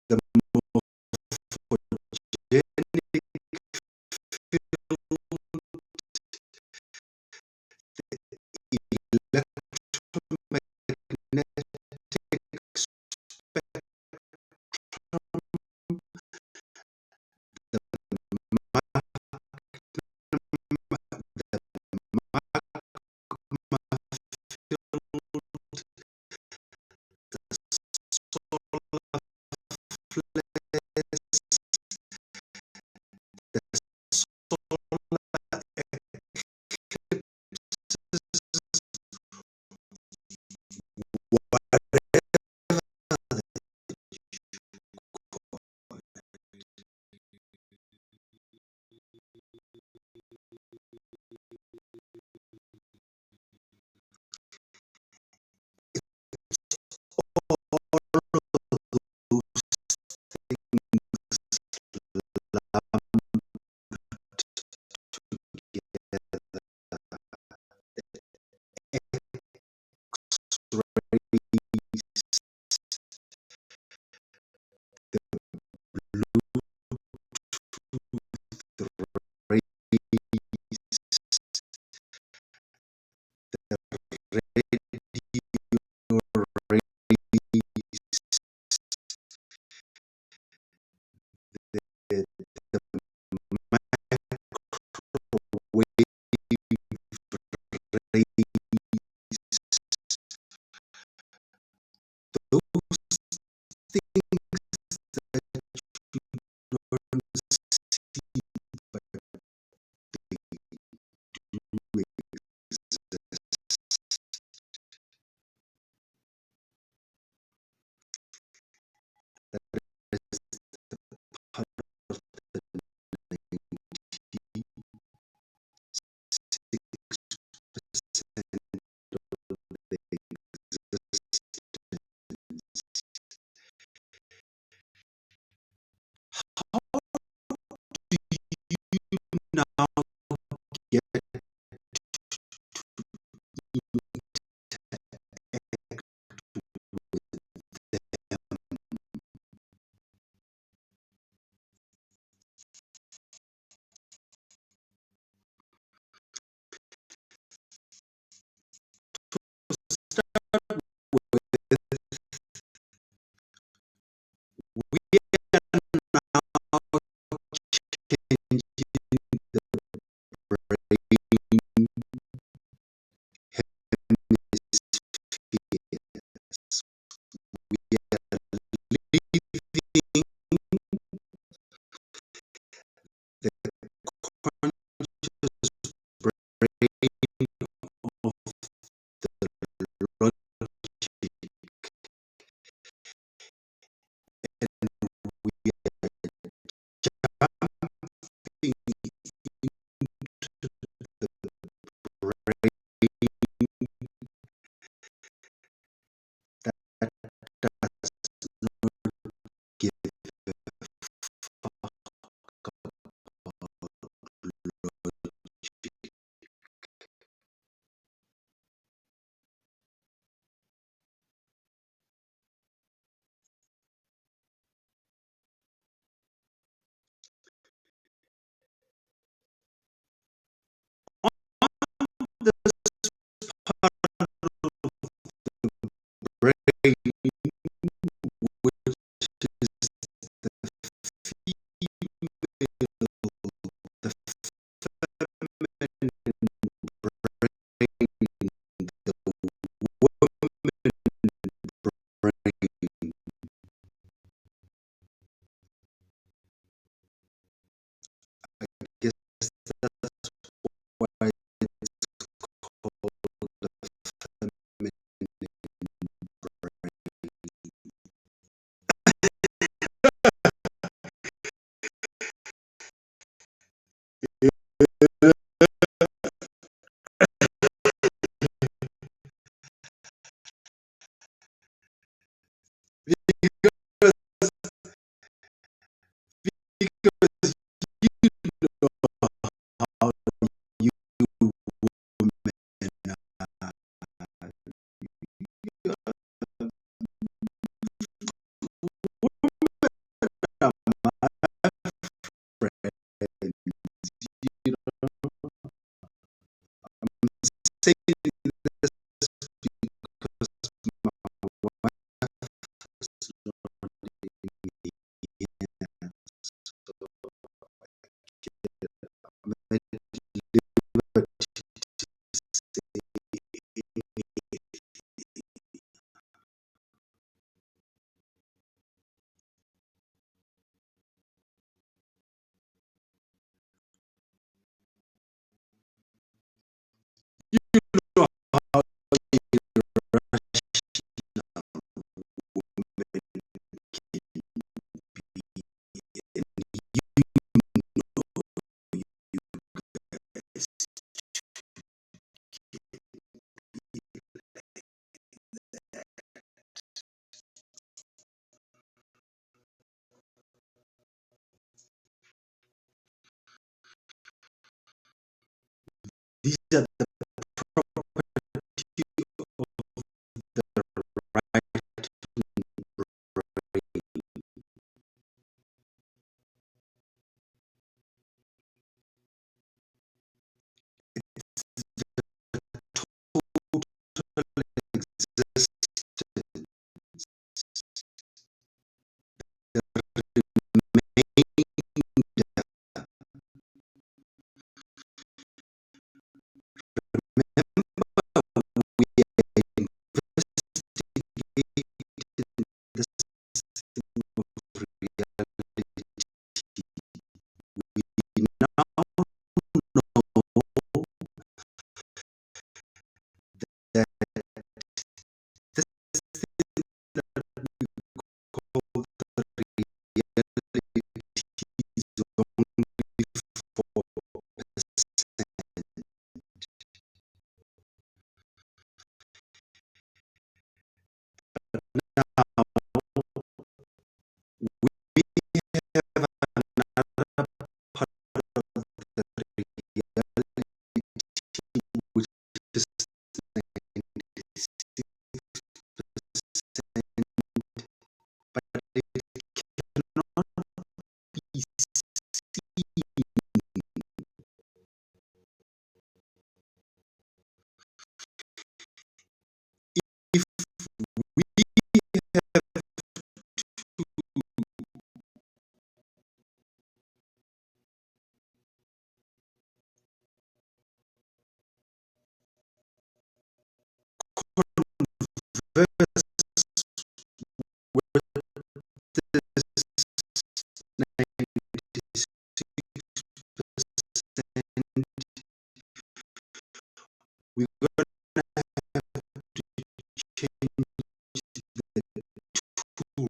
A: the are the property of the right brain. Existence the system of reality. We now know that this thing that we call the reality is only 4%. Now, we have another part of the reality which is 96%, but it cannot be seen. If we have to converse with this 96%, we're gonna have to change the tools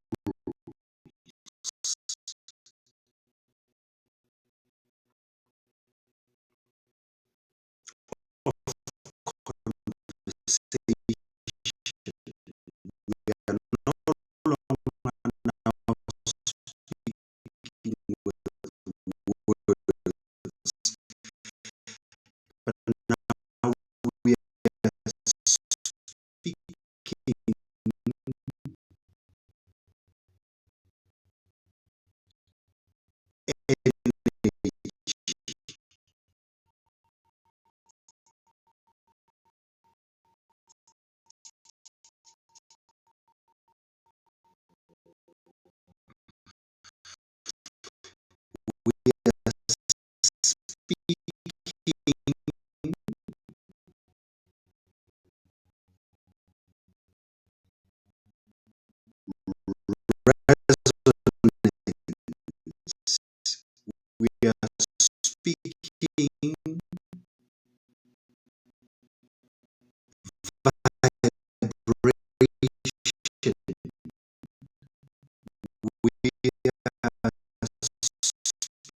A: of conversation. We are no longer now speaking with words, but now we are speaking energy. We are speaking resonance. We are speaking vibration. We are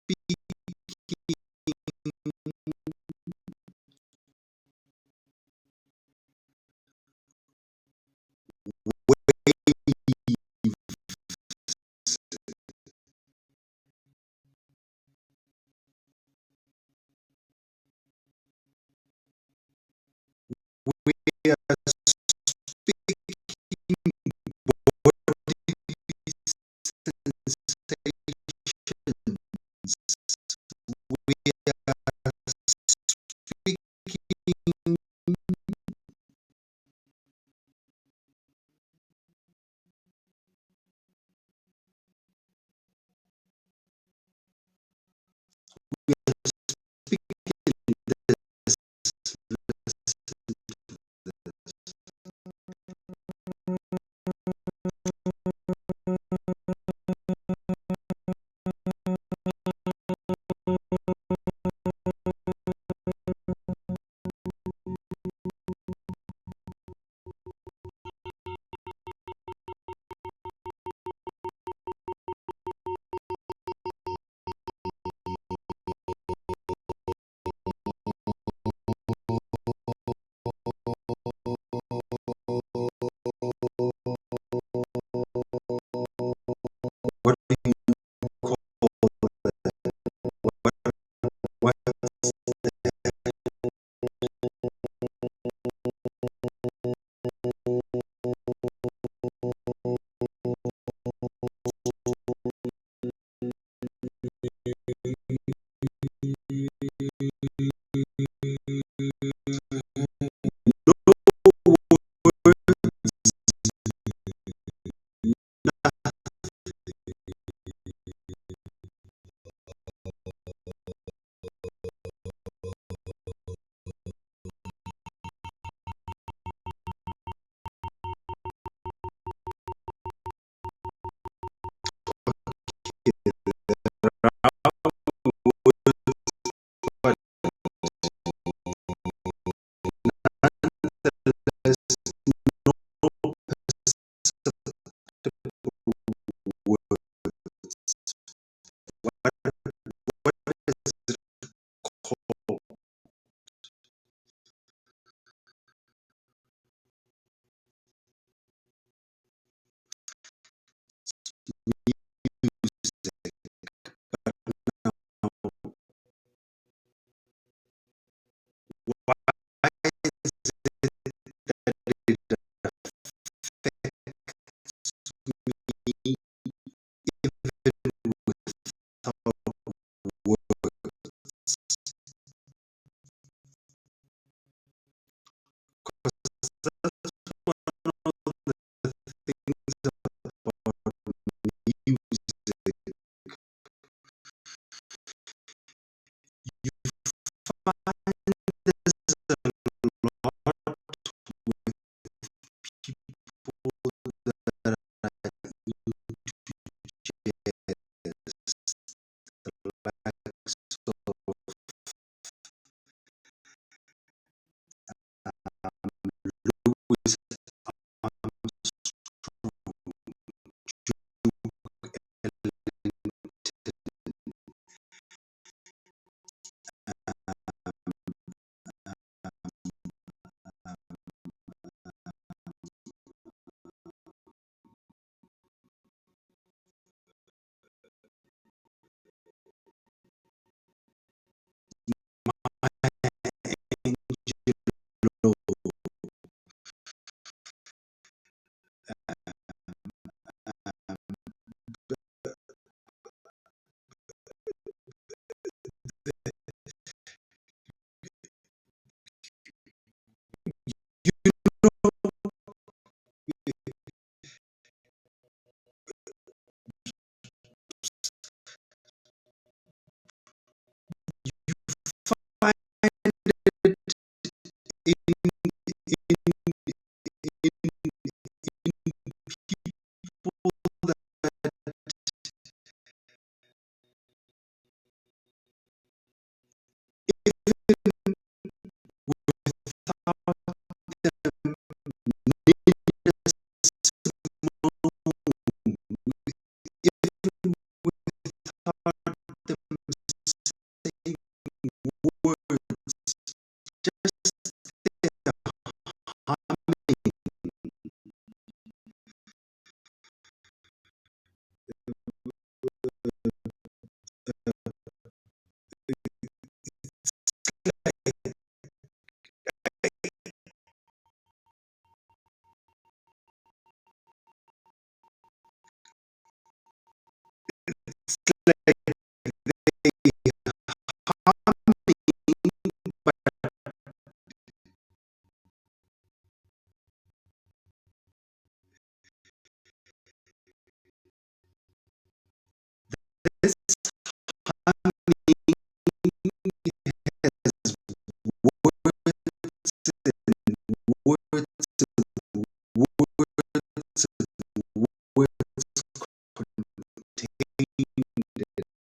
A: speaking waves. We are speaking body sensations. We are speaking this. Listen to this. words. What is it called? Why is it that it affects me even without words? That's one of the things about music. You find there's a lot with people that are into jazz, the likes of Louis Armstrong, Angelo, you know, you find it in, people that even without them even without them saying words, just their humming. It's like they humming, but this humming has words and words and words contained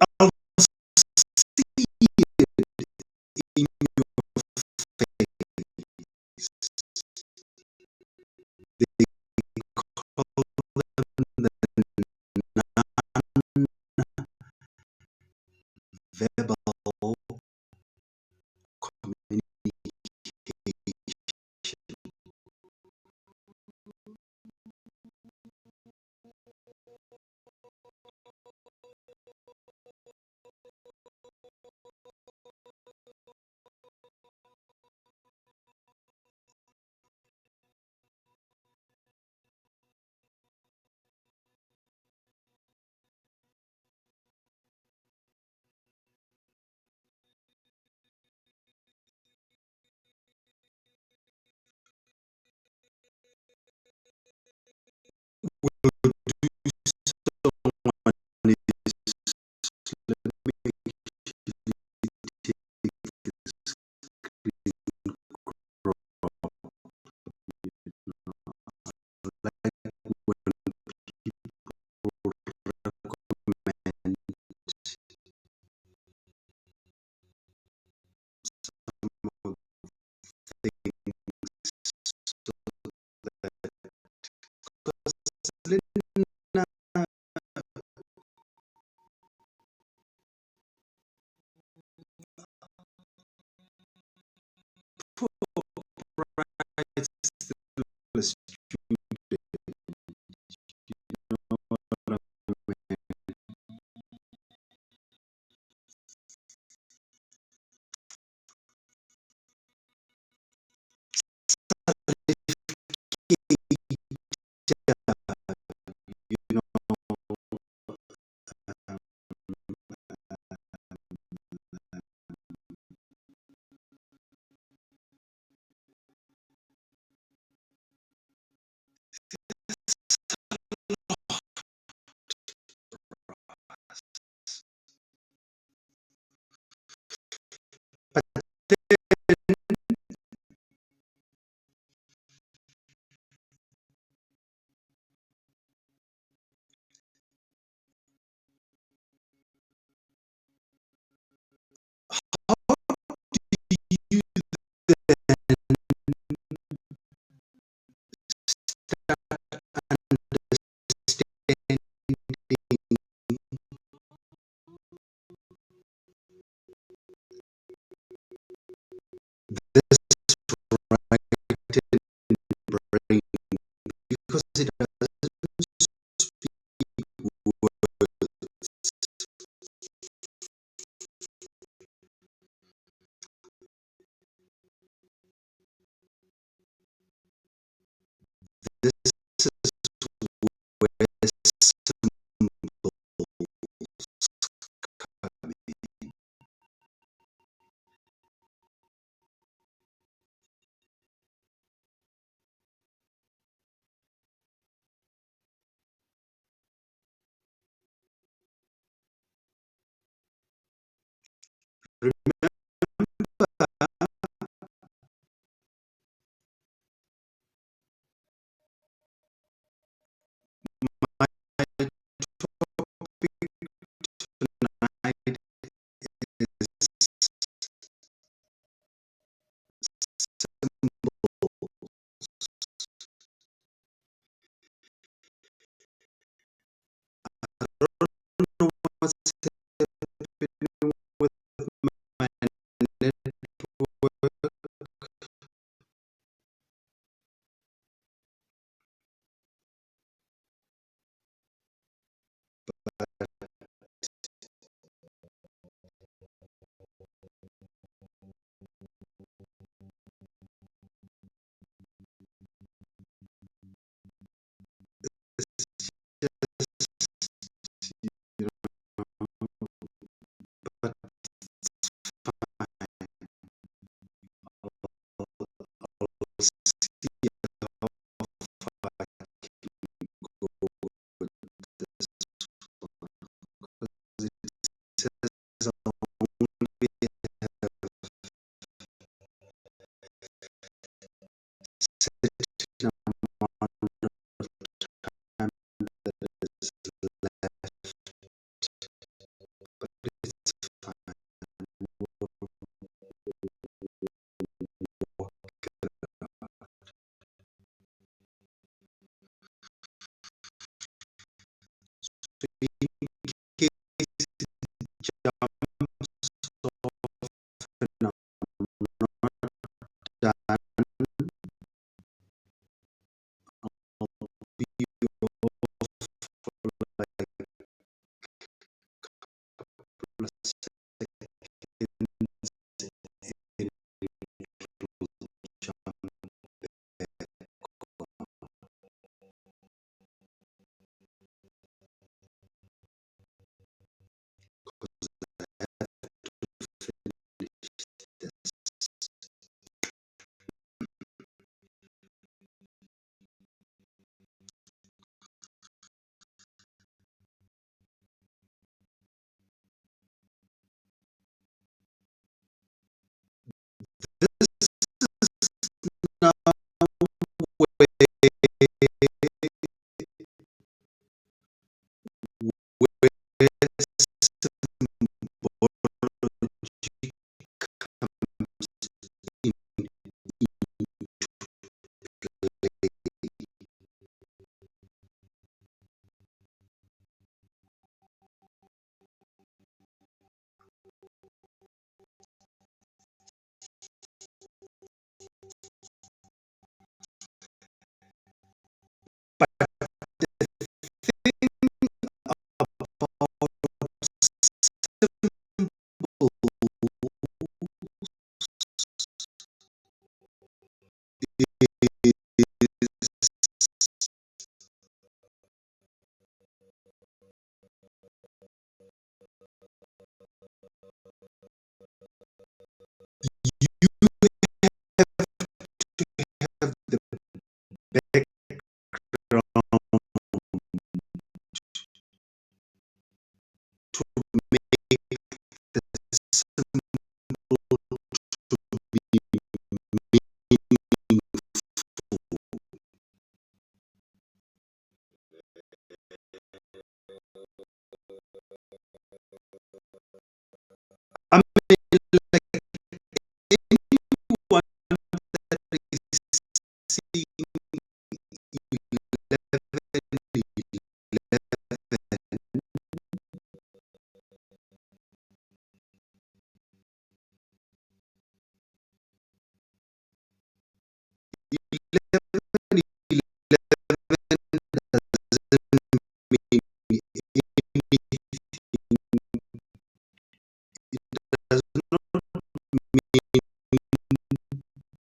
A: I'll see in your face. They call them the non-verbal communication. Because it doesn't speak words. This is where symbols come in. Remember, my topic tonight is symbols. I don't know what's happening with this now where, where symbology in play. But the thing about have the background to make the symbol to be meaningful. I mean, like anyone that is seeing 11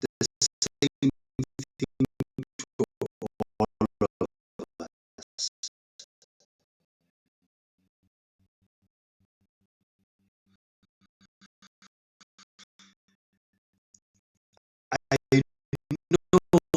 A: does not mean the same thing to all of us. I know for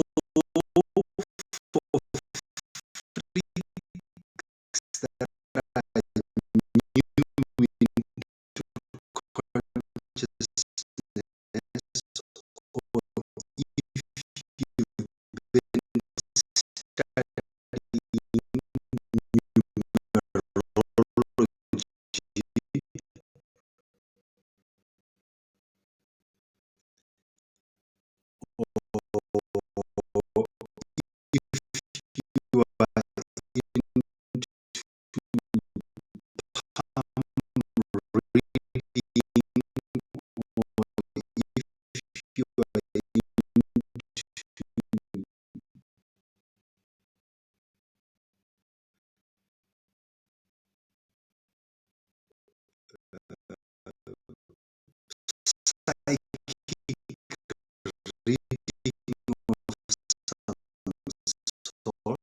A: freaks that are new into consciousness, or if you've been studying numerology, or if you are into reading, or if you are into psychic reading of some sort,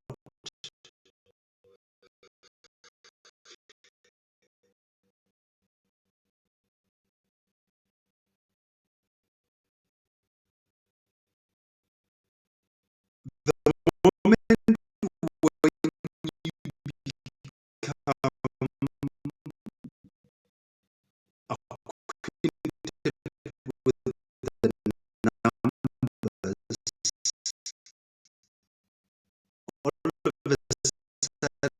A: the moment when you become acquainted with the numbers, all of a sudden,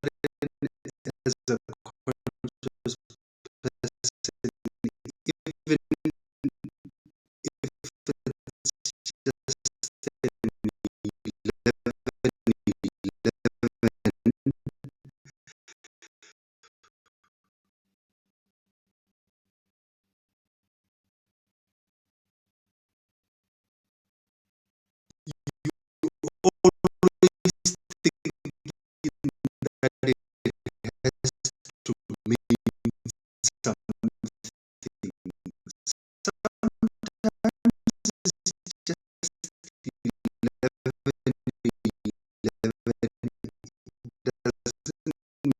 A: as a conscious person, even if it's just an 11, always thinking that it has to mean something. Sometimes it's just 11, 11 doesn't mean anything.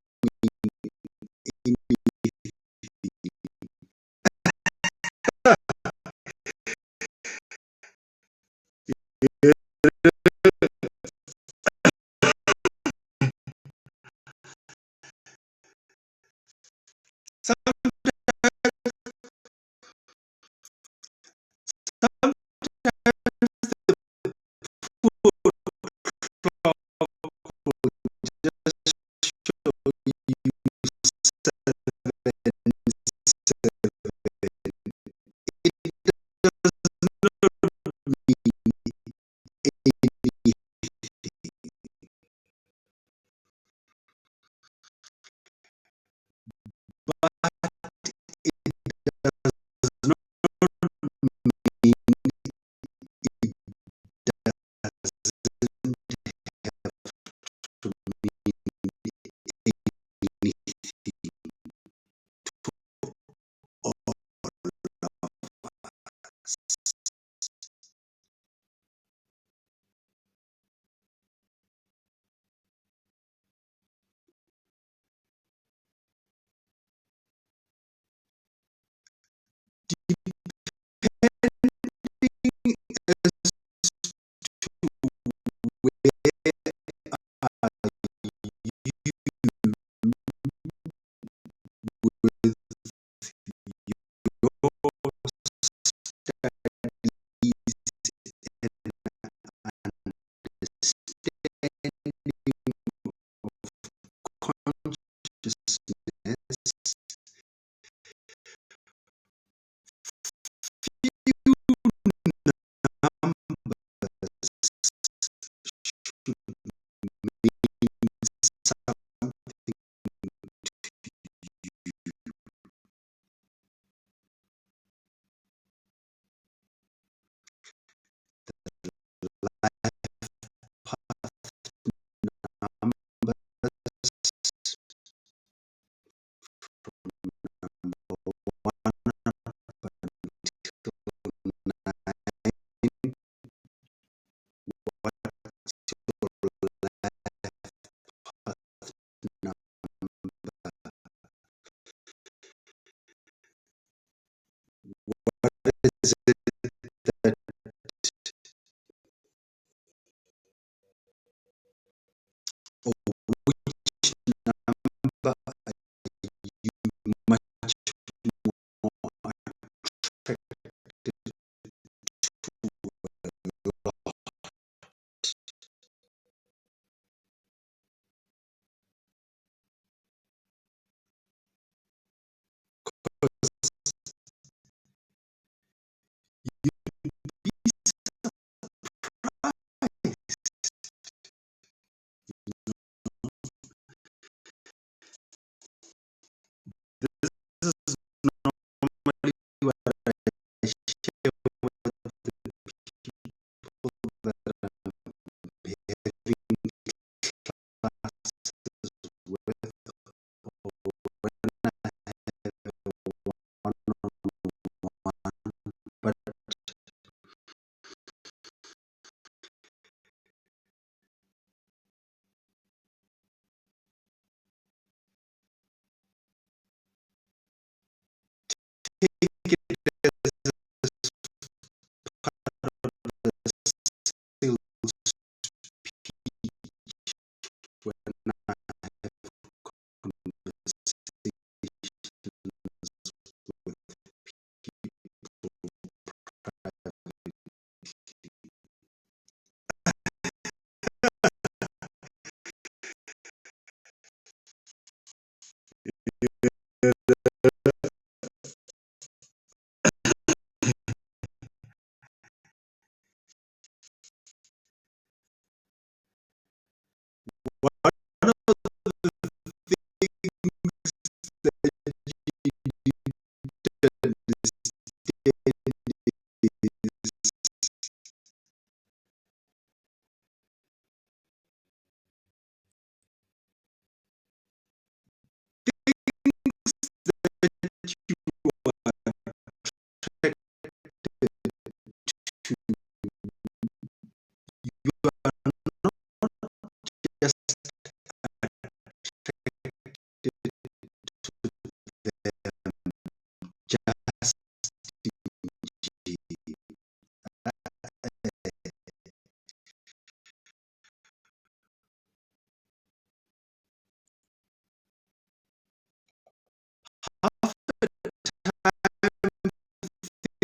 A: Sometimes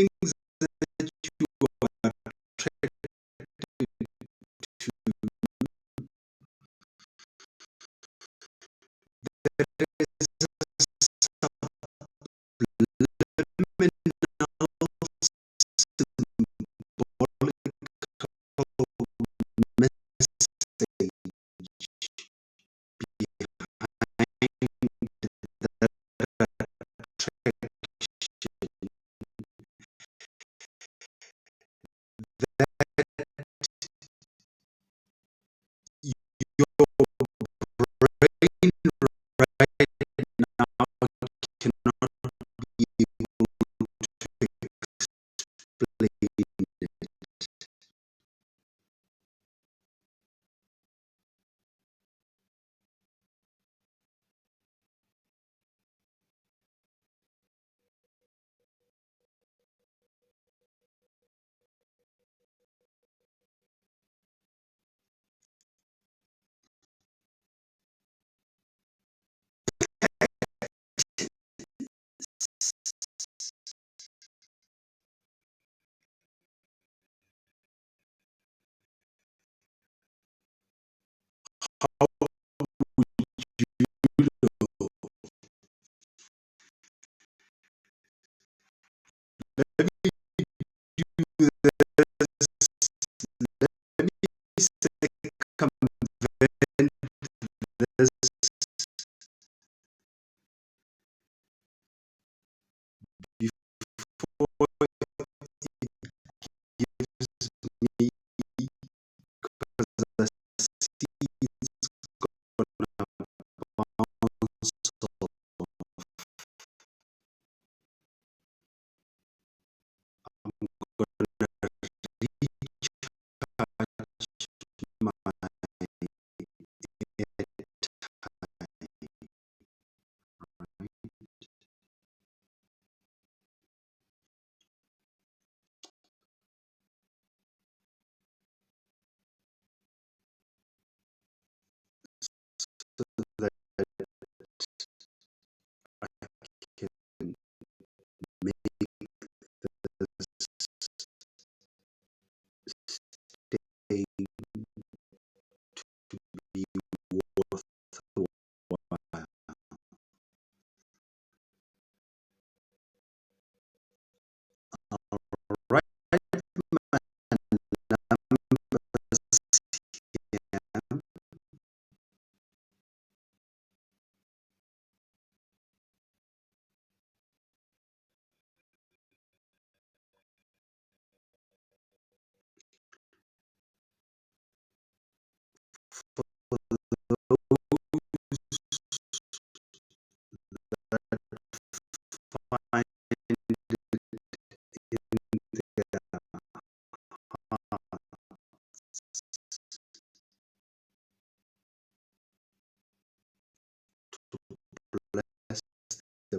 A: things that you are attracted to, there is subliminal message your brain gives me the seeds my that can make stay be worthwhile. Right find bless the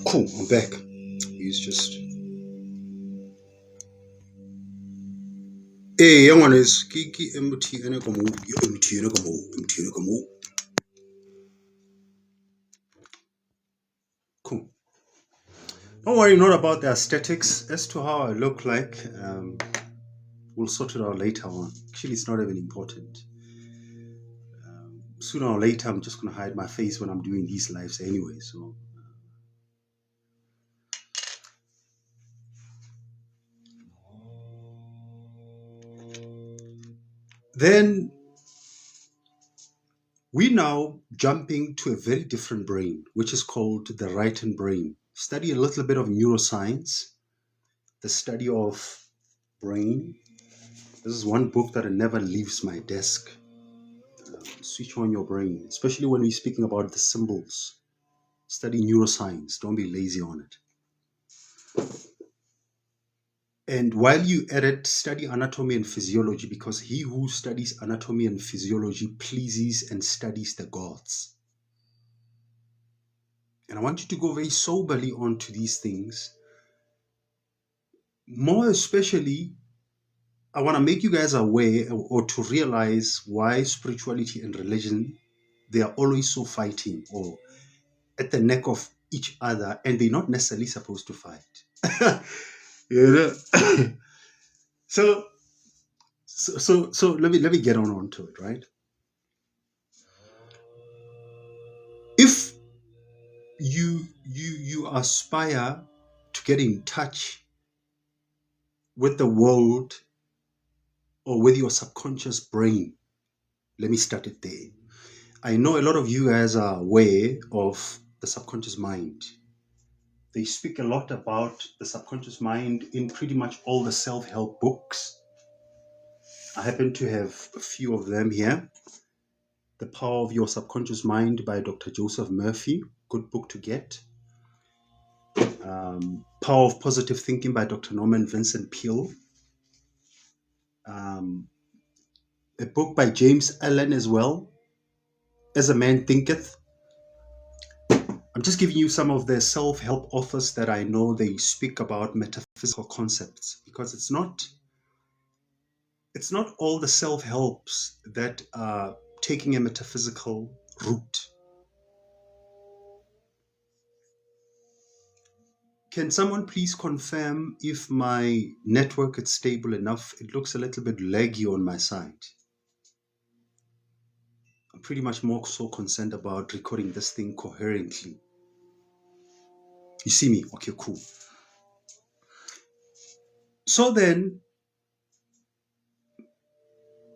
A: cool. I'm back. He's just young one is Kiki MT and a MT and a cool. Don't worry, not about the aesthetics. As to how I look like, we'll sort it out later on. Actually, it's not even important. Sooner or later, I'm just going to hide my face when I'm doing these lives anyway. So, then we now jumping to a very different brain, which is called the right-hand brain. Study a little bit of neuroscience, the study of brain. This is one book that never leaves my desk. Switch on your brain, especially when we're speaking about the symbols. Study neuroscience. Don't be lazy on it. And while you at it, study anatomy and physiology, because he who studies anatomy and physiology pleases and studies the gods. And I want you to go very soberly onto these things. More especially, I want to make you guys aware or to realize why spirituality and religion, they are always so fighting or at the neck of each other, and they're not necessarily supposed to fight. You know? So let me get on to it, right? If you aspire to get in touch with the world or with your subconscious brain, let me start it there. I know a lot of you guys are aware of the subconscious mind. They speak a lot about the subconscious mind in pretty much all the self-help books. I happen to have a few of them here. The Power of Your Subconscious Mind by Dr. Joseph Murphy, good book to get. Power of Positive Thinking by Dr. Norman Vincent Peale. A book by James Allen as well, As a Man Thinketh. I'm just giving you some of the self-help authors that I know they speak about metaphysical concepts, because it's not all the self-helps that are taking a metaphysical route. Can someone please confirm if my network is stable enough? It looks a little bit laggy on my side. I'm pretty much more so concerned about recording this thing coherently. You see me? Okay, cool. So then,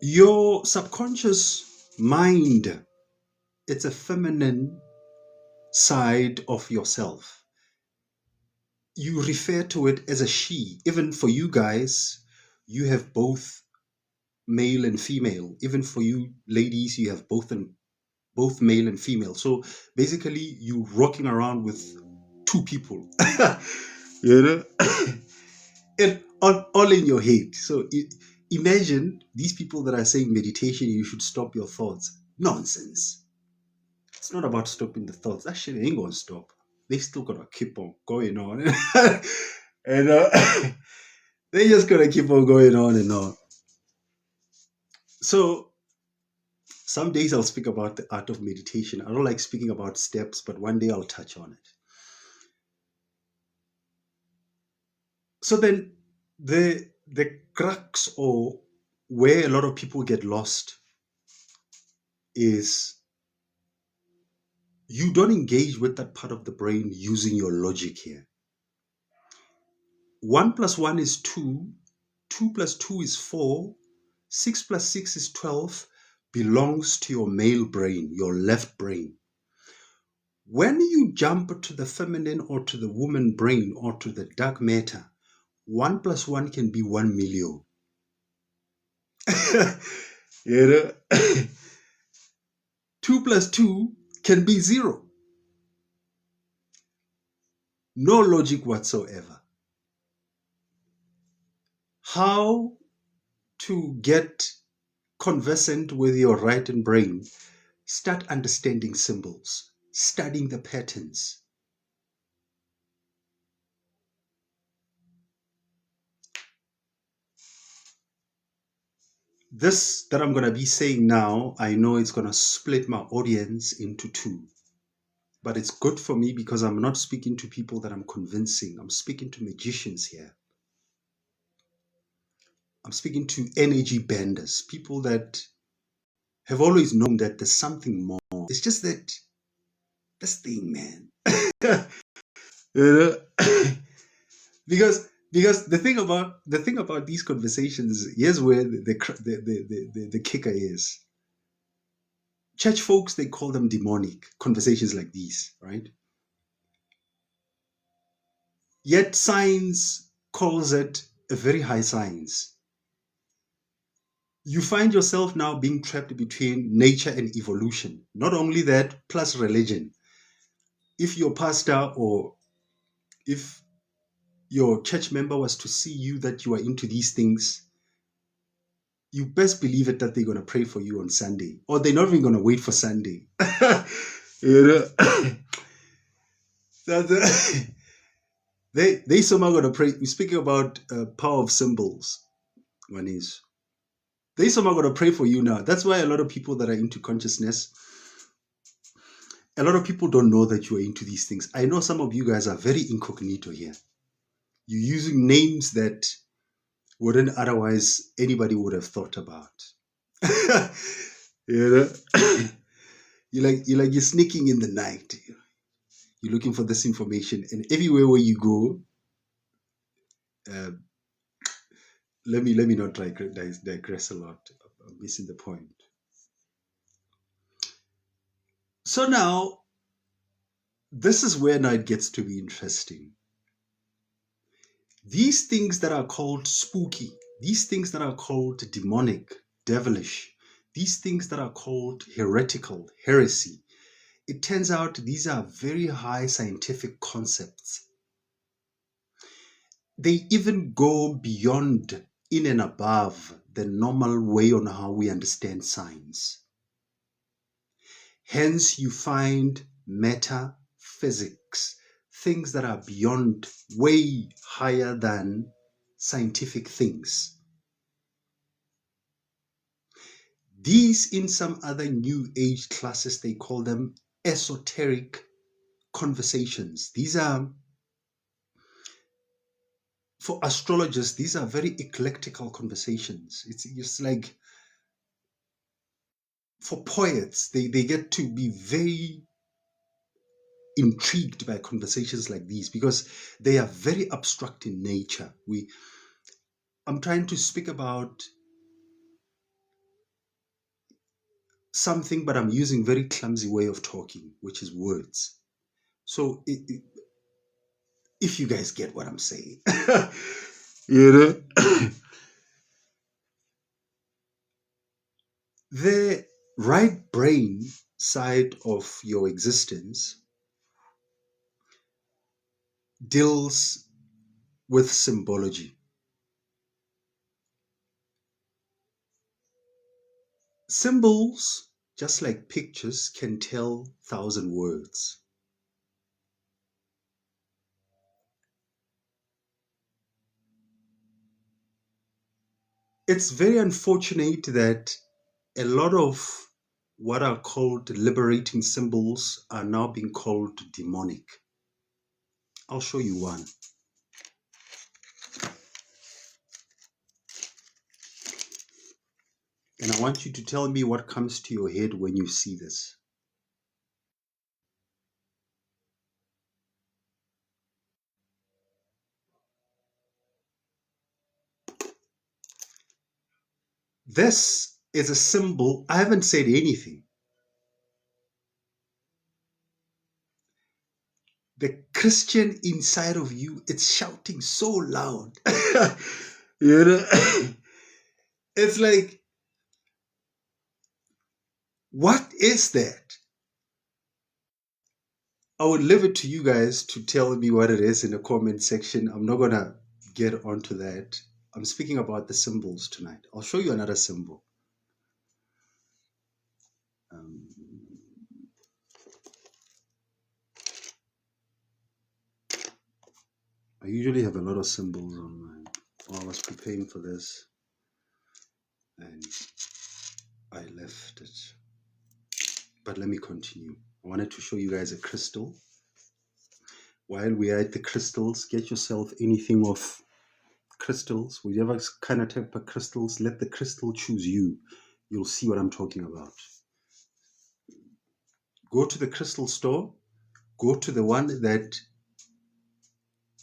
A: your subconscious mind, it's a feminine side of yourself. You refer to it as a she. Even for you guys, you have both male and female. Even for you ladies, you have both male and female. So basically, you rocking around with two people. You know? And all in your head. So imagine these people that are saying meditation, you should stop your thoughts. Nonsense. It's not about stopping the thoughts. That shit ain't gonna stop. They still gonna keep on going on. And they're just gonna keep on going on and on. So some days I'll speak about the art of meditation. I don't like speaking about steps, but one day I'll touch on it. So then the crux, or where a lot of people get lost, is you don't engage with that part of the brain using your logic here. 1 + 1 is 2, 2 + 2 is 4, 6 + 6 is 12, belongs to your male brain, your left brain. When you jump to the feminine or to the woman brain or to the dark matter, 1 + 1 can be 1 million. You know? 2 + 2 can be 0. No logic whatsoever. How to get conversant with your right brain? Start understanding symbols, studying the patterns. This that I'm going to be saying now, I know it's going to split my audience into two. But it's good for me because I'm not speaking to people that I'm convincing. I'm speaking to magicians here. I'm speaking to energy benders, people that have always known that there's something more. It's just that this thing, man. You know? because the thing about these conversations, here's where the kicker is. Church folks, they call them demonic, conversations like these, right? Yet science calls it a very high science. You find yourself now being trapped between nature and evolution. Not only that, plus religion. If your pastor or if your church member was to see you that you are into these things, you best believe it that they're going to pray for you on Sunday, or they're not even going to wait for Sunday. You know, that, they somehow going to pray. We're speaking about power of symbols. One is they somehow going to pray for you now. That's why a lot of people that are into consciousness, a lot of people don't know that you are into these things. I know some of you guys are very incognito here. You're using names that wouldn't otherwise anybody would have thought about. You know, you're sneaking in the night. You're looking for this information, and everywhere where you go, let me not digress a lot. I'm missing the point. So now, this is where now it gets to be interesting. These things that are called spooky, these things that are called demonic, devilish, these things that are called heretical, heresy, it turns out these are very high scientific concepts. They even go beyond, in and above the normal way on how we understand science. Hence, you find metaphysics, things that are beyond, way higher than scientific things. These, in some other new age classes, they call them esoteric conversations. These are, for astrologers, these are very eclectical conversations. It's like, for poets, they get to be very intrigued by conversations like these because they are very abstract in nature. I'm trying to speak about something, but I'm using very clumsy way of talking, which is words. So if you guys get what I'm saying, you know, the right brain side of your existence deals with symbology. Symbols, just like pictures, can tell 1,000 words. It's very unfortunate that a lot of what are called liberating symbols are now being called demonic. I'll show you one. And I want you to tell me what comes to your head when you see this. This is a symbol. I haven't said anything. The Christian inside of you, it's shouting so loud. You know, it's like, what is that? I would leave it to you guys to tell me what it is in the comment section. I'm not going to get onto that. I'm speaking about the symbols tonight. I'll show you another symbol. I usually have a lot of symbols on mine. I was preparing for this and I left it. But let me continue. I wanted to show you guys a crystal. While we are at the crystals, get yourself anything of crystals, whichever kind of type of crystals, let the crystal choose you. You'll see what I'm talking about. Go to the crystal store, go to the one that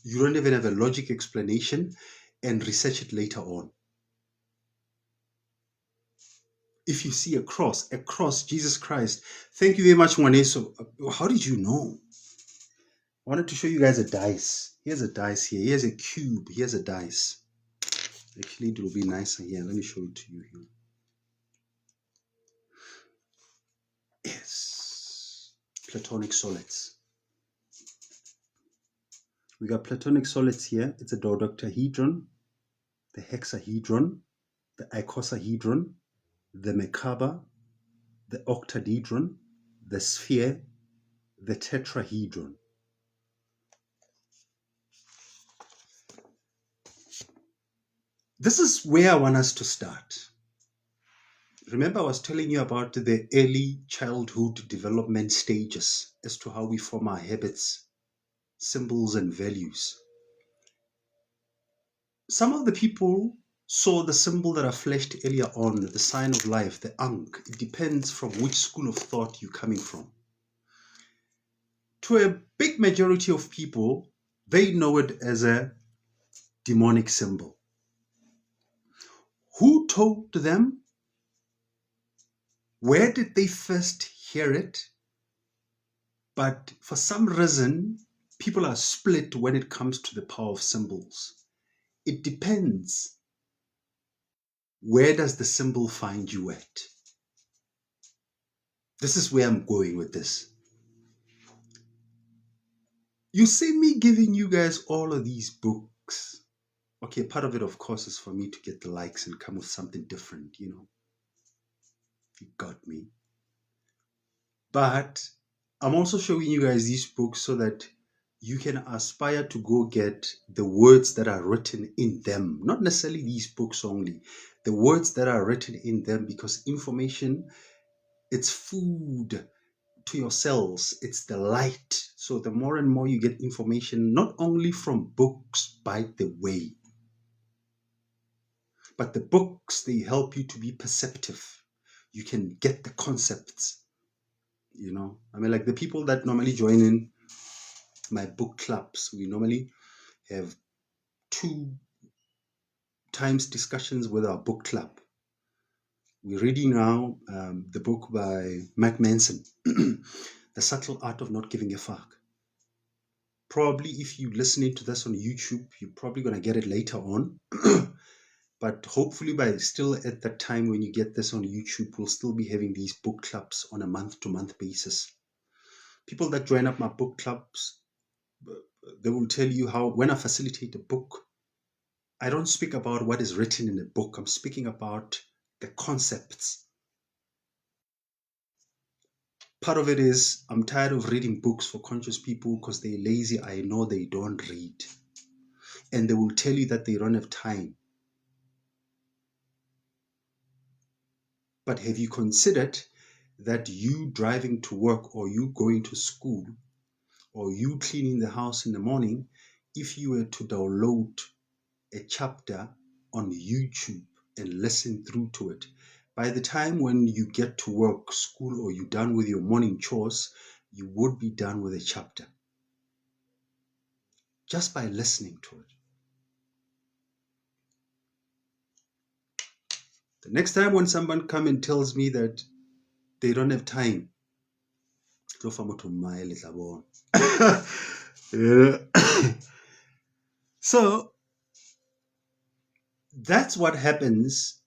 A: you don't even have a logic explanation, and research it later on. If you see a cross, Jesus Christ. Thank you very much, Mwaneso. How did you know? I wanted to show you guys a dice. Here's a dice here. Here's a cube. Here's a dice. Actually, it will be nicer here. Let me show it to you here. Yes. Platonic solids. We got platonic solids here. It's a dodecahedron, the hexahedron, the icosahedron, the merkaba, the octahedron, the sphere, the tetrahedron. This is where I want us to start. Remember, I was telling you about the early childhood development stages as to how we form our habits, symbols, and values. Some of the people saw the symbol that I flashed earlier on, the sign of life, the Ankh. It depends from which school of thought you're coming from. To a big majority of people, they know it as a demonic symbol. Who told them? Where did they first hear it? But for some reason, people are split when it comes to the power of symbols. It depends. Where does the symbol find you at? This is where I'm going with this. You see me giving you guys all of these books. Okay, part of it, of course, is for me to get the likes and come with something different, you know. You got me. But I'm also showing you guys these books so that you can aspire to go get the words that are written in them. Not necessarily these books only. The words that are written in them, because information, it's food to your cells. It's the light. So the more and more you get information, not only from books, by the way, but the books, they help you to be perceptive. You can get the concepts, you know. I mean, like the people that normally join in my book clubs, we normally have 2 times discussions with our book club. We're reading now the book by Mac Manson, The Subtle Art of Not Giving a Fuck. Probably if you're listening to this on YouTube, you're probably going to get it later on. But hopefully by still at that time when you get this on YouTube, we'll still be having these book clubs on a month-to-month basis. People that join up my book clubs, they will tell you how when I facilitate a book, I don't speak about what is written in a book. I'm speaking about the concepts. Part of it is I'm tired of reading books for conscious people because they're lazy. I know they don't read. And they will tell you that they don't have time. But have you considered that you driving to work, or you going to school, or you cleaning the house in the morning, if you were to download a chapter on YouTube and listen through to it, by the time when you get to work, school, or you're done with your morning chores, you would be done with a chapter just by listening to it. The next time when someone comes and tells me that they don't have time, yeah. So that's what happens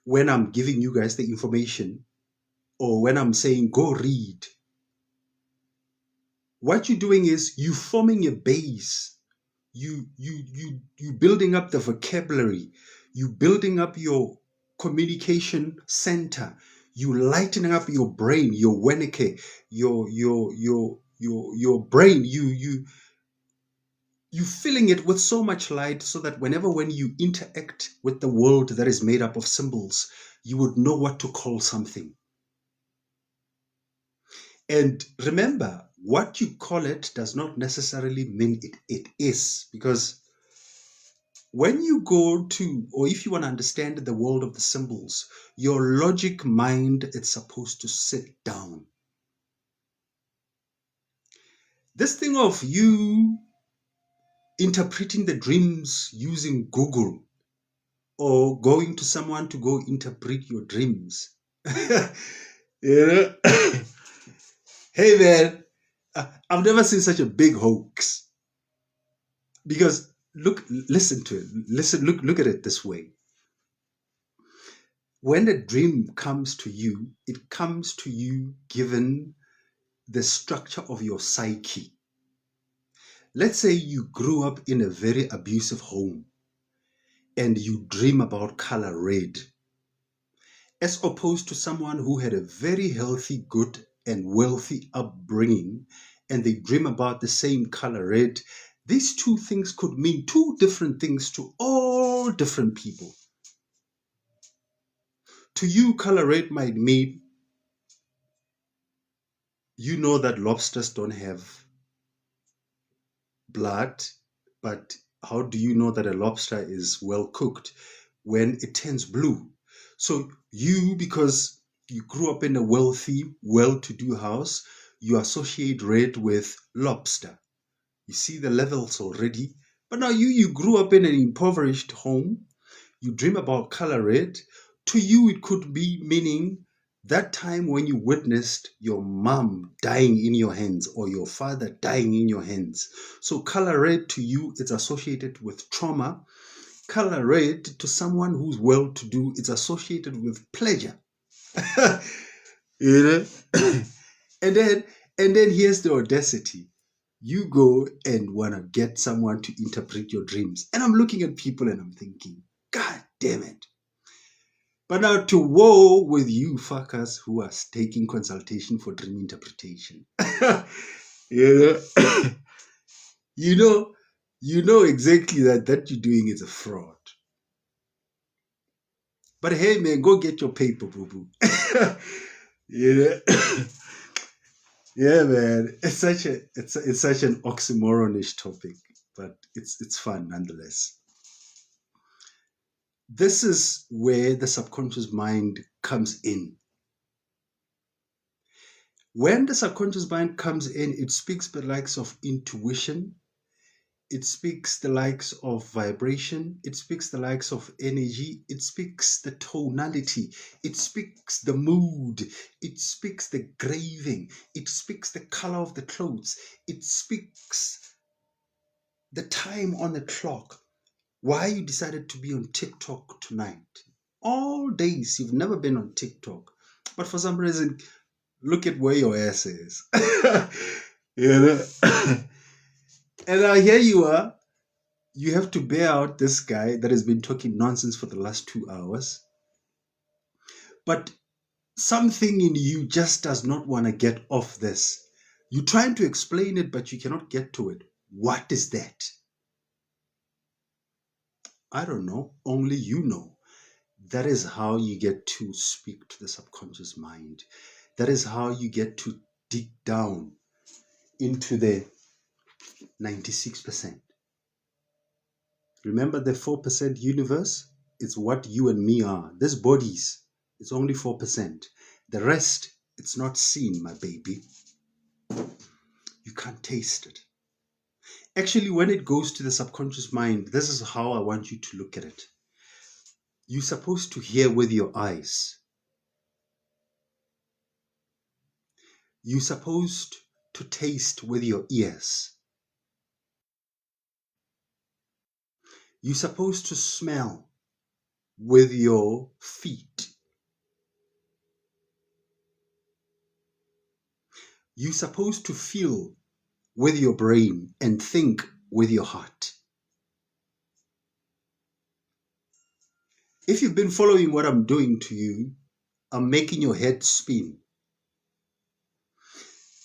A: when I'm giving you guys the information, or when I'm saying go read. What you're doing is you forming a base. You building up the vocabulary. You building up your communication center. You lightening up your brain, your Wernicke, your brain. You filling it with so much light so that when you interact with the world that is made up of symbols, you would know what to call something. And remember, what you call it does not necessarily mean it is, because when you go to, or if you want to understand the world of the symbols, your logic mind is supposed to sit down. This thing of you interpreting the dreams using Google, or going to someone to go interpret your dreams. Yeah. Hey man, I've never seen such a big hoax. Because listen to it. Look at it this way. When a dream comes to you, it comes to you given the structure of your psyche. Let's say you grew up in a very abusive home and you dream about color red, as opposed to someone who had a very healthy, good, and wealthy upbringing and they dream about the same color red. These two things could mean two different things to all different people. To you, color red might mean you know that lobsters don't have blood, but how do you know that a lobster is well cooked when it turns blue? So you, because you grew up in a wealthy, well-to-do house, you associate red with lobster. You see the levels already. But now you grew up in an impoverished home. You dream about color red. To you, it could be meaning that time when you witnessed your mom dying in your hands or your father dying in your hands. So color red to you, it's associated with trauma. Color red to someone who's well to do, it's associated with pleasure. You know? and then and then here's the audacity. You go and want to get someone to interpret your dreams. And I'm looking at people and I'm thinking, God damn it. But now to woe with you fuckers who are taking consultation for dream interpretation. you know, you know, you know exactly that you're doing is a fraud. But hey man, go get your paper, boo boo. you know? Yeah, man. It's such an oxymoronish topic, but it's fun nonetheless. This is where the subconscious mind comes in. When the subconscious mind comes in, it speaks the likes of intuition, it speaks the likes of vibration, it speaks the likes of energy, it speaks the tonality, it speaks the mood, it speaks the graving, it speaks the color of the clothes, it speaks the time on the clock. Why you decided to be on TikTok tonight? All days you've never been on TikTok, but for some reason, look at where your ass is. you know? And now here you are. You have to bear out this guy that has been talking nonsense for the last 2 hours. But something in you just does not want to get off this. You're trying to explain it, but you cannot get to it. What is that? I don't know. Only you know. That is how you get to speak to the subconscious mind. That is how you get to dig down into the 96%. Remember the 4% universe? It's what you and me are. This bodies, it's only 4%. The rest, it's not seen, my baby. You can't taste it. Actually, when it goes to the subconscious mind, this is how I want you to look at it. You're supposed to hear with your eyes. You're supposed to taste with your ears. You're supposed to smell with your feet. You're supposed to feel with your brain and think with your heart. If you've been following what I'm doing to you, I'm making your head spin.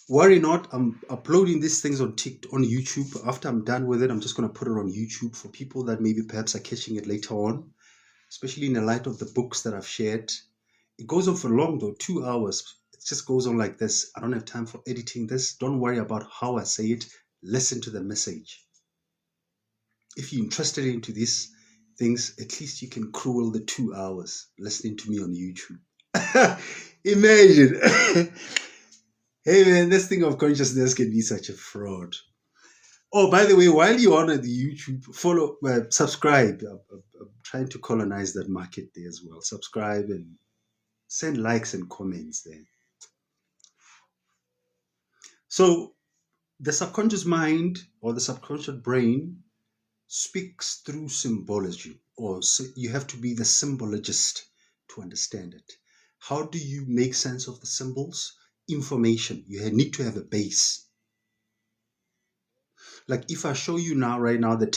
A: Worry not, I'm uploading these things on TikTok, on YouTube. After I'm done with it, I'm just going to put it on YouTube for people that maybe perhaps are catching it later on, especially in the light of the books that I've shared. It goes on for long though, 2 hours. It just goes on like this. I don't have time for editing this. Don't worry about how I say it. Listen to the message. If you're interested into these things, at least you can cruel the 2 hours listening to me on YouTube. Imagine. Hey man, this thing of consciousness can be such a fraud. Oh, by the way, while you're on the YouTube, follow, subscribe. I'm trying to colonize that market there as well. Subscribe and send likes and comments there. So the subconscious mind or the subconscious brain speaks through symbology, or you have to be the symbologist to understand it. How do you make sense of the symbols? Information. You need to have a base. Like if I show you now, right now, the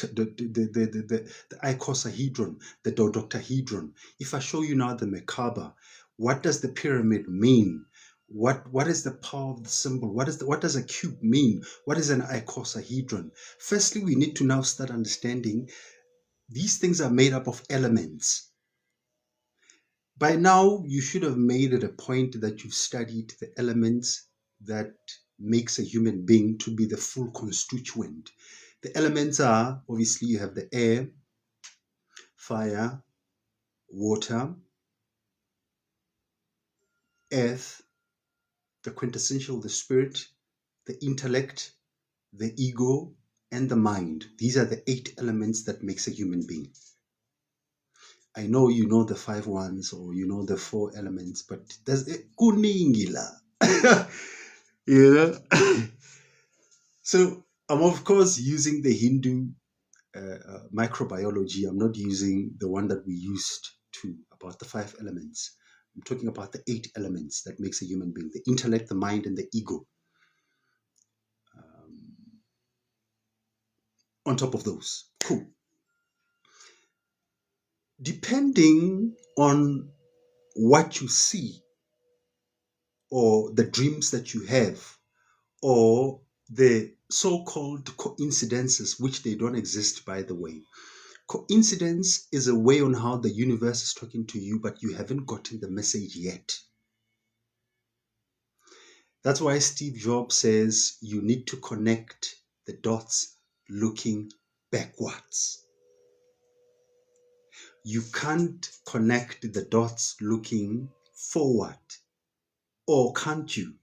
A: icosahedron, the dodecahedron, if I show you now the Merkaba, what does the pyramid mean? What is the power of the symbol? What does a cube mean? What is an icosahedron? Firstly, we need to now start understanding these things are made up of elements. By now, you should have made it a point that you've studied the elements that makes a human being to be the full constituent. The elements are, obviously, you have the air, fire, water, earth, the quintessential, the spirit, the intellect, the ego, and the mind. These are the 8 elements that makes a human being. I know you know the 5 ones or you know the 4 elements, but there's kuningila. You know? So I'm of course using the Hindu microbiology. I'm not using the one that we used to about the 5 elements. I'm talking about the 8 elements that makes a human being: the intellect, the mind, and the ego. On top of those, cool. Depending on what you see, or the dreams that you have, or the so-called coincidences, which they don't exist, by the way. Coincidence is a way on how the universe is talking to you, but you haven't gotten the message yet. That's why Steve Jobs says you need to connect the dots looking backwards. You can't connect the dots looking forward, or can't you?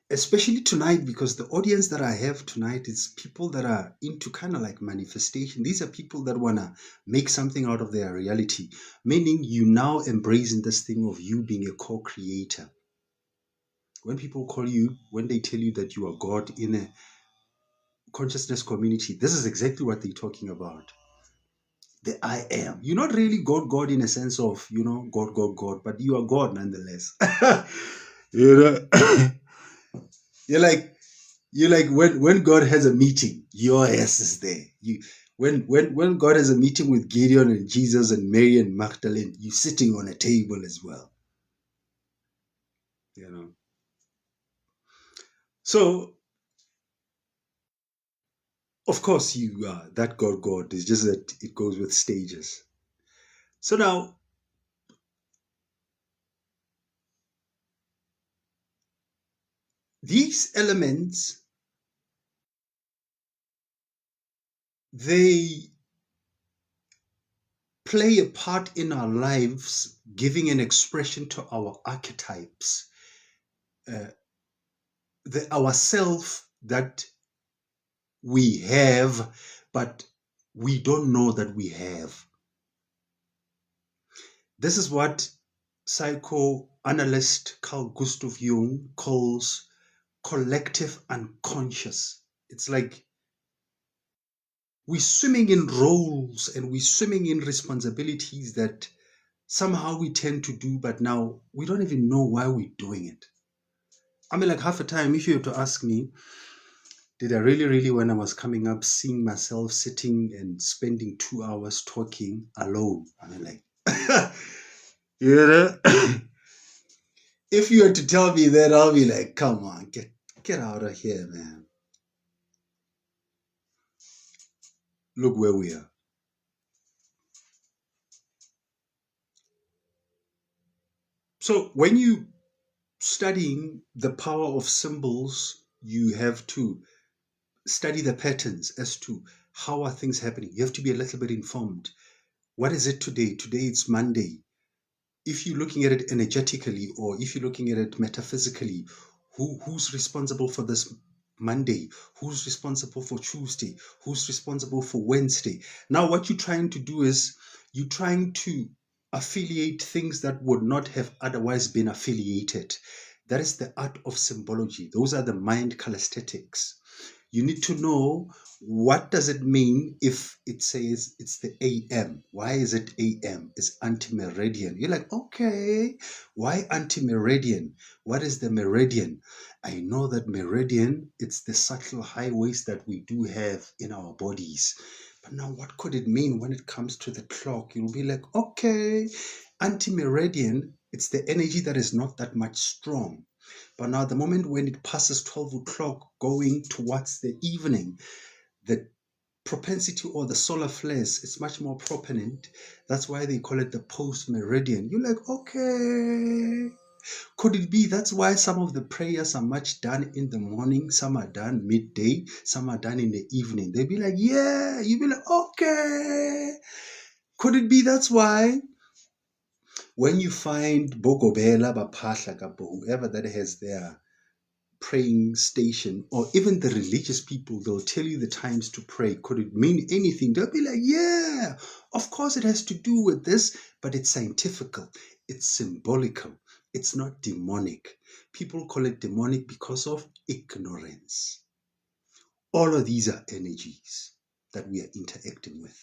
A: Especially tonight, because the audience that I have tonight is people that are into kind of like manifestation. These are people that want to make something out of their reality, meaning you now embracing this thing of you being a co-creator. When people call you, when they tell you that you are God in a consciousness community, this is exactly what they're talking about. The I am. You're not really God in a sense of, God, but you are God nonetheless. You know? You're like when God has a meeting, your ass is there. When God has a meeting with Gideon and Jesus and Mary and Magdalene, you're sitting on a table as well. So of course you are that God. It's just that it goes with stages. So now these elements, they play a part in our lives, giving an expression to our archetypes, the ourself that we have, but we don't know that we have. This is what psychoanalyst Carl Gustav Jung calls collective unconscious. It's like we're swimming in roles and we're swimming in responsibilities that somehow we tend to do, but now we don't even know why we're doing it. I mean, like half the time, if you were to ask me, did I really, when I was coming up, seeing myself sitting and spending 2 hours talking alone? I mean, like, if you were to tell me that, I'll be like, come on, get out of here, man. Look where we are. So when you studying the power of symbols, you have to study the patterns as to how are things happening. You have to be a little bit informed. What is it today? Today it's Monday. If you're looking at it energetically, or if you're looking at it metaphysically, who's responsible for this Monday? Who's responsible for Tuesday? Who's responsible for Wednesday? Now what you're trying to do is you're trying to affiliate things that would not have otherwise been affiliated. That is the art of symbology. Those are the mind calisthenics. You need to know, what does it mean if it says it's the AM? Why is it AM? It's anti-meridian. You're like, okay, why anti-meridian? What is the meridian? I know that meridian, it's the subtle highways that we do have in our bodies. But now what could it mean when it comes to the clock? You'll be like, okay, anti-meridian, it's the energy that is not that much strong. But now the moment when it passes 12 o'clock going towards the evening, the propensity or the solar flares is much more prominent. That's why they call it the post meridian. You're like, okay, could it be that's why some of the prayers are much done in the morning, some are done midday, some are done in the evening? They'll be like, yeah. You'll be like, okay. Could it be that's why when you find Bogobela, Bapahla, Kapo, whoever that has their praying station, or even the religious people, they'll tell you the times to pray. Could it mean anything? They'll be like, yeah, of course it has to do with this, but it's scientifical, it's symbolical, it's not demonic. People call it demonic because of ignorance. All of these are energies that we are interacting with.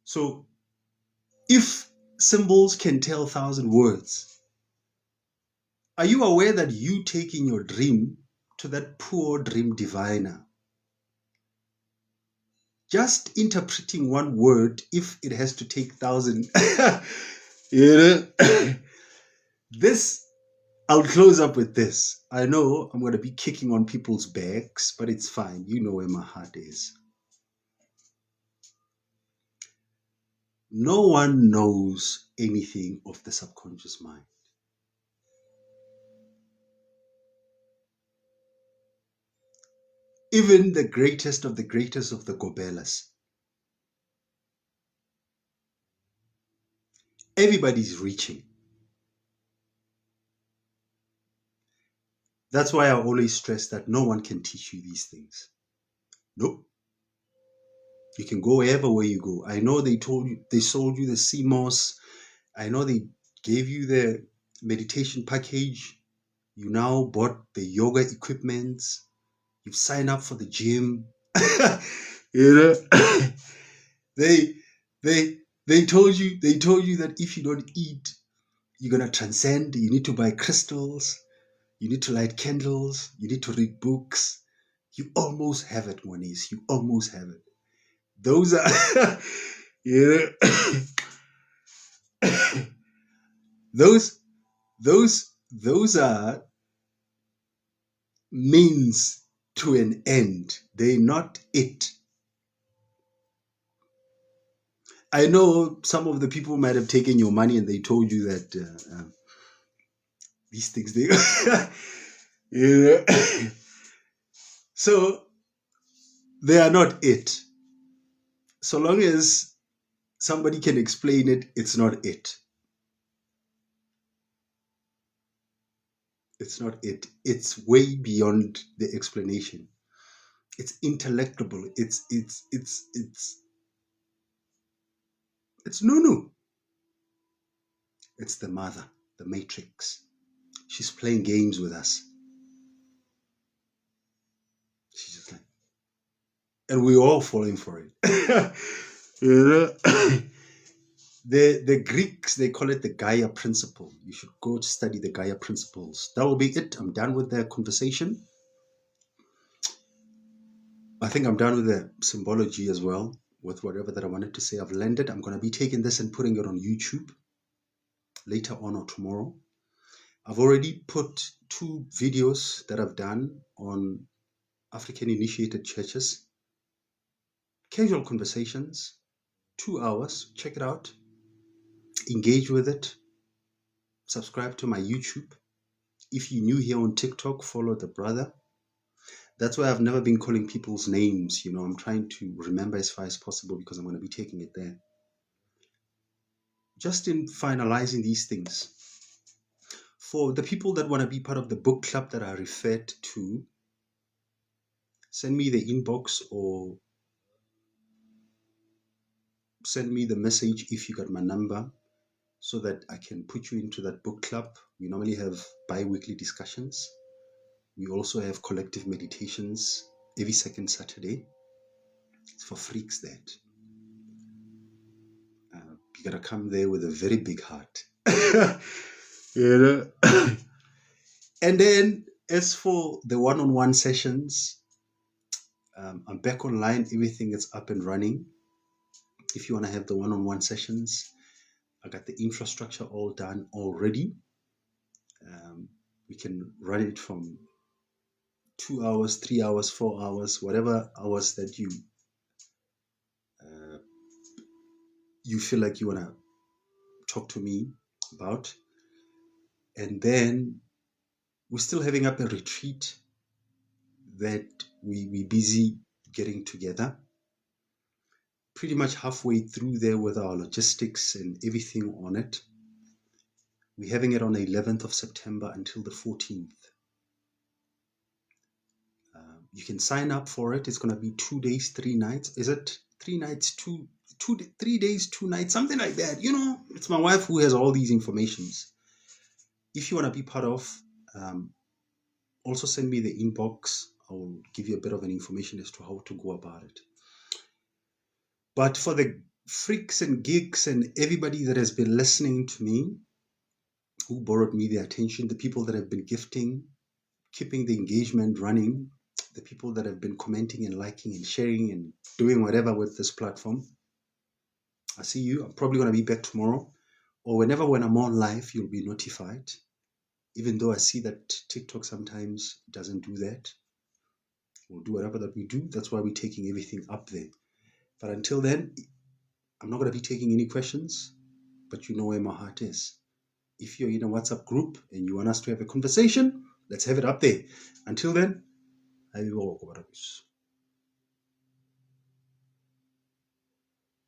A: So if symbols can tell 1,000 words, are you aware that you taking your dream to that poor dream diviner, just interpreting one word, if it has to take 1,000, you know, this, I'll close up with this. I know I'm going to be kicking on people's backs, but it's fine. You know where my heart is. No one knows anything of the subconscious mind. Even the greatest of the Gobelas. Everybody's reaching. That's why I always stress that no one can teach you these things. Nope. You can go wherever way you go. I know they told you, they sold you the CMOS. I know they gave you the meditation package. You now bought the yoga equipments. You've signed up for the gym. You know, they told you that if you don't eat, you're gonna transcend. You need to buy crystals. You need to light candles. You need to read books. You almost have it, Moniz. You almost have it. Those are, you know, those are means to an end. They're not it. I know some of the people might have taken your money and they told you that these things, they, you know, so they are not it. So long as somebody can explain it, it's not it. It's not it. It's way beyond the explanation. It's intellectable. It's Nunu. It's the mother, the matrix. She's playing games with us. She's just like, and we're all falling for it. You know, the Greeks, they call it the Gaia principle. You should go to study the Gaia principles. That will be it. I'm done with the conversation. I think I'm done with the symbology as well, with whatever that I wanted to say. I've landed. I'm going to be taking this and putting it on YouTube later on or tomorrow. I've already put 2 videos that I've done on African initiated churches. Casual conversations, 2 hours. Check it out. Engage with it. Subscribe to my YouTube. If you're new here on TikTok, follow the brother. That's why I've never been calling people's names. You know, I'm trying to remember as far as possible because I'm going to be taking it there. Just in finalizing these things, for the people that want to be part of the book club that I referred to, send me the inbox or send me the message if you got my number so that I can put you into that book club. We normally have bi-weekly discussions. We also have collective meditations every second Saturday. It's for freaks that. You gotta come there with a very big heart. You know? And then as for the one-on-one sessions, I'm back online. Everything is up and running. If you want to have the one-on-one sessions, I got the infrastructure all done already. We can run it from 2 hours, 3 hours, 4 hours, whatever hours that you feel like you want to talk to me about. And then we're still having up a retreat that we busy getting together. Pretty much halfway through there with our logistics and everything on it. We're having it on the 11th of September until the 14th. You can sign up for it. It's going to be 2 days, 3 nights. Is it 3 nights, 3 days, 2 nights, something like that? You know, it's my wife who has all these informations. If you want to be part of, also send me the inbox. I will give you a bit of an information as to how to go about it. But for the freaks and geeks and everybody that has been listening to me, who borrowed me their attention, the people that have been gifting, keeping the engagement running, the people that have been commenting and liking and sharing and doing whatever with this platform, I see you. I'm probably going to be back tomorrow, or whenever when I'm on live, you'll be notified. Even though I see that TikTok sometimes doesn't do that. We'll do whatever that we do. That's why we're taking everything up there. But until then, I'm not going to be taking any questions, but you know where my heart is. If you're in a WhatsApp group and you want us to have a conversation, let's have it up there. Until then, I will walk over this.